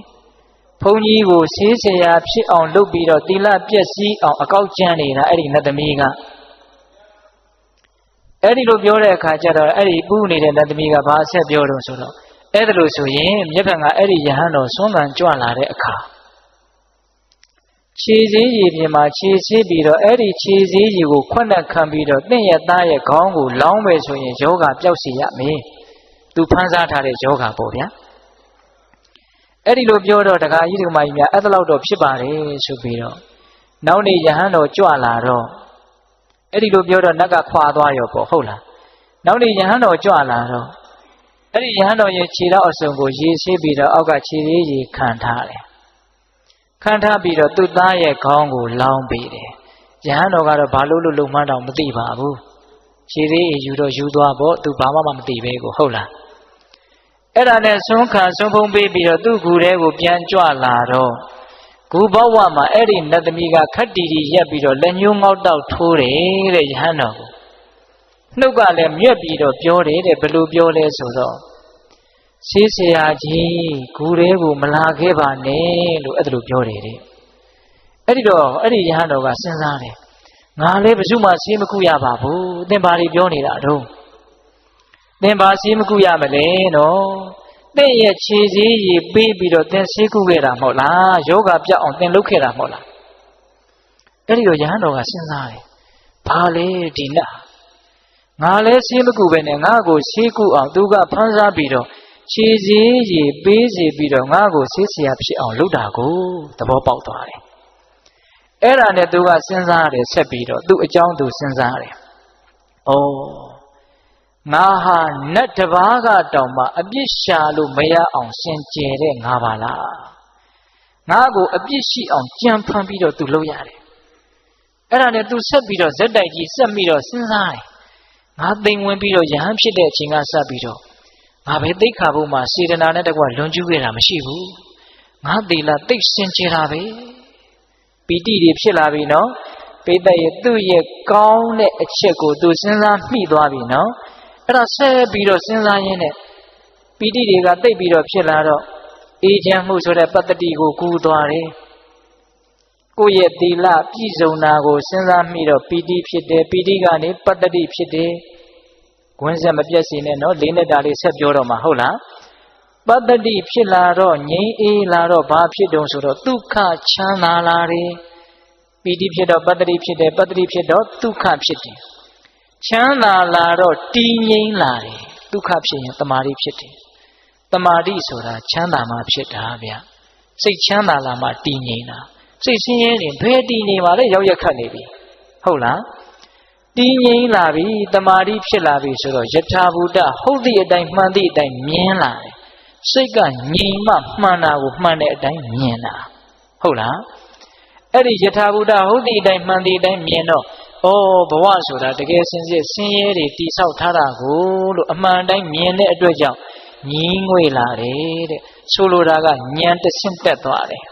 ဘုန်းကြီးကိုဆေးဆရာဖြစ်အောင်လုပ်ပြီးတော့သီလပျက်စီးအောင်အကောက်ကျမ်းနေတာအဲ့ဒီနတ်သမီးကအဲ့ဒီလိုပြောတဲ့အခါကျတော့အဲ့ဒီပူးနေတဲ့နတ်သမီးကဘာဆက်ပြောတော့ဆိုတော့အဲ့ဒါလို့ဆိုရင်မြတ်ဖန်ကအဲ့ဒီယဟန်တော်ဆွမ်းခံကြွလာတဲ့အခါခြေစည်းရည်ပြင်မှာခြေစည်းပြီးတော့အဲ့ဒီခြေစည်းရည်ကိုခွက်နဲ့ခံပြီးတော့တင့်ရဲ့သားရဲ့ခေါင်းကိုလောင်းမယ်ဆိုရင်ယောဂပျောက်စေရမယ်သူဖန်ဆားထားတဲ့ယောဂပေါ့ဗျာအဲ့ဒီလိုပြောတော့ဒကာကြီးဒကာမကြီးများအဲ့ဒါလောက်တော့ဖြစ်ပါတယ်ဆိုပြီးတော့နောက်နေ့ယဟန်တော်ကြွလာတော့အဲ့ဒီလိုပြောတော့နတ်ကခွာသွားရောပေါ့ဟုတ်လားနောက်နေ့ယဟန်တော်ကြွလာတော့အဲ့ဒီယဟန်တော်ရဲ့ခြေတော်အစုံကိုရေဆေးပြီးတော့အောက်ကခြေသေးရေခံထားတယ်ခံထားပြီးတော့သူ့သားရဲ့ခေါင်းကိုလောင်းပေးတယ်ယဟန်တော်ကတော့ဘာလို့လုံမှန်းတော့မသိပါဘူးခြေသေးရေယူတော့ယူသွားပေါ့သူဘာမှမသိပဲကိုဟုတ်လားအဲ့ဒါနဲ့ဆွမ်းခံဆွမ်းဖုံးပေးပြီးတော့သူ့ဂူထဲကိုပြန်ကြွလာတော့ဂူဘဝမှာအဲ့ဒီနတ်သမီးကခက်တီတီရက်ပြီးတော့လက်ညှိုးငေါက်တောက်ထိုးတယ်တဲ့ယဟန်တော်ကိုနှုတ်ကလည်းမြက်ပြီးတော့ပြောတယ်တဲ့ဘယ်လိုပြောလဲဆိုတော့ဆေးဆရာကြီးဂူထဲကိုမလာခဲ့ပါနဲ့လို့အဲ့ဒါလိုပြောတယ်တဲ့အဲ့ဒီတော့အဲ့ဒီယဟန်တော်ကစဉ်းစားတယ်ငါလည်းဘယ်သူမှဆေးမကုရပါဘူးသင်ဘာတွေပြောနေတာတော့သင်ဘာဆေးမကုရမလဲနော်သင်ရဲ့ခြေစည်းရည်ပေးပြီးတော့သင်ဆေးကုခဲ့တာမဟုတ်လားယောဂပြောက်အောင်သင်လုပ်ခဲ့တာမဟုတ်လားအဲ့ဒီတော့ယဟန်တော်ကစဉ်းစားတယ်ဘာလဲဒီနတ်ငါလည်းဆေးမကုပဲနဲ့ငါ့ကိုဆေးကုအောင်သူကဖန်ဆားပြီးတော့ခြေစည်းရည်ပေးစီပြီးတော့ငါ့ကိုဆေးဆရာဖြစ်အောင်လုပ်တာကိုသဘောပေါက်သွားတယ်အဲ့ဒါနဲ့သူကစဉ်းစားတယ်ဆက်ပြီးတော့သူ့အကြောင်းသူစဉ်းစားတယ်ဩငါဟာနတ်တစ်ပါးကတောင်မှအပြစ်ရှာလို့မရအောင်စင်ကြယ်တဲ့ငါပါလားငါကိုအပြစ်ရှိအောင်ကြံဖန်ပြီးတော့သူလုပ်ရတယ်အဲ့ဒါနဲ့သူဆက်ပြီးတော့ဇက်တိုက်ကြီးဆက်ပြီးတော့စဉ်းစားတယ်ငါသိမ်ဝင်ပြီးတော့ယဟန်ဖြစ်တဲ့အချိန်ကဆက်ပြီးတော့ငါပဲသိက္ခာပုဒ်မှာစေတနာနဲ့တကွလွန်ကျူးခဲ့တာမရှိဘူးငါသီလသိစင်ကြယ်တာပဲပီတိတွေဖြစ်လာပြီနော်ပိဋကရဲ့သူ့ရဲ့ကောင်းတဲ့အချက်ကိုသူစဉ်းစားမိသွားပြီနော်အဲ့ဒါဆက်ပြီးတော့စဉ်းစားရင်းနဲ့ပီတိတွေကသိပ်ပြီးတော့ဖြစ်လာတော့အေးချမ်းမှုဆိုတဲ့ပတ္တိကိုကူးသွားတယ်ကိုယ့်ရဲ့သီလပြည့်စုံတာကိုစဉ်းစားမိတော့ပီတိဖြစ်တယ်ပီတိကနေပတ္တိဖြစ်တယ်ဝင်းဆက်မပြတ်စေနဲ့နော်လေးနဲ့တာလေးဆက်ပြောတော့မှာဟုတ်လားပတ္တိဖြစ်လာတော့ငြိမ်းအေးလာတော့ဘာဖြစ်တုံဆိုတော့ဒုက္ခချမ်းသာလာတယ် ပီတိဖြစ်တော့ပတ္တိဖြစ်တယ်ပတ္တိဖြစ်တော့ဒုက္ခဖြစ်တယ်ချမ်းသာလာတော့တည်ငြိမ်လာတယ်ဒုက္ခဖြစ်ရင်တမာတိဖြစ်တယ်တမာတိဆိုတာချမ်းသာမှဖြစ်တာဗျစိတ်ချမ်းသာလာမှတည်ငြိမ်တာစိတ်ဆင်းရဲနေဘယ်တည်နေပါလဲရောက်ရက်ခတ်နေပြီဟုတ်လားတည်ငြိမ်လာပြီတမာတိဖြစ်လာပြီဆိုတော့ယထာဘူတဟုတ်သည့်အတိုင်းမှန်သည့်အတိုင်းမြင်လာတယ်စိတ်ကငြိမ်မှမှန်တာကိုမှန်တဲ့အတိုင်းမြင်တာဟုတ်လားအဲ့ဒီယထာဘူတဟုတ်သည့်အတိုင်းမှန်သည့်အတိုင်းမြင်တော့ဩဘဝဆိုတာတကယ်စင်စစ်ဆင်းရဲတွေတိဆောက်ထားတာကိုလို့အမှန်တိုင်းမြင်တဲ့အတွက်ကြောင့်ညီးငွေလာတယ်တဲ့ဆိုလိုတာကဉာဏ်တဆင့်တက်သွားတယ်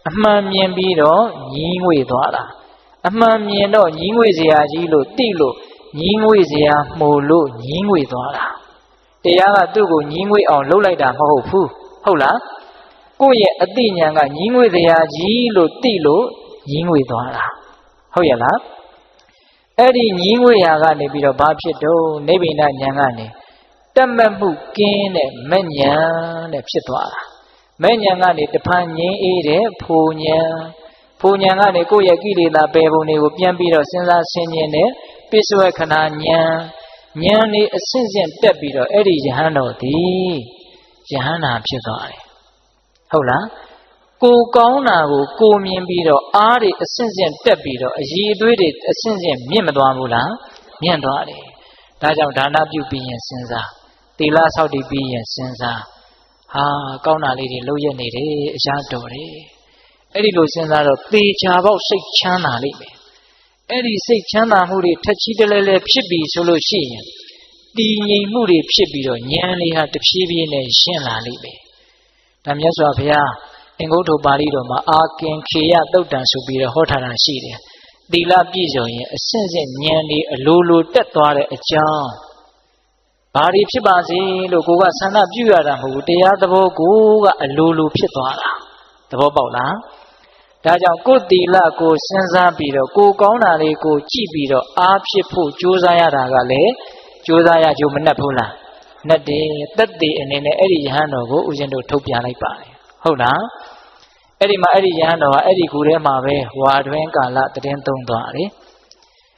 အမှန်မြင်ပြီးတော့ညီးငွေသွားတာအမှန်မြင်တော့ညီးငွေစရာကြီးလို့တိလို့ညီးငွေစရာမှုလို့ညီးငွေသွားတာတရားကသူ့ကိုညီးငွေအောင်လှုပ်လိုက်တာမဟုတ်ဘူးဟုတ်လားကိုယ့်ရဲ့အသိဉာဏ်ကညီးငွေစရာကြီးလို့တိလို့ညီးငွေသွားတာဟုတ်ရဲ့လားအဲ့ဒီညီးငွေရာကနေပြီးတော့ဘာဖြစ်တော့နိဗ္ဗိဒဉာဏ်ကနေတတ်မှတ်မှုကင်းတဲ့မဲ့ဉာဏ်နဲ့ဖြစ်သွားတာမဲ့ဉာဏ်ကနေတဖန်ငြိမ်းအေးတဲ့ဖိုဉာဏ်ဖိုဉာဏ်ကနေကိုယ့်ရဲ့ကိလေသာပယ်ပုံတွေကိုပြန်ပြီးတော့စဉ်းစားဆင်ခြင်တဲ့ပိဿဝေခဏဉာဏ်นี่အဆင့်ဆင့်တက်ပြီးတော့အဲ့ဒီယဟန်တော်ဒီယဟန္တာဖြစ်သွားတယ်ဟုတ်လားကိုကောင်းတာကိုကိုမြင်ပြီးတော့အားတွေအဆင့်ဆင့်တက်ပြီးတော့အည်အသွေးတွေအဆင့်ဆင့်မြင့်မသွားဘူးလားမြင့်သွားတယ်ဒါကြောင့်ဒါနပြုပြီးရင်စဉ်းစားသီလဆောက်တည်ပြီးရင်စဉ်းစားဟာကောင်းတာလေးတွေလုပ်ရနေတယ်အရာတော်တယ်အဲ့ဒီလိုစဉ်းစားတော့သေချာပေါက်စိတ်ချမ်းသာလိမ့်မယ်အဲ့ဒီစိတ်ချမ်းသာမှုတွေထက်ချီတလဲလဲဖြစ်ပြီးဆိုလို့ရှိရင်တည်ငြိမ်မှုတွေဖြစ်ပြီးတော့ဉာဏ်လေးဟာတဖြည်းဖြည်းနဲ့ရှင်းလာလိမ့်မယ်ဒါမြတ်စွာဘုရားအင်္ဂုတ္တပါဠိတော်မှာအာကင်ခေယသုတ်တံဆိုပြီးတော့ဟောထားတာရှိတယ်သီလပြည့်စုံရင်အဆင့်ဆင့်ဉာဏ်လေးအလိုလိုတက်သွားတဲ့အကြောင်းဘာတွေဖြစ်ပါစေလို့ကိုကဆန္ဒပြုရတာမဟုတ်ဘူးတရားသဘောကိုကအလိုလိုဖြစ်သွားတာသဘောပေါက်လားဒါကြောင့်ကိုယ်သီလကိုစဉ်းစားပြီးတော့ကိုကောင်းတာလေးကိုကြည့်ပြီးတော့အားဖြစ်ဖို့ကြိုးစားရတာကလည်းကြိုးစားရကြိုးမနှက်ဘူးလားနှက်တယ်တက်တည်အနေနဲ့အဲ့ဒီယဟန်တော်ကိုဦးဇင်းတို့ထုတ်ပြလိုက်ပါတယ်ဟုတ်လားအဲ့ဒီမှာအဲ့ဒီယဟန်တော်ကအဲ့ဒီကူထဲမှာပဲဝါတွင်ကာလတည်င်းသုံးသွားတယ်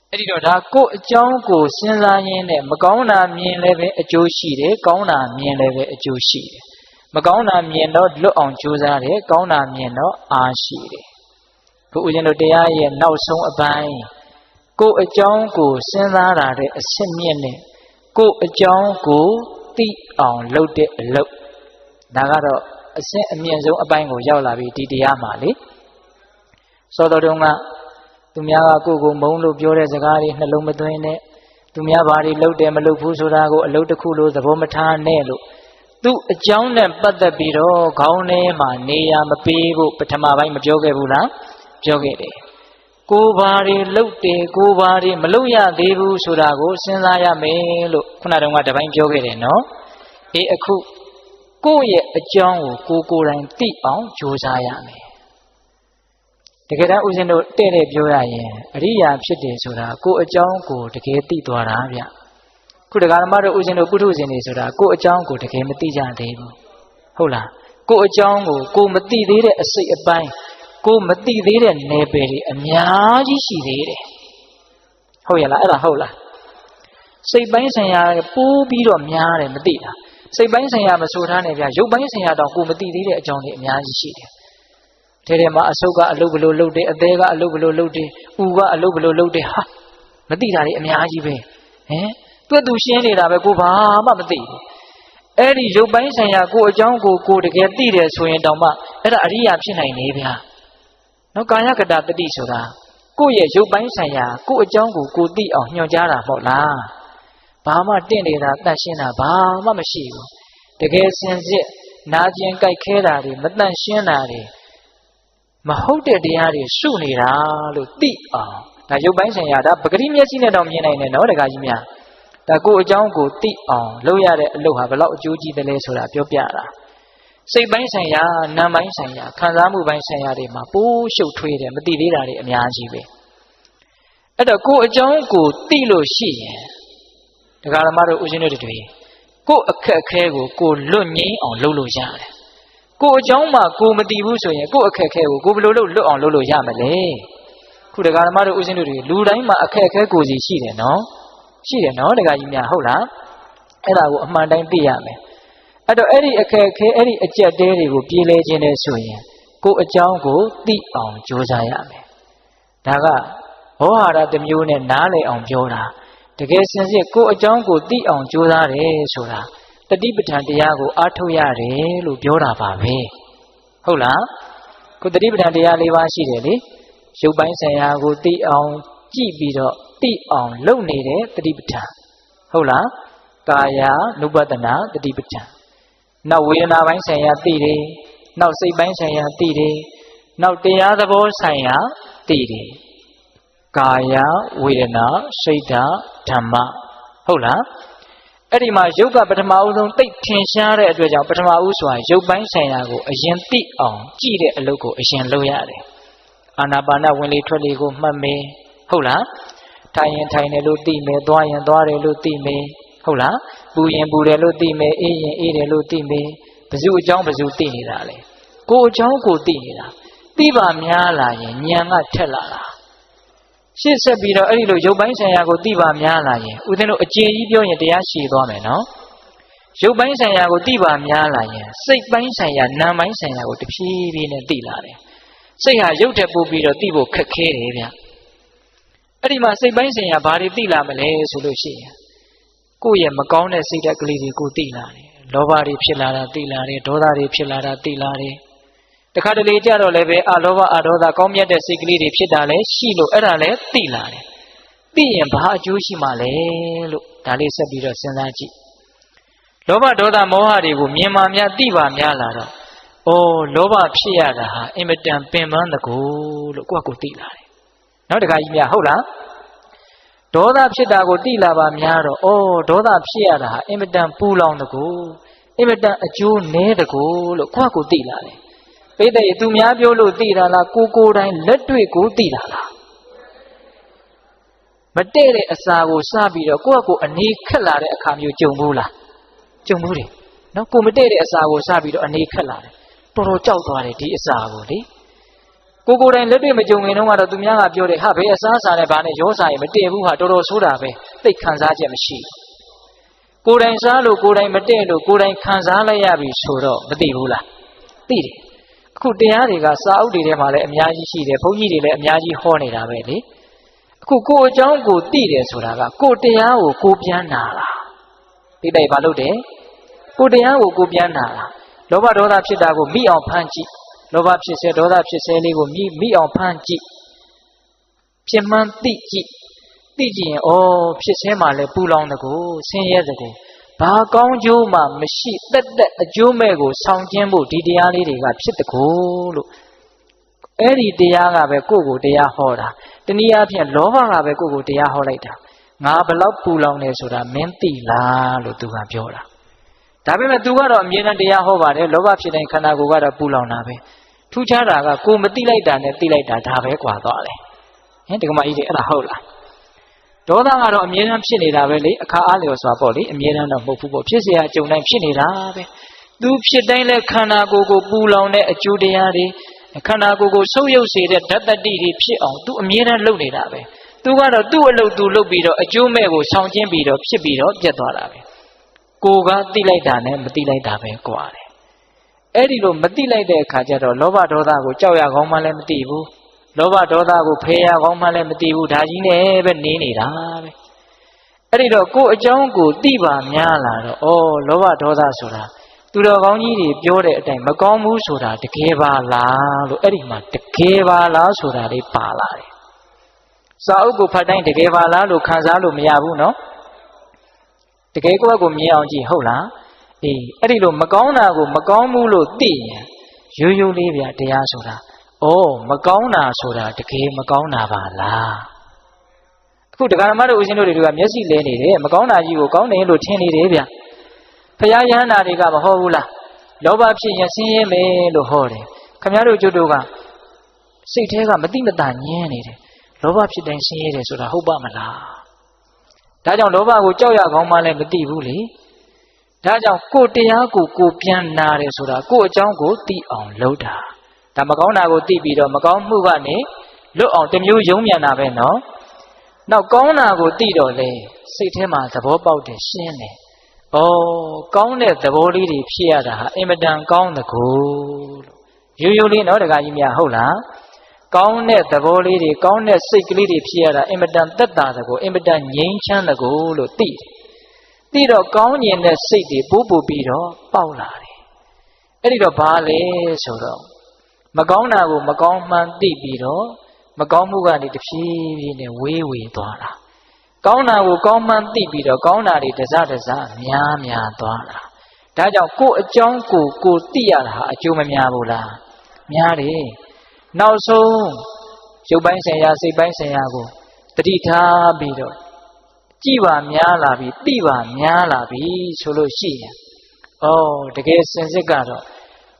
အဲ့ဒီတော့ဒါကိုယ်အကြောင်းကိုစဉ်းစားရင်းနဲ့မကောင်းတာမြင်လည်းပဲအကျိုးရှိတယ်ကောင်းတာမြင်လည်းပဲအကျိုးရှိတယ်မကောင်းတာမြင်တော့လွတ်အောင်ကြိုးစားတယ်ကောင်းတာမြင်တော့အားရှိတယ်ခုဦးဇင်းတို့တရားရဲ့နောက်ဆုံးအပိုင်းကိုယ်အကြောင်းကိုစဉ်းစားတာတဲ့အဆင့်မြင့်နဲ့ကိုယ်အကြောင်းကိုသိအောင်လုပ်တဲ့အလုပ်ဒါကတော့အဆင့်အမြင့်ဆုံးအပိုင်းကိုရောက်လာပြီဒီတရားမှာလေစောတော်တုန်းကသူများကကိုယ်ကိုမုန်းလို့ပြောတဲ့စကားတွေနှလုံးမသွင်းနဲ့သူများဘာတွေလုပ်တယ်မလုပ်ဘူးဆိုတာကိုအလုပ်တစ်ခုလို့သဘောမထားနဲ့လို့သူ့အကြောင်းနဲ့ပတ်သက်ပြီးတော့ခေါင်းထဲမှာနေရာမပေးဖို့ပထမပိုင်းမပြောခဲ့ဘူးလားပြောခဲ့တယ်ကိုယ်ဘာတွေလုပ်တယ်ကိုယ်ဘာတွေမလုပ်ရသေးဘူးဆိုတာကိုစဉ်းစားရမယ်လို့ခုနတုန်းကတပိုင်းပြောခဲ့တယ်နော်အခုကိုယ့်ရဲ့အကြောင်းကိုကိုယ်တိုင်သိအောင်ကြိုးစားရမယ်တကယ်တမ်းဦးဇင်းတို့တဲ့ပြောရရင်အရိယာဖြစ်တယ်ဆိုတာကိုယ်အကြောင်းကိုတကယ်သိသွားတာဗျခုတက္ကရာမတို့ဦးဇင်းတို့ပုထုဇဉ်တွေဆိုတာကိုယ်အကြောင်းကိုတကယ်မသိကြသေးဘူးဟုတ်လားကိုယ်အကြောင်းကိုကိုယ်မသိသေးတဲ့အစိတ်အပိုင်းကိုမသိသေးတဲ့နယ်ပယ်တွေအများကြီးရှိသေးတယ်ဟုတ်ရလားအဲ့ဒါဟုတ်လားစိတ်ပိုင်းဆိုင်ရာပိုးပြီးတော့များတယ်မသိတာစိတ်ပိုင်းဆိုင်ရာမဆိုထားနဲ့ဗျရုပ်ပိုင်းဆိုင်ရာတောင်ကိုမသိသေးတဲ့အကြောင်းတွေအများကြီးရှိတယ်ထဲမှာအဆုတ်ကအလုပ်ဘလို့လုပ်တယ်အသေးကအလုပ်ဘလို့လုပ်တယ်ဥကအလုပ်ဘလို့လုပ်တယ်ဟာမသိတာတွေအများကြီးပဲတွက်သူရှင်းနေတာပဲကိုဘာမှမသိဘူးအဲ့ဒီရုပ်ပိုင်းဆိုင်ရာကိုအကြောင်းကိုတကယ်သိတယ်ဆိုရင်တောင်မှအဲ့ဒါအရိယာဖြစ်နိုင်နေဗျာနော်ကာယကတတတိဆိုတာကိုယ့်ရဲ့ရုပ်ပိုင်းဆိုင်ရာကိုယ့်အကြောင်းကိုသိအောင်ညွှန်ကြားတာမဟုတ်လားဘာမှတင့်နေတာတန့်ရှင်းတာဘာမှမရှိဘူးတကယ်စင်စစ်နာကျင်ကြိုက်ခဲတာတွေမတန့်ရှင်းတာတွေမဟုတ်တဲ့တရားတွေရှုနေတာလို့သိအောင်ဒါရုပ်ပိုင်းဆိုင်ရာဒါပဂတိမျက်စိနဲ့တော့မြင်နိုင်တယ်နော်တခါကြီးများဒါကိုယ့်အကြောင်းကိုသိအောင်လုပ်ရတဲ့အလုပ်ဟာဘယ်လောက်အကျိုးကြီးတယ်လဲဆိုတာပြောပြတာစိတ်ပိုင်းဆိုင်ရာနာမ်ပိုင်းဆိုင်ရာခံစားမှုပိုင်းဆိုင်ရာတွေမှာပိုးရှုပ်ထွေးတယ်မသိသေးတာတွေအများကြီးပဲအဲ့တော့ကိုယ်အကြောင်းကိုသိလို့ရှိရင်ဒကာဓမ္မတို့ဦးဇင်းတို့တွေကိုယ်အခက်အခဲကိုလွတ်ငြိမ်းအောင်လုပ်လို့ရတယ်ကိုယ်အကြောင်းမှာကိုမသိဘူးဆိုရင်ကိုယ်အခက်အခဲကိုဘယ်လိုလုပ်လွတ်အောင်လုပ်လို့ရမလဲ ခုဒကာဓမ္မတို့ဦးဇင်းတို့တွေလူတိုင်းမှာအခက်အခဲကိုစီရှိတယ်နော်ရှိတယ်နော်ဒကာကြီးများဟုတ်လားအဲ့ဒါကိုအမှန်တိုင်းသိရမယ်အဲ့တော့အဲ့ဒီအခက်အခဲအဲ့ဒီအကျက်တဲတွေကိုပြေးလဲခြင်းနဲ့ဆိုရင်ကိုယ်အကြောင်းကိုသိအောင်ကြိုးစားရမယ်ဒါကဟောဟာရတစ်မျိုးနဲ့နားလည်အောင်ပြောတာတကယ်စင်စစ်ကိုယ်အကြောင်းကိုသိအောင်ကြိုးစားတယ်ဆိုတာတတိပဋ္ဌာန်တရားကိုအားထုတ်ရတယ်လို့ပြောတာပါပဲဟုတ်လားကိုတတိပဋ္ဌာန်တရား၄ပါးရှိတယ်လေရုပ်ပိုင်းဆိုင်ရာကိုသိအောင်ကြည့်ပြီးတော့သိအောင်လုပ်နေတဲ့တတိပဋ္ဌာန်ဟုတ်လားကာယ ानु ပတနာတတိပဋ္ဌာန်နောက်ဝေဒနာပိုင်းဆိုင်ရာသိတယ်နောက်စိတ်ပိုင်းဆိုင်ရာသိတယ်နောက်တရားသဘောဆိုင်ရာသိတယ်ကာယဝေဒနာစိတ်ဓာတ်ဓမ္မဟုတ်လားအဲ့ဒီမှာယုတ်ကပထမဦးဆုံးသိထင်ရှားတဲ့အတွက်ကြောင့်ပထမဦးဆိုတာယုတ်ပိုင်းဆိုင်ရာကိုအရင်သိအောင်ကြည့်တဲ့အလုပ်ကိုအရင်လုပ်ရတယ်အာနာပါနဝင်လေထွက်လေကိုမှတ်မယ်ဟုတ်လားထိုင်ရင်ထိုင်တယ်လို့သိမယ်သွားရင်သွားတယ်လို့သိမယ်ဟုတ်လားပူရင်ပူတယ်လို့သိမယ်အေးရင်အေးတယ်လို့သိမယ်ဘယ်သူအကြောင်းဘယ်သူသိနေတာလဲကိုယ်အကြောင်းကိုသိနေတာသိပါများလာရင်ဉာဏ်ကထက်လာတာရှေ့ဆက်ပြီးတော့အဲ့ဒီလိုရုပ်ပိုင်းဆိုင်ရာကိုသိပါများလာရင်ဦးဇင်းတို့အကျေကြီးပြောရင်တရားရှည်သွားမယ်နော်ရုပ်ပိုင်းဆိုင်ရာကိုသိပါများလာရင်စိတ်ပိုင်းဆိုင်ရာနာမ်ပိုင်းဆိုင်ရာကိုတဖြည်းဖြည်းနဲ့သိလာတယ်စိတ်ဟာရုပ်တက်ပို့ပြီးတော့သိဖို့ခက်ခဲတယ်ဗျအဲ့ဒီမှာစိတ်ပိုင်းဆိုင်ရာဘာတွေသိလာမလဲဆိုလို့ရှိရင်ကိုယ့်ရဲ့မကောင်းတဲ့စိတ်ဓာတ်ကလေးတွေကိုသိလာတယ်လောဘတွေဖြစ်လာတာသိလာတယ်ဒေါသတွေဖြစ်လာတာသိလာတယ်တခါတလေကြတော့လည်းပဲအလောဘအဒေါသကောင်းမြတ်တဲ့စိတ်ကလေးတွေဖြစ်တာလည်းရှိလို့အဲ့ဒါလည်းသိလာတယ်သိရင်ဘာအကျိုးရှိမှလဲလို့ဒါလေးဆက်ပြီးတော့စဉ်းစားကြည့်လောဘဒေါသမောဟတွေကိုမြင်မှများသိပါများလာတော့လောဘဖြစ်ရတာဟာအင်မတန်ပင်ပန်းတကူလို့ကိုယ့်ကိုသိလာတယ်နောက်တခါကြီးများဟုတ်လားဒေါသဖြစ်တာကိုသိလာပါများတော့ဒေါသဖြစ်ရတာဟာအင်မတန်ပူလောင်တကူအင်မတန်အကျိုးနည်းတကူလို့ကိုယ့်ကိုသိလာတယ်ပိဋကသူများပြောလို့သိတာလားကိုယ်တိုင်လက်တွေ့ကိုသိတာလားမတည့်တဲ့အစာကိုစပြီးတော့ကိုယ့်ကိုအနေခက်လာတဲ့အခါမျိုးကြုံဘူးလားကြုံဘူးတယ်နော်ကိုမတည့်တဲ့အစာကိုစပြီးတော့အနေခက်လာတယ်တော်တော်ကြောက်သွားတယ်ဒီအစာကိုလေကိုယ်တိုင်လက်တွေ့မကြုံခင်တော့ကတော့သူများကပြောတယ်ဟာဘယ်အစားအစာနဲ့ဘာနဲ့ရောစားရင်မတည့်ဘူးဟာတော်တော်ဆိုးတာပဲသိခံစားချက်မရှိကိုယ်တိုင်စားလို့ကိုယ်တိုင်မတည့်လို့ကိုယ်တိုင်ခံစားလိုက်ရပြီဆိုတော့မသိဘူးလားသိတယ်အခုတရားတွေကစာအုပ်တွေထဲမှာလည်းအများကြီးရှိတယ်ဘုန်းကြီးတွေလည်းအများကြီးဟောနေတာပဲလေအခုကိုယ်အကြောင်းကိုသိတယ်ဆိုတာကကိုယ်တရားကိုကိုပြန်နာတာဒီတိုင်ဘာလို့တယ်ကိုယ်တရားကိုကိုပြန်နာတာလောဘဒေါသဖြစ်တာကိုမိအောင်ဖမ်းကြည့်လောဘဖြစ်စေဒေါသဖြစ်စေလေးကိုမိအောင်ဖမ်းကြည့်ဖြစ်မှန်းသိကြည့်သိကြည့်ရင်ဖြစ်စေမှလည်းပူလောင်တကူဆင်းရဲတကူဘာကောင်းကျိုးမှမရှိတက်အကျိုးမဲ့ကိုဆောင်ကျင်းဖို့ဒီတရားလေးတွေကဖြစ်တကူလို့အဲ့ဒီတရားကပဲကိုယ့်ကိုတရားဟောတာတနည်းအားဖြင့်လောဘကပဲကိုယ့်ကိုတရားဟောလိုက်တာငါဘလောက်ပူလောင်နေဆိုတာမင်းသိလားလို့သူကပြောတာဒါပေမဲ့သူကတော့အမြဲတမ်းတရားဟောပါတယ်လောဘဖြစ်တဲ့ခန္ဓာကိုယ်ကတော့ပူလောင်တာပဲထူးခြားတာကကိုမသိလိုက်တာနဲ့သိလိုက်တာဒါပဲကွာသွားတယ်ဟင်ဒီကမကြီးတွေအဲ့ဒါဟုတ်လားဒေါသကတော့အမြဲတမ်းဖြစ်နေတာပဲလေအခါအားလျော်စွာပေါ့လေအမြဲတမ်းတော့မဟုတ်ဘူးပေါ့ဖြစ်เสียအကြုံတိုင်းဖြစ်နေတာပဲသူဖြစ်တိုင်းလဲခန္ဓာကိုယ်ကိုပူလောင်တဲ့အကျိုးတရားတွေခန္ဓာကိုယ်ကိုဆုပ်ယုပ်စေတဲ့ဓာတ်တတိတွေဖြစ်အောင်သူအမြဲတမ်းလုပ်နေတာပဲသူကတော့သူ့အလုပ်သူလုပ်ပြီးတော့အကျိုးမဲ့ကိုဆောင်ကျင်းပြီးတော့ဖြစ်ပြီးတော့ပြတ်သွားတာပဲကိုကသိလိုက်တာနဲ့မသိလိုက်တာပဲကွာတယ်အဲ့ဒီလိုမသိလိုက်တဲ့အခါကျတော့လောဘဒေါသကိုကြောက်ရကောင်းမှလည်းမသိဘူးလောဘဒေါသကိုဖယ်ရကောင်းမှလည်းမသိဘူးဒါကြီးနဲ့ပဲနေနေတာပဲအဲ့ဒီတော့ကိုယ်အကြောင်းကိုသိပါများလာတော့လောဘဒေါသဆိုတာသူတော်ကောင်းကြီးတွေပြောတဲ့အတိုင်းမကောင်းဘူးဆိုတာတကယ်ပါလားလို့အဲ့ဒီမှာတကယ်ပါလားဆိုတာလေးပါလာတယ်စာအုပ်ကိုဖတ်တိုင်းတကယ်ပါလားလို့ခံစားလို့မရဘူးနော်တကယ်ကိုယ့်ကိုမြင်အောင်ကြည့်ဟုတ်လားအဲ့ဒီလိုမကောင်းတာကိုမကောင်းဘူးလို့သိရင်ရိုးရိုးလေးဗျာတရားဆိုတာမကောင်းတာဆိုတာတကယ်မကောင်းတာပါလားအခုတရားဓမ္မတို့ဦးဇင်းတို့တွေကမျက်စိလဲနေတယ်မကောင်းတာကြီးကိုကောင်းတယ်လို့ထင်နေတယ်ဗျာဖရာယဟန္တာတွေကမဟုတ်ဘူးလားလောဘဖြစ်ရင်ဆင်းရဲမယ်လို့ဟောတယ်ခင်ဗျားတို့ကျွတ်တို့ကစိတ်ထဲကမတိမတာညင်းနေတယ်လောဘဖြစ်တိုင်းဆင်းရဲတယ်ဆိုတာဟုတ်ပါမလားဒါကြောင့်လောဘကိုကြောက်ရကောင်းမှလည်းမသိဘူးလေဒါကြောင့်ကိုတရားကိုပြန်နာတယ်ဆိုတာကိုအကြောင်းကိုသိအောင်လုပ်တာဒါမကောင်းတာကိုသိပြီးတော့မကောင်းမှုကနေ လွတ်အောင်တစ်မျိုးယုံမြန်တာပဲနော်နောက်ကောင်းတာကိုသိတော့လေစိတ်ထဲမှာသဘောပေါက်တယ်ရှင်းတယ်ဩကောင်းတဲ့သဘောလေးတွေဖြစ်ရတာဟာအင်မတန်ကောင်းတကူလို့ရိုးရိုးလေးနော်တခါကြီးများဟုတ်လားကောင်းတဲ့သဘောလေးတွေကောင်းတဲ့စိတ်ကလေးတွေဖြစ်ရတာအင်မတန်သက်သာတကူအင်မတန်ငြိမ်းချမ်းတကူလို့သိတယ်သိတော့ကောင်းကျင်တဲ့စိတ်တွေပို့ပို့ပြီးတော့ပေါက်လာတယ်အဲ့ဒီတော့ဘာလဲဆိုတော့မကောင်းတာကိုမကောင်းမှန်သိပြီးတော့မကောင်းမှုကနေတဖြည်းဖြည်းနဲ့ဝေးဝေးသွားတာကောင်းတာကိုကောင်းမှန်သိပြီးတော့ကောင်းတာတွေတစတစများများသွားတာဒါကြောင့်ကိုယ်အကြောင်းကိုသိရတာဟာအကျိုးမများဘူးလားများတယ်နောက်ဆုံးရုပ်ပိုင်းဆိုင်ရာစိတ်ပိုင်းဆိုင်ရာကိုတတိထားပြီးတော့ကြည်ပါများလာပြီသိပါများလာပြီဆိုလို့ရှိရင်ဩတကယ်စင်စစ်ကတော့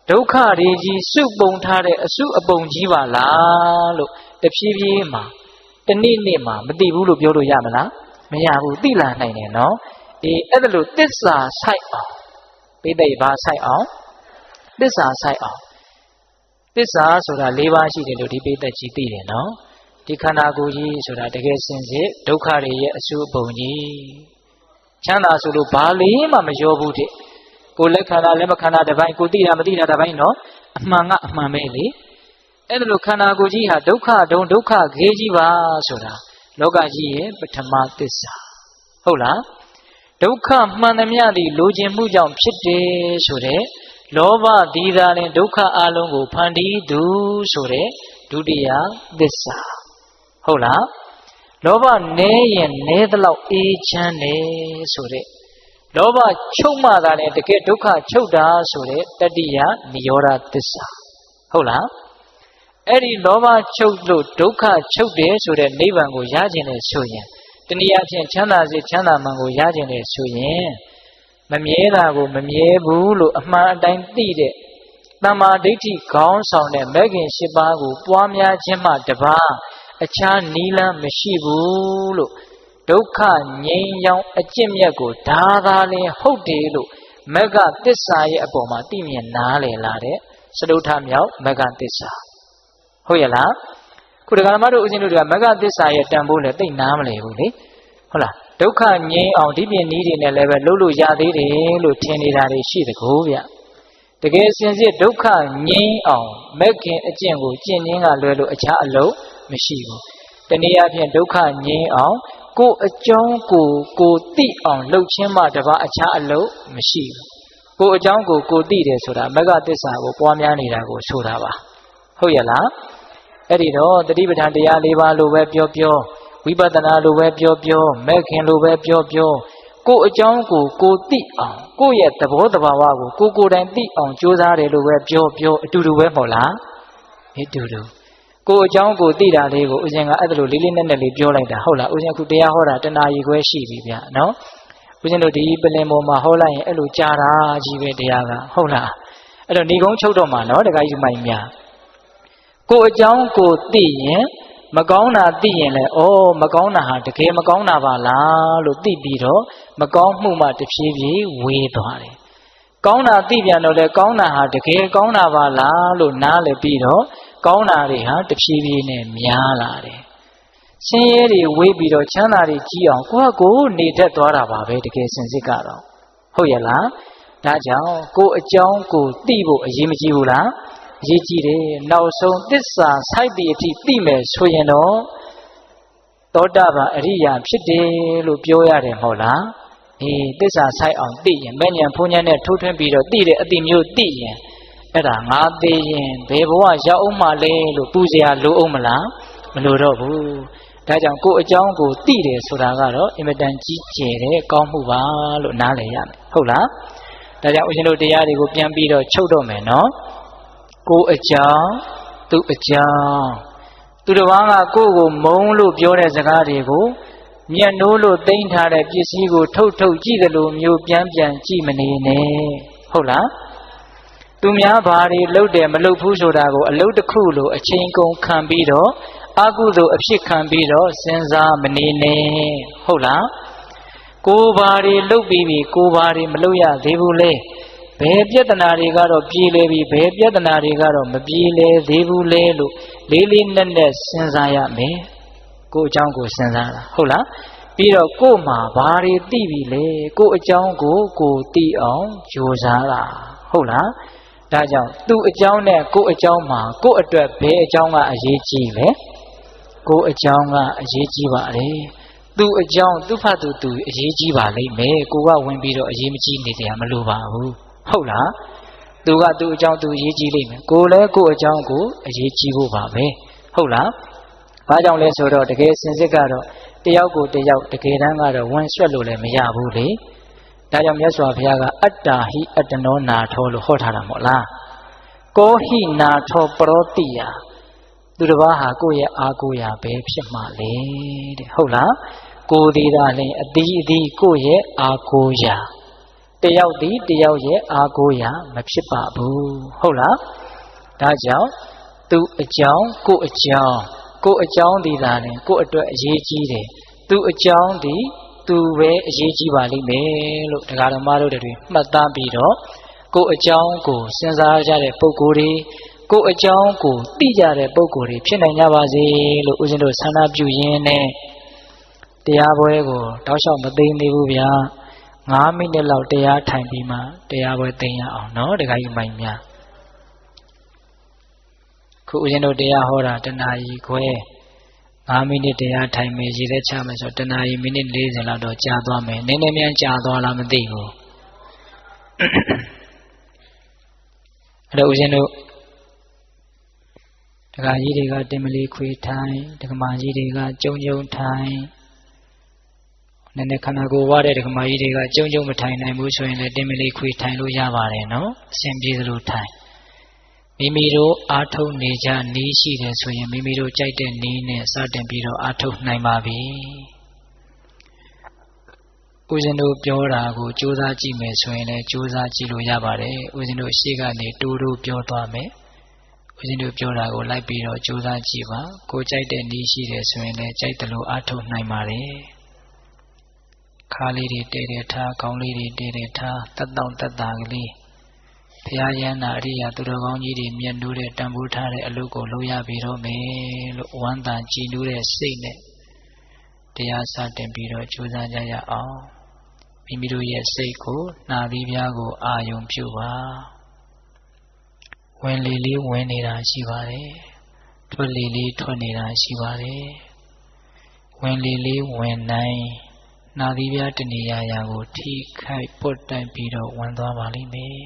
ဒုက္ခတွေကြီးစုပုံထားတဲ့အစုအပုံကြီးပါလားလို့တဖြည်းဖြည်းမှာတနေ့နေ့မှာမသိဘူးလို့ပြောလို့ရမလားမရဘူးသိလာနိုင်တယ်နော်အဲ့ဒါလို့သစ္စာဆိုင်အောင်ပိဋိဘာဆိုင်အောင်သစ္စာဆိုင်အောင်သစ္စာဆိုတာ၄ပါးရှိတယ်လို့ဒီပိဋိကြီးသိတယ်နော်ဒီခန္ဓာကိုယ်ကြီးဆိုတာတကယ်စင်စစ်ဒုက္ခတွေရဲ့အစုအပုံကြီးချမ်းသာဆိုလို့ဘာလေးမှမရောဘူးတဲ့ကိုယ်လက်ခန္ဓာလက်မခန္ဓာတစ်ပိုင်းကိုသိတာမသိတာတစ်ပိုင်းနော်အမှန်ကအမှန်ပဲလေအဲ့ဒါလို့ခန္ဓာကိုယ်ကြီးဟာဒုက္ခဒုံဒုက္ခခေကြီးပါဆိုတာလောကကြီးရဲ့ပထမသစ္စာဟုတ်လားဒုက္ခမှန်သမျှသည်လိုချင်မှုကြောင့်ဖြစ်တယ်ဆိုတဲ့လောဘဒီသာနဲ့ဒုက္ခအလုံးကိုဖန်တီးသူဆိုတဲ့ဒုတိယသစ္စာဟုတ်လားလောဘနည်းရင်နည်းသလောက်အေးချမ်းတယ်ဆိုတဲ့လောဘချုပ်မှသာနဲ့တကယ်ဒုက္ခချုပ်တာဆိုတဲ့တတိယနိရောဓသစ္စာဟုတ်လားအဲ့ဒီလောဘချုပ်လို့ဒုက္ခချုပ်တယ်ဆိုတဲ့နိဗ္ဗာန်ကိုရခြင်းနဲ့ဆိုရင်တနည်းအားဖြင့်ချမ်းသာစေချမ်းသာမှန်ကိုရခြင်းနဲ့ဆိုရင်မမြဲတာကိုမမြဲဘူးလို့အမှန်အတိုင်းသိတဲ့တမ္မာဒိဋ္ဌိခေါင်းဆောင်တဲ့မဂ်ခင်၈ပါးကိုပွားများခြင်းမှတပါးအခြားနီးလမ်းမရှိဘူးလို့ဒုက္ခငြိမ်းချမ်းအကျင့်မြတ်ကိုဒါသာလင်ဟုတ်တယ်လို့မဂ္ဂသစ္စာရဲ့အပေါ်မှာသိမြင်နားလည်လာတဲ့စတုထမြောက်မဂ္ဂသစ္စာဟုတ်ရလားခုဒကာမတို့ဦးဇင်းတို့တွေကမဂ္ဂသစ္စာရဲ့တန်ဖိုးလည်းသိနားမလည်ဘူးလေဟုတ်လားဒုက္ခငြိမ်းအောင်ဒီပြင်နည်းတွေနဲ့လည်းပဲလုပ်လို့ရသေးတယ်လို့ထင်နေတာတွေရှိတကောဗျတကယ်စင်စစ်ဒုက္ခငြိမ်းအောင်မဂ်ခင်အကျင့်ကိုကျင့်ခြင်းကလွယ်လို့အခြားအလုပ်မရှိဘူးတနည်းအားဖြင့်ဒုက္ခငြိမ်းအောင်ကိုယ်အကြောင်းကိုသိအောင်လှုပ်ခြင်းမှတပါအခြားအလုပ်မရှိဘူးကိုယ်အကြောင်းကိုသိတယ်ဆိုတာမဂ္ဂသစ္စာကိုပွားများနေတာကိုဆိုတာပါဟုတ်ရလားအဲ့ဒီတော့တတိပဋ္ဌာန်တရား၄ပါးလိုပဲပြောဝိပဿနာလိုပဲပြောမဂ်ခင်လိုပဲပြောကိုယ်အကြောင်းကိုသိအောင်ကိုယ့်ရဲ့သဘောတဘာဝကိုကိုယ်တိုင်သိအောင်ကြိုးစားတယ်လို့ပဲပြောအတူတူပဲမဟုတ်လားအတူတူကိုယ်အကြောင်းကိုသိတာလေးကိုဦးဇင်းကအဲ့ဒါလိုလေးလေးနက်နက်လေးပြောလိုက်တာဟုတ်လားဦးဇင်းအခုတရားဟောတာတနာရီခွဲရှိပြီဗျနော်ဦးဇင်းတို့ဒီပလင်ပေါ်မှာဟောလိုက်ရင်အဲ့လိုကြားတာကြီးပဲတရားကဟုတ်လားအဲ့တော့ဏီကုန်းချုပ်တော့မှာနော်တခါကြီးမိုင်များကိုယ်အကြောင်းကိုသိရင်မကောင်းတာသိရင်လည်းမကောင်းတာဟာတကယ်မကောင်းတာပါလားလို့သိပြီးတော့မကောင်းမှုမှတဖြည်းဖြည်းဝေးသွားတယ်ကောင်းတာသိပြန်တော့လေကောင်းတာဟာတကယ်ကောင်းတာပါလားလို့နားလည်ပြီးတော့ကောင်းတာတွေဟာတဖြည်းဖြည်းနဲ့များလာတယ်ဆင်းရဲတွေဝေးပြီးတော့ချမ်းသာတွေကြီးအောင်ကိုယ်နေတတ်သွားတာပါပဲတကယ်စင်စစ်ကတော့ဟုတ်ရဲ့လားဒါကြောင့်ကိုယ်အကြောင်းကိုသိဖို့အရေးမကြီးဘူးလားအရေးကြီးတယ်နောက်ဆုံးသစ္စာစိုက်တည်အထိသိမယ်ဆိုရင်တော့သောတာပန်အရိယာဖြစ်တယ်လို့ပြောရတယ်မဟုတ်လားသစ္စာစိုက်အောင်သိရင်မဲ့ညာဖုန်ညာနဲ့ထိုးထွင်းပြီးတော့သိတဲ့အတိမျိုးသိရင်အဲ့ဒါငါသိရင်ဘယ်ဘဝရောက်အောင်မလဲလို့ပူဇော်လိုအောင်မလားမလိုတော့ဘူးဒါကြောင့်ကိုယ်အကြောင်းကိုသိတယ်ဆိုတာကတော့အင်မတန်ကြီးကျယ်တဲ့ကောင်းမှုပါလို့နားလည်ရမယ်ဟုတ်လားဒါကြောင့်ဦးဇင်းတို့တရားတွေကိုပြန်ပြီးတော့ချုပ်တော့မယ်နော်ကိုယ်အကြောင်းသူအကြောင်းသူတစ်ပါးကကိုယ့်ကိုမုန်းလို့ပြောတဲ့စကားတွေကိုမျက်နှိုးလို့သိမ်းထားတဲ့ပစ္စည်းကိုထုတ်ကြည့်တယ်လို့မျိုးပြန်ကြည့်မနေနဲ့ဟုတ်လားသူများဘာတွေလုပ်တယ်မလုပ်ဘူးဆိုတာကိုအလုပ်တစ်ခုလို့အချိန်ကုန်ခံပြီးတော့အကုသိုလ်အဖြစ်ခံပြီးတော့စဉ်းစားမနေနဲ့ဟုတ်လားကိုယ်ဘာတွေလုပ်ပြီးပြီကိုယ်ဘာတွေမလုပ်ရသေးဘူးလေ ဘယ်ပြဿနာတွေကတော့ပြေလဲပြီဘယ်ပြဿနာတွေကတော့မပြေလဲသေးဘူးလေလို့လေးလေးနက်နက်စဉ်းစားရမယ်ကိုယ်အကြောင်းကိုစဉ်းစားတာဟုတ်လားပြီးတော့ကိုယ်မှာဘာတွေသိပြီလဲကိုယ်အကြောင်းကိုသိအောင်ကြိုးစားတာဟုတ်လားဒါကြောင့်သူ့အကြောင်းနဲ့ကိုယ်အကြောင်းမှာကိုယ်အတွက်ဘယ်အကြောင်းကအရေးကြီးလဲကိုယ်အကြောင်းကအရေးကြီးပါလေသူ့အကြောင်းသူ့ဖတ်သူအရေးကြီးပါလိမ့်မယ်ကိုကဝင်ပြီးတော့အရေးမကြီးနေကြမလိုပါဘူးဟုတ်လားသူကသူ့အကြောင်းသူအရေးကြီးလိမ့်မယ်ကိုလည်းကိုယ့်အကြောင်းကိုအရေးကြီးဖို့ပါပဲဟုတ်လားဘာကြောင့်လဲဆိုတော့တကယ်စင်စစ်ကတော့တယောက်ကိုတယောက်တကယ်တမ်းကတော့ဝင်ဆွက်လို့လည်းမရဘူးလေဒါကြောင့်မြတ်စွာဘုရားကအတ္တာဟိအတ္တနောနာထောလို့ဟောထားတာမဟုတ်လားကောဟိနာထောပရောတိယသူတစ်ပါးဟာကိုယ့်ရဲ့အာကိုရာပဲဖြစ်မှလေတဲ့ဟုတ်လားကိုယ်သေးတာလည်းအသီးအသီးကိုယ့်ရဲ့အာကိုရာတယောက်ဒီတယောက်ရဲ့အာကိုရာမဖြစ်ပါဘူးဟုတ်လားဒါကြောင့်သူအကြောင်းကိုအကြောင်းဒီသာလည်းကိုအတွက်အရေးကြီးတယ်သူအကြောင်းဒီသူပဲအရေးကြီးပါလိမ့်မယ်လို့တရားတော်မတို့တွေမှတ်သားပြီးတော့ကိုအကြောင်းကိုစဉ်းစားကြတဲ့ပုဂ္ဂိုလ်တွေကိုအကြောင်းကိုသိကြတဲ့ပုဂ္ဂိုလ်တွေဖြစ်နိုင်ကြပါစေလို့ဦးဇင်းတို့ဆန္ဒပြုရင်းနဲ့တရားပွဲကိုတောက်လျှောက်မသိသေးဘူးဗျာ9မိနစ်လောက်တရားထိုင်ပြီးမှတရားပွဲသိရအောင်နော်တခါကြီးမိုင်များခုဦးဇင်းတို့တရားဟောတာတနာရီခွဲ9မိနစ်တရားထိုင်မယ်ရည်သက်ချမယ်ဆိုတနာရီမိနစ်40လောက်တော့ကြာသွားမယ်နည်းနည်းမြန်ကြာသွားလားမသိဘူးအဲ့တော့ဦးဇင်းတို့တခါကြီးတွေကတင်မလီခွေထိုင်တက္ကမကြီးတွေကကြုံထိုင်နည်းနည်းခန္ဓာကိုယ်ဝါတဲ့ဒကမာကြီးတွေကကြုံမထိုင်နိုင်ဘူးဆိုရင်လည်းတင်မလေးခွေထိုင်လို့ရပါတယ်နော်အစဉ်ပြေသလိုထိုင်မိမိတို့အားထုတ်နေကြနီးရှိတယ်ဆိုရင်မိမိတို့ကြိုက်တဲ့နီးနဲ့စတင်ပြီးတော့အားထုတ်နိုင်ပါပြီဦးဇင်းတို့ပြောတာကိုကြိုးစားကြည့်မယ်ဆိုရင်လည်းကြိုးစားကြည့်လို့ရပါတယ်ဦးဇင်းတို့ရှေ့ကနေတိုးပြောသွားမယ်ဦးဇင်းတို့ပြောတာကိုလိုက်ပြီးတော့ကြိုးစားကြည့်ပါကိုကြိုက်တဲ့နီးရှိတယ်ဆိုရင်လည်းကြိုက်တယ်လို့အားထုတ်နိုင်ပါတယ်ခါလေးတွေတဲတဲထားခေါင်းလေးတွေတဲတဲထားတက်တောင့်တက်တာကလေးဘုရားယန္တာအရိယာသူတော်ကောင်းကြီးတွေမြတ်နိုးတဲ့တန်ဖိုးထားတဲ့အလုပ်ကိုလုပ်ရပြီးတော့မယ်လို့ဝမ်းသာကြည်နူးတဲ့စိတ်နဲ့တရားစတင်ပြီးတော့ကြိုးစားကြရအောင်မိမိတို့ရဲ့စိတ်ကိုနှာသီးပြားကိုအာယုံပြုပါဝင်လေလေးဝင်နေတာရှိပါတယ်ထွက်လေလေးထွက်နေတာရှိပါတယ်ဝင်လေလေးဝင်နိုင်နာသီးပြားတနေရာရာကိုထိခိုက်ပုတ်တိုက်ပြီးတော့ဝင်သွားပါလိမ့်မယ်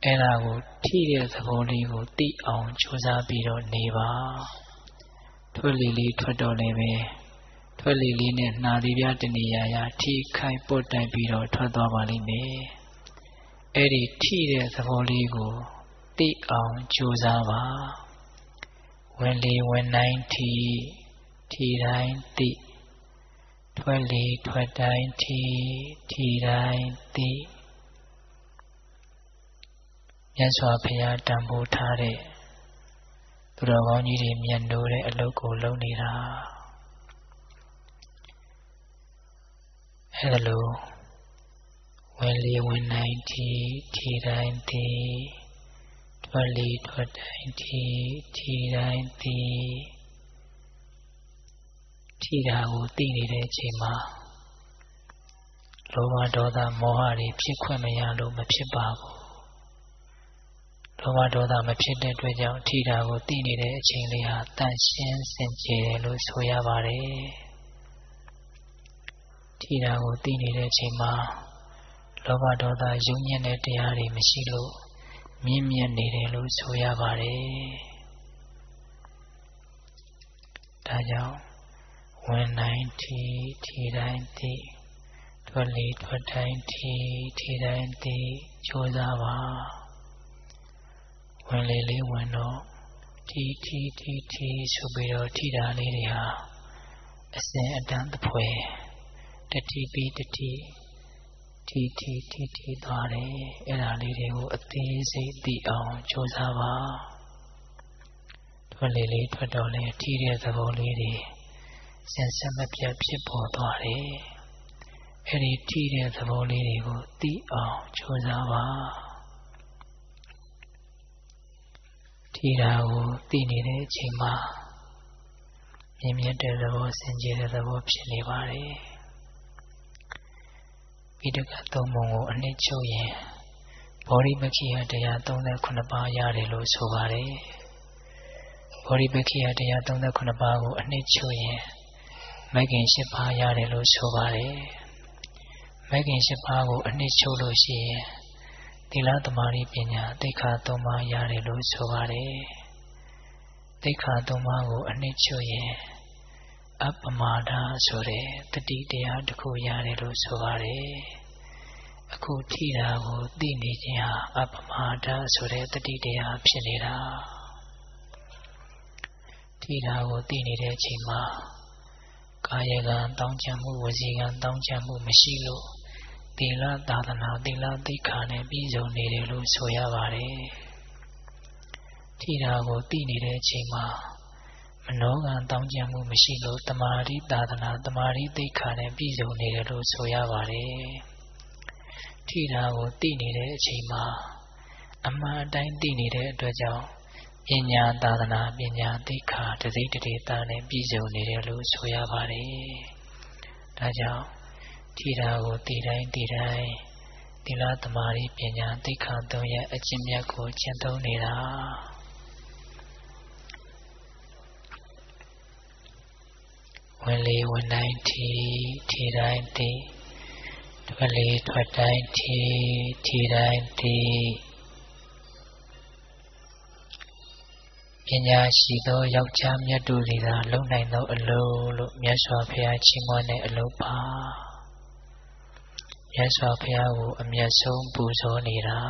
အဲ့ဒါကိုထိတဲ့သဘောလေးကိုသိအောင်ကြိုးစားပြီးတော့နေပါထွက်လေလေးထွက်တော့လည်းပဲထွက်လေလေးနဲ့နာသီးပြားတနေရာရာထိခိုက်ပုတ်တိုက်ပြီးတော့ထွက်သွားပါလိမ့်မယ်အဲ့ဒီထိတဲ့သဘောလေးကိုသိအောင်ကြိုးစားပါဝင်လေဝင်နိုင်ထိတိုင်းသိထွက်လေထွက်တိုင်းထိတိုင်းသိမြတ်စွာဘုရားတန်ဖိုးထားတဲ့သူတော်ကောင်းကြီးတွေမြတ်နိုးတဲ့အလုပ်ကိုလုပ်နေတာအဲဒါလိုဝင်လေဝင်နိုင်ထိတိုင်းသိထွက်လေထွက်တိုင်းထိတိုင်းသိထိတာကိုသိနေတဲ့အချိန်မှာလောဘဒေါသမောဟတွေဖြစ်ခွင့်မရလို့မဖြစ်ပါဘူးလောဘဒေါသမဖြစ်တဲ့အတွက်ကြောင့်ထိတာကိုသိနေတဲ့အချိန်လေးဟာတန်ရှင်းစင်ကြယ်တယ်လို့ဆိုရပါတယ်ထိတာကိုသိနေတဲ့အချိန်မှာလောဘဒေါသယုံညံ့တဲ့တရားတွေမရှိလို့မြင့်မြတ်နေတယ်လို့ဆိုရပါတယ်ဒါကြောင့်ဝင်နိုင်ထိတိုင်းသိထွက်လေထွက်တိုင်းထိတိုင်းသိကြိုးစားပါဝင်လေလေးဝင်တော့ထိဆိုပြီးတော့ထိတာလေးတွေဟာအစဉ်အတန်းတစ်ဖွဲတတိပြီးတတိထိသွားတယ်အဲ့ဒါလေးတွေကိုအသေးစိတ်သိအောင်ကြိုးစားပါထွက်လေလေးထွက်တော့လေထိတဲ့သဘောလေးတွေစင်ဆက်မပြတ်ဖြစ်ပေါ်သွားတယ် အဲ့ဒီထိတဲ့သဘောလေးတွေကိုသိအောင်ကြိုးစားပါထိတာကိုသိနေတဲ့အချိန်မှာမြင်မြတ်တဲ့သဘောစင်ကြယ်တဲ့သဘောဖြစ်နေပါတယ်ပိဋကသုံးပုံကိုအနှစ်ချုပ်ရင်ဘောဓိပက္ခိယတရား39ပါးရတယ်လို့ဆိုပါတယ်ဘောဓိပက္ခိယတရား39ပါးကိုအနှစ်ချုပ်ရင်မဂ္ဂင်10ပါးရတယ်လို့ဆိုပါတယ်မဂ္ဂင်10ပါးကိုအနှစ်ချုပ်လို့ရှိရင်သီလသမာဓိပညာသိက္ခာ3ပါးရတယ်လို့ဆိုပါတယ်သိက္ခာ3ပါးကိုအနှစ်ချုပ်ရင်အပ္ပမာဒဆိုတဲ့တတိတရားတစ်ခုရတယ်လို့ဆိုပါတယ်အခုထိတာကိုသိနေခြင်းဟာအပ္ပမာဒဆိုတဲ့တတိတရားဖြစ်နေတာထိတာကိုသိနေတဲ့အချိန်မှာကာယကံတောင်းချမှုဝစီကံတောင်းချမှုမရှိလို့သီလသာသနာသီလသိက္ခာနဲ့ပြည့်စုံနေတယ်လို့ဆိုရပါတယ်ထိတာကိုသိနေတဲ့အချိန်မှာမနောကံတောင်းချမှုမရှိလို့တမာတိသာသနာတမာတိသိက္ခာနဲ့ပြည့်စုံနေတယ်လို့ဆိုရပါတယ်ထိတာကိုသိနေတဲ့အချိန်မှာအမှန်အတိုင်းသိနေတဲ့အတွက်ကြောင့်ပညာသာသနာပညာသိက္ခာတစိတ်တဒေသနဲ့ပြည့်စုံနေတယ်လို့ဆိုရပါတယ်ဒါကြောင့်ထိတာကိုသိတိုင်းသိတိုင်းသီလသမာဓိပညာသိက္ခာ3ရဲ့အကျင့်မြတ်ကိုကျင့်သုံးနေတာဝင်လေဝင်တိုင်းထိတိုင်းသိထွက်လေထွက်တိုင်းထိတိုင်းသိပညာရှိသောယောက်ျားမြတ်တို့သည်သာလုံနိုင်သောအလုပ်လို့မြတ်စွာဘုရားချီးမွမ်းတဲ့အလုပ်ပါမြတ်စွာဘုရားကိုအမြတ်ဆုံးပူဇော်နေတာ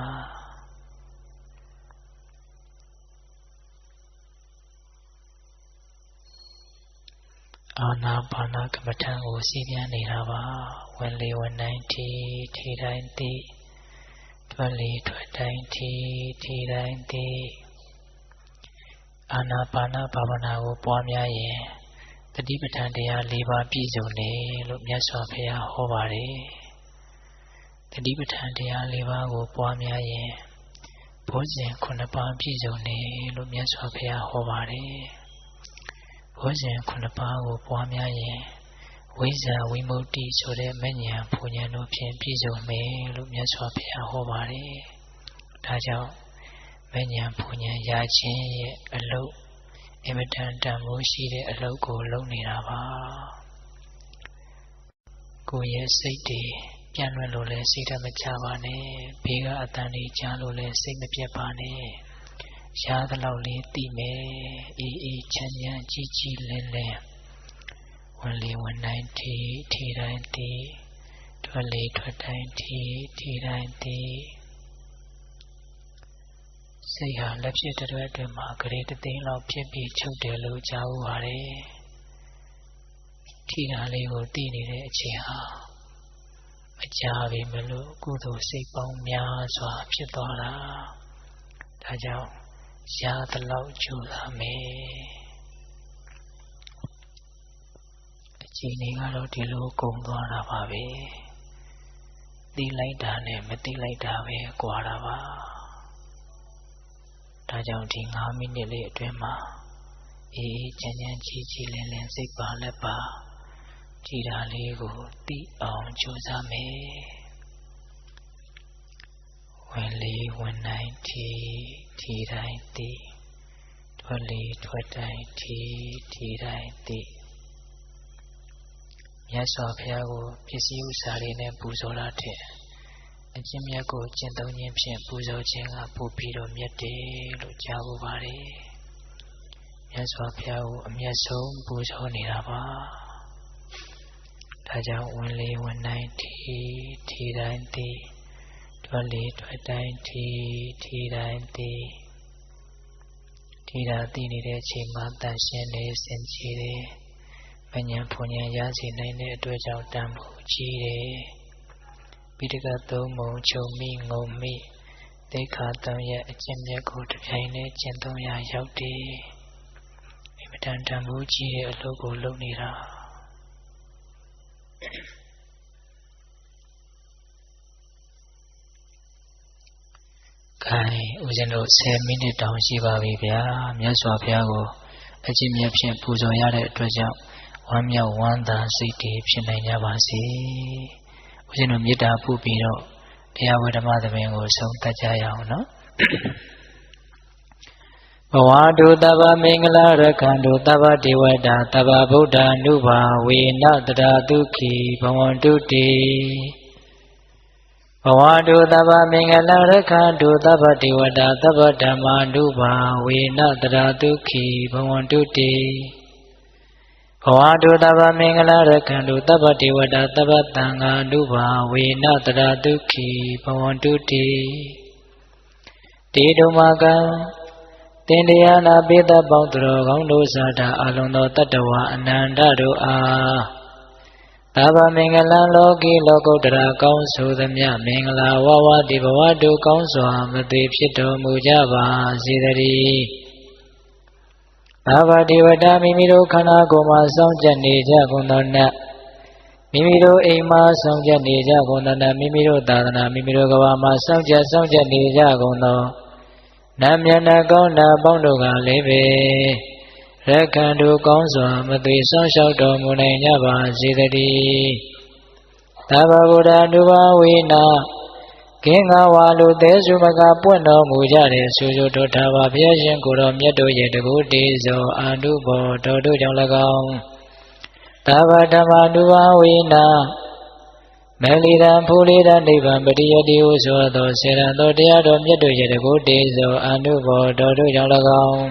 အာနာပါနကမ္မထံကိုစီးပြန်နေတာပါဝင်လေဝင်တိုင်းထိတိုင်းသိထွက်လေထွက်တိုင်းထိတိုင်းသိအာနာပါနဘာဝနာကိုပွားများရင်တတိပဋ္ဌာန်တရား၄ပါးပြည့်စုံတယ်လို့မြတ်စွာဘုရားဟောပါတယ်တတိပဋ္ဌာန်တရား၄ပါးကိုပွားများရင်ဘုဇင်9ပါးပြည့်စုံတယ်လို့မြတ်စွာဘုရားဟောပါတယ်ဘုဇင်9ပါးကိုပွားများရင်ဝိဇ္ဇာဝိမု ക്തി ဆိုတဲ့မဉ္ဇဉ်ဘုံဉဏ်တို့ဖြင့်ပြည့်စုံမယ်လို့မြတ်စွာဘုရားဟောပါတယ်ဒါကြောင့်မဉ္ဇဉ်ဘုံဉဏ်ရခြင်းရဲ့အလုပ်အင်မတန်တန်ဖိုးရှိတဲ့အလုပ်ကိုလုပ်နေတာပါကိုယ်ရဲ့စိတ်တွေပြန့်လွင့်လို့လည်းစိတ်ဓာတ်မချပါနဲ့ဘေးကအတန်တွေကြားလို့လည်းစိတ်မပြတ်ပါနဲ့ရှားသလောက်လေးသိမယ်အေးအေးချမ်းချမ်းကြီးကြီးလင်းလင်းဝင်လေဝင်တိုင်းထိတိုင်းသိထွက်လေထွက်တိုင်းထိတိုင်းသိစိတ်ဟာလက်ဖြစ်တဲ့အတွက်မှာဂရေတသိန်းလောက်ဖြစ်ပြီးချုပ်တယ်လို့ကြားဥပါတယ်ထိတာလေးကိုသိနေတဲ့အချိန်ဟာမကြာပြီမလို့ကုသိုလ်စိတ်ပေါင်းများစွာဖြစ်သွားတာဒါကြောင့်ရသလောက်ကြိုးစားမယ်အချိန်တွေကတော့ဒီလိုကုန်သွားတာပါပဲသိလိုက်တာနဲ့မသိလိုက်တာပဲကွာတာပါဒါကြောင့်ဒီ9မိနစ်လေးအတွင်းမှာအေးအေးချမ်းချမ်းကြီးကြီးလင်းလင်းစိတ်ပါလက်ပါကြည်တာလေးကိုသိအောင်ကြိုးစားမယ်ဝင်လေဝင်တိုင်းထိတိုင်းသိထွက်လေထွက်တိုင်းထိတိုင်းသိမြတ်စွာဘုရားကိုပစ္စည်းဥစ္စာတွေနဲ့ပူဇော်တာတဲ့အကျင့်မြတ်ကိုကျင့်သုံးခြင်းဖြင့်ပူဇော်ခြင်းကပို့ပြီးတော့မြတ်တယ်လို့ကြားဖို့ပါတယ်မြတ်စွာဘုရားကိုအမြတ်ဆုံးပူဇော်နေတာပါဒါကြောင့်ဝင်လေဝင်တိုင်းထိတိုင်းသိထွက်လေထွက်တိုင်းထိတိုင်းသိထိတာသိနေတဲ့အချိန်မှာတန်ရှင်းနေစင်ကြယ်တယ်မဉ္ဇဉ်ဘုံဉဏ်ရစေနိုင်တဲ့အတွက်ကြောင့်တန်ဖိုးကြီးတယ်ပိဋကသုံးပုံချုပ်မိငုံမိသိက္ခာ3ရဲ့အကျင့်မြတ်ကိုတစ်ပြိုင်တည်းကျင့်သုံးရရောက်တယ်အမတန်တန်ဖိုးကြီးတဲ့အလုပ်ကိုလုပ်နေတာ ခိုင်ဦးဇင်းတို့10မိနစ်တောင်ရှိပါပြီဗျာမြတ်စွာဘုရားကိုအကျင့်မြတ်ဖြင့်ပူဇော်ရတဲ့အတွက်ကြောင့်ဝမ်းမြောက်ဝမ်းသာစိတ်တည်ဖြစ်နိုင်ကြပါစေဦးဇင်းတို့မေတ္တာပို့ပြီးတော့တရားဝဓမ္မသဘင်ကိုဆုံးသတ်ကြရအောင်နော်ဘဝတုတဗ္ဗမင်္ဂလာရခန္တုတဗ္ဗဒေဝတာတဗ္ဗဗုဒ္ဓ ानु ဘာဝေနတရာဒုက္ခိဘဝန္တုတိဘဝတုတဗ္ဗမင်္ဂလာရခန္တုတဗ္ဗဒေဝတာတဗ္ဗဓမ္မာ ानु ဘာဝေနတရာဒုက္ခိဘဝန္တုတိဘဝတုတဗ္ဗမင်္ဂလာရခန္တုတဗ္ဗဒေဝတာတဗ္ဗသံဃာ ानु ဘာဝေနတရာဒုက္ခိဘဝန္တုတိတေတုမကံတင်တရားနာပိသပေါင်းသူတော်ကောင်းတို့စာတာအလုံးသောတတ္တဝါအနန္တတို့အားသဗ္ဗမင်္ဂလံလောကီလောကုတ္တရာကောင်းဆိုသမျှမင်္ဂလာဝဝတိဘဝတို့ကောင်းစွာမသေးဖြစ်တော်မူကြပါစေတည်းသဗ္ဗဒေဝတာမိမိတို့ခန္ဓာကိုယ်မှာစောင့်ကြနေကြကုန်သောနတ်မိမိတို့အိမ်မှာစောင့်ကြနေကြကုန်သောနတ်မိမိတို့သာသနာမိမိတို့ကဘာမှာစောင့်ကြနေကြကုန်သောနတ်မြတ်နာကောင်းနာပေါင်းတို့ကလည်းပဲရက္ခန္တုကောင်းစွာမသွေဆောင်လျှောက်တော်မူနိုင်ကြပါစေတည်းသဗ္ဗဗုဒ္ဓ ानु ဘာဝေနကင်္ဂဝါလူသေးစုမကပွင့်တော်မူကြတဲ့ဆူဆူတော်ထာဝဘုရားရှင်ကိုတော်မြတ်တို့ရဲ့တကုတေဇောအာနုဘောတော်တို့ကြောင့်၎င်းသဗ္ဗဓမ္မာ ानु ဘာဝေနမေလီရန်ဖူလီရန်နိဗ္ဗာန်ပရိယတိဟုဆိုသောစေရန်သောတရားတော်မြတ်တို့ရဲ့တကုတေဇောအာနုဘောတော်တို့ကြောင့်၎င်း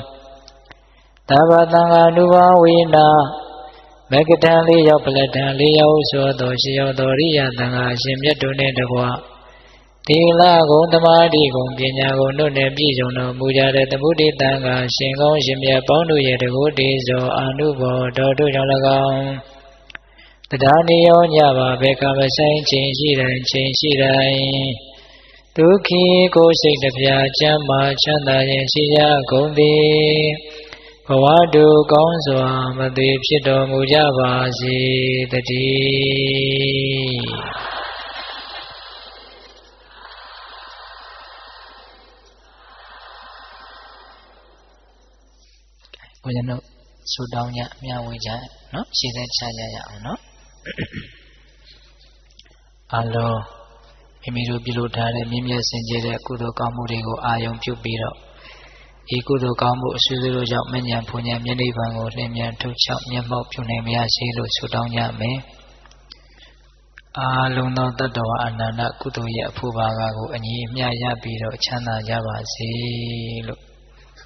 သဗ္ဗသံဃာ ानु ဘာဝေနမေကတံလေးရောက်ပလတံလေးရောက်ဆိုသောရှိရောက်သောရိယသံဃာရှင်မြတ်တို့နှင့်တကွသီလဂုဏ်သမာဓိဂုဏ်ပညာဂုဏ်တို့နှင့်ပြည့်စုံတော်မူကြတဲ့သမုဒိသံဃာရှင်ကောင်းရှင်မြတ်ပေါင်းတို့ရဲ့တကုတေဇောအာနုဘောတော်တို့ကြောင့်၎င်းတရားနိယောညပါဘေကမဆိုင်ချိန်ရှိတိုင်းဒုက္ခိကိုစိတ်တပြာချမ်းသာချမ်းသာခြင်းရှိကြကုန်သည်ဘဝတုကောင်းစွာမသွေဖြစ်တော်မူကြပါစေတည်းဘုရားတို့ဆုတောင်းကြမျှဝေကြနော်ရှင်းသက်ချကြရအောင်နော်အလောမိမိတို့ပြုလုပ်ထားတဲ့မြင့်မြတ်စင်ကြယ်တဲ့ကုသိုလ်ကောင်းမှုတွေကိုအာယုံပြုပြီးတော့ဤကုသိုလ်ကောင်းမှုအစွမ်းတို့ကြောင့်မဉ္ဇဉ်ဘုံဉ္ဇဉ်မျက်နှိပ်ပံကိုလင်းမြန်ထုတ်ချောက်မျက်မှောက်ပြုနိုင်မရစေလို့ဆုတောင်းကြမယ်အာလုံးသောတတ္တဝါအနန္တကုသိုလ်ရဲ့အဖို့ဘာကကိုအညီအမျှရပြီးတော့ချမ်းသာကြပါစေလို့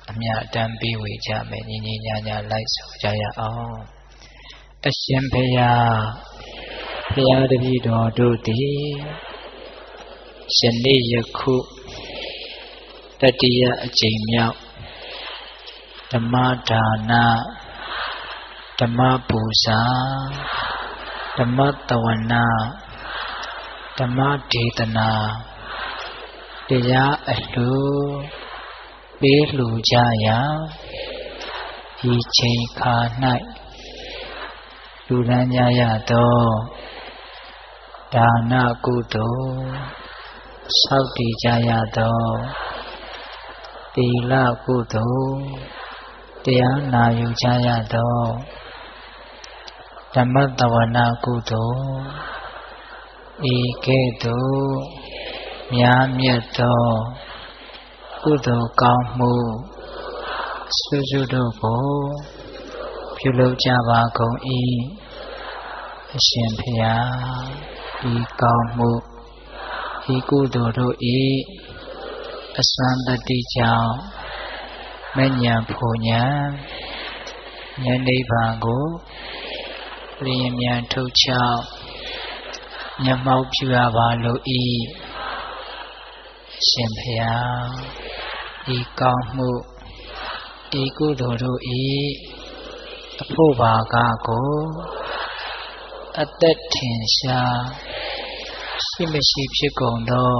အမြတ်တမ်းပေးဝေကြမယ်ညီညီညာညာလိုက်ဆိုကြရအောင်အရှင်ဘုရားဘုရားတပည့်တော်တို့သည်ယနေ့ယခုတတိယအကြိမ်မြောက်ဓမ္မဒါနဓမ္မပူဇာဓမ္မတဝနာဓမ္မဒေသနာတရားအလှူပေးလှူကြရာဤချိန်ခါ၌လူရန်ကြရသောဒါနကုသိုလ်ဆောက်တည်ကြရသောသီလကုသိုလ်တရားနာယူကြရသောဓမ္မတဝနာကုသိုလ်ဤကဲ့သို့များမြတ်သောကုသိုလ်ကောင်းမှုစွစွတို့ကိုပြုလုပ်ကြပါကုန်၏အရှင်ဘုရားဤကောင်းမှုဤကုသိုလ်တို့ဤအစွမ်းတတိကြောင့်မဉ္ဇဉ်ဖူဉ္ဇဉ်ဉာဏ်နိဗ္ဗာန်ကိုလျင်မြန်ထုတ်ချောက်မျက်မှောက်ပြုရပါလို့ဤရှင်ဘုရားဤကောင်းမှုဤကုသိုလ်တို့ဤအဖို့ဘာကကိုအသက်ထင်ရှားရှိမရှိဖြစ်ကုန်သော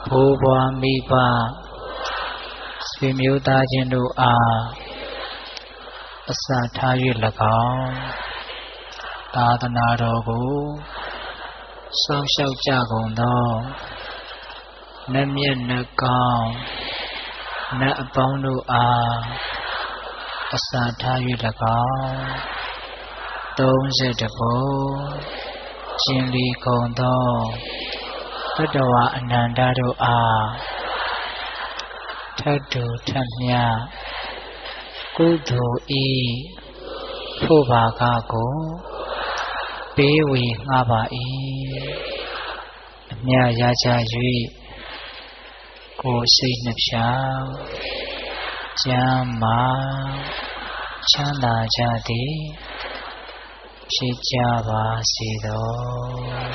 ဘိုးဘွားမိဘဆွေမျိုးသားချင်းတို့အားအစထား၍၎င်းသာသနာတော်ကိုစောင့်ရှောက်ကြကုန်သော နတ်မြတ်နတ်ကောင်းနတ်အပေါင်းတို့အားအစာထား၍၎င်း31ဘုံရှင်လီကုန်သောသတ္တဝါအနန္တတို့အားထပ်တူထပ်မြကုသိုလ်ဤဖို့ပါကကိုပေးဝေငှပါ၏အမြရကြ၍ကိုယ်စိတ်နှဖျားကျမ်းမာချမ်းသာကြသည်ဖြစ်ကြပါစေသော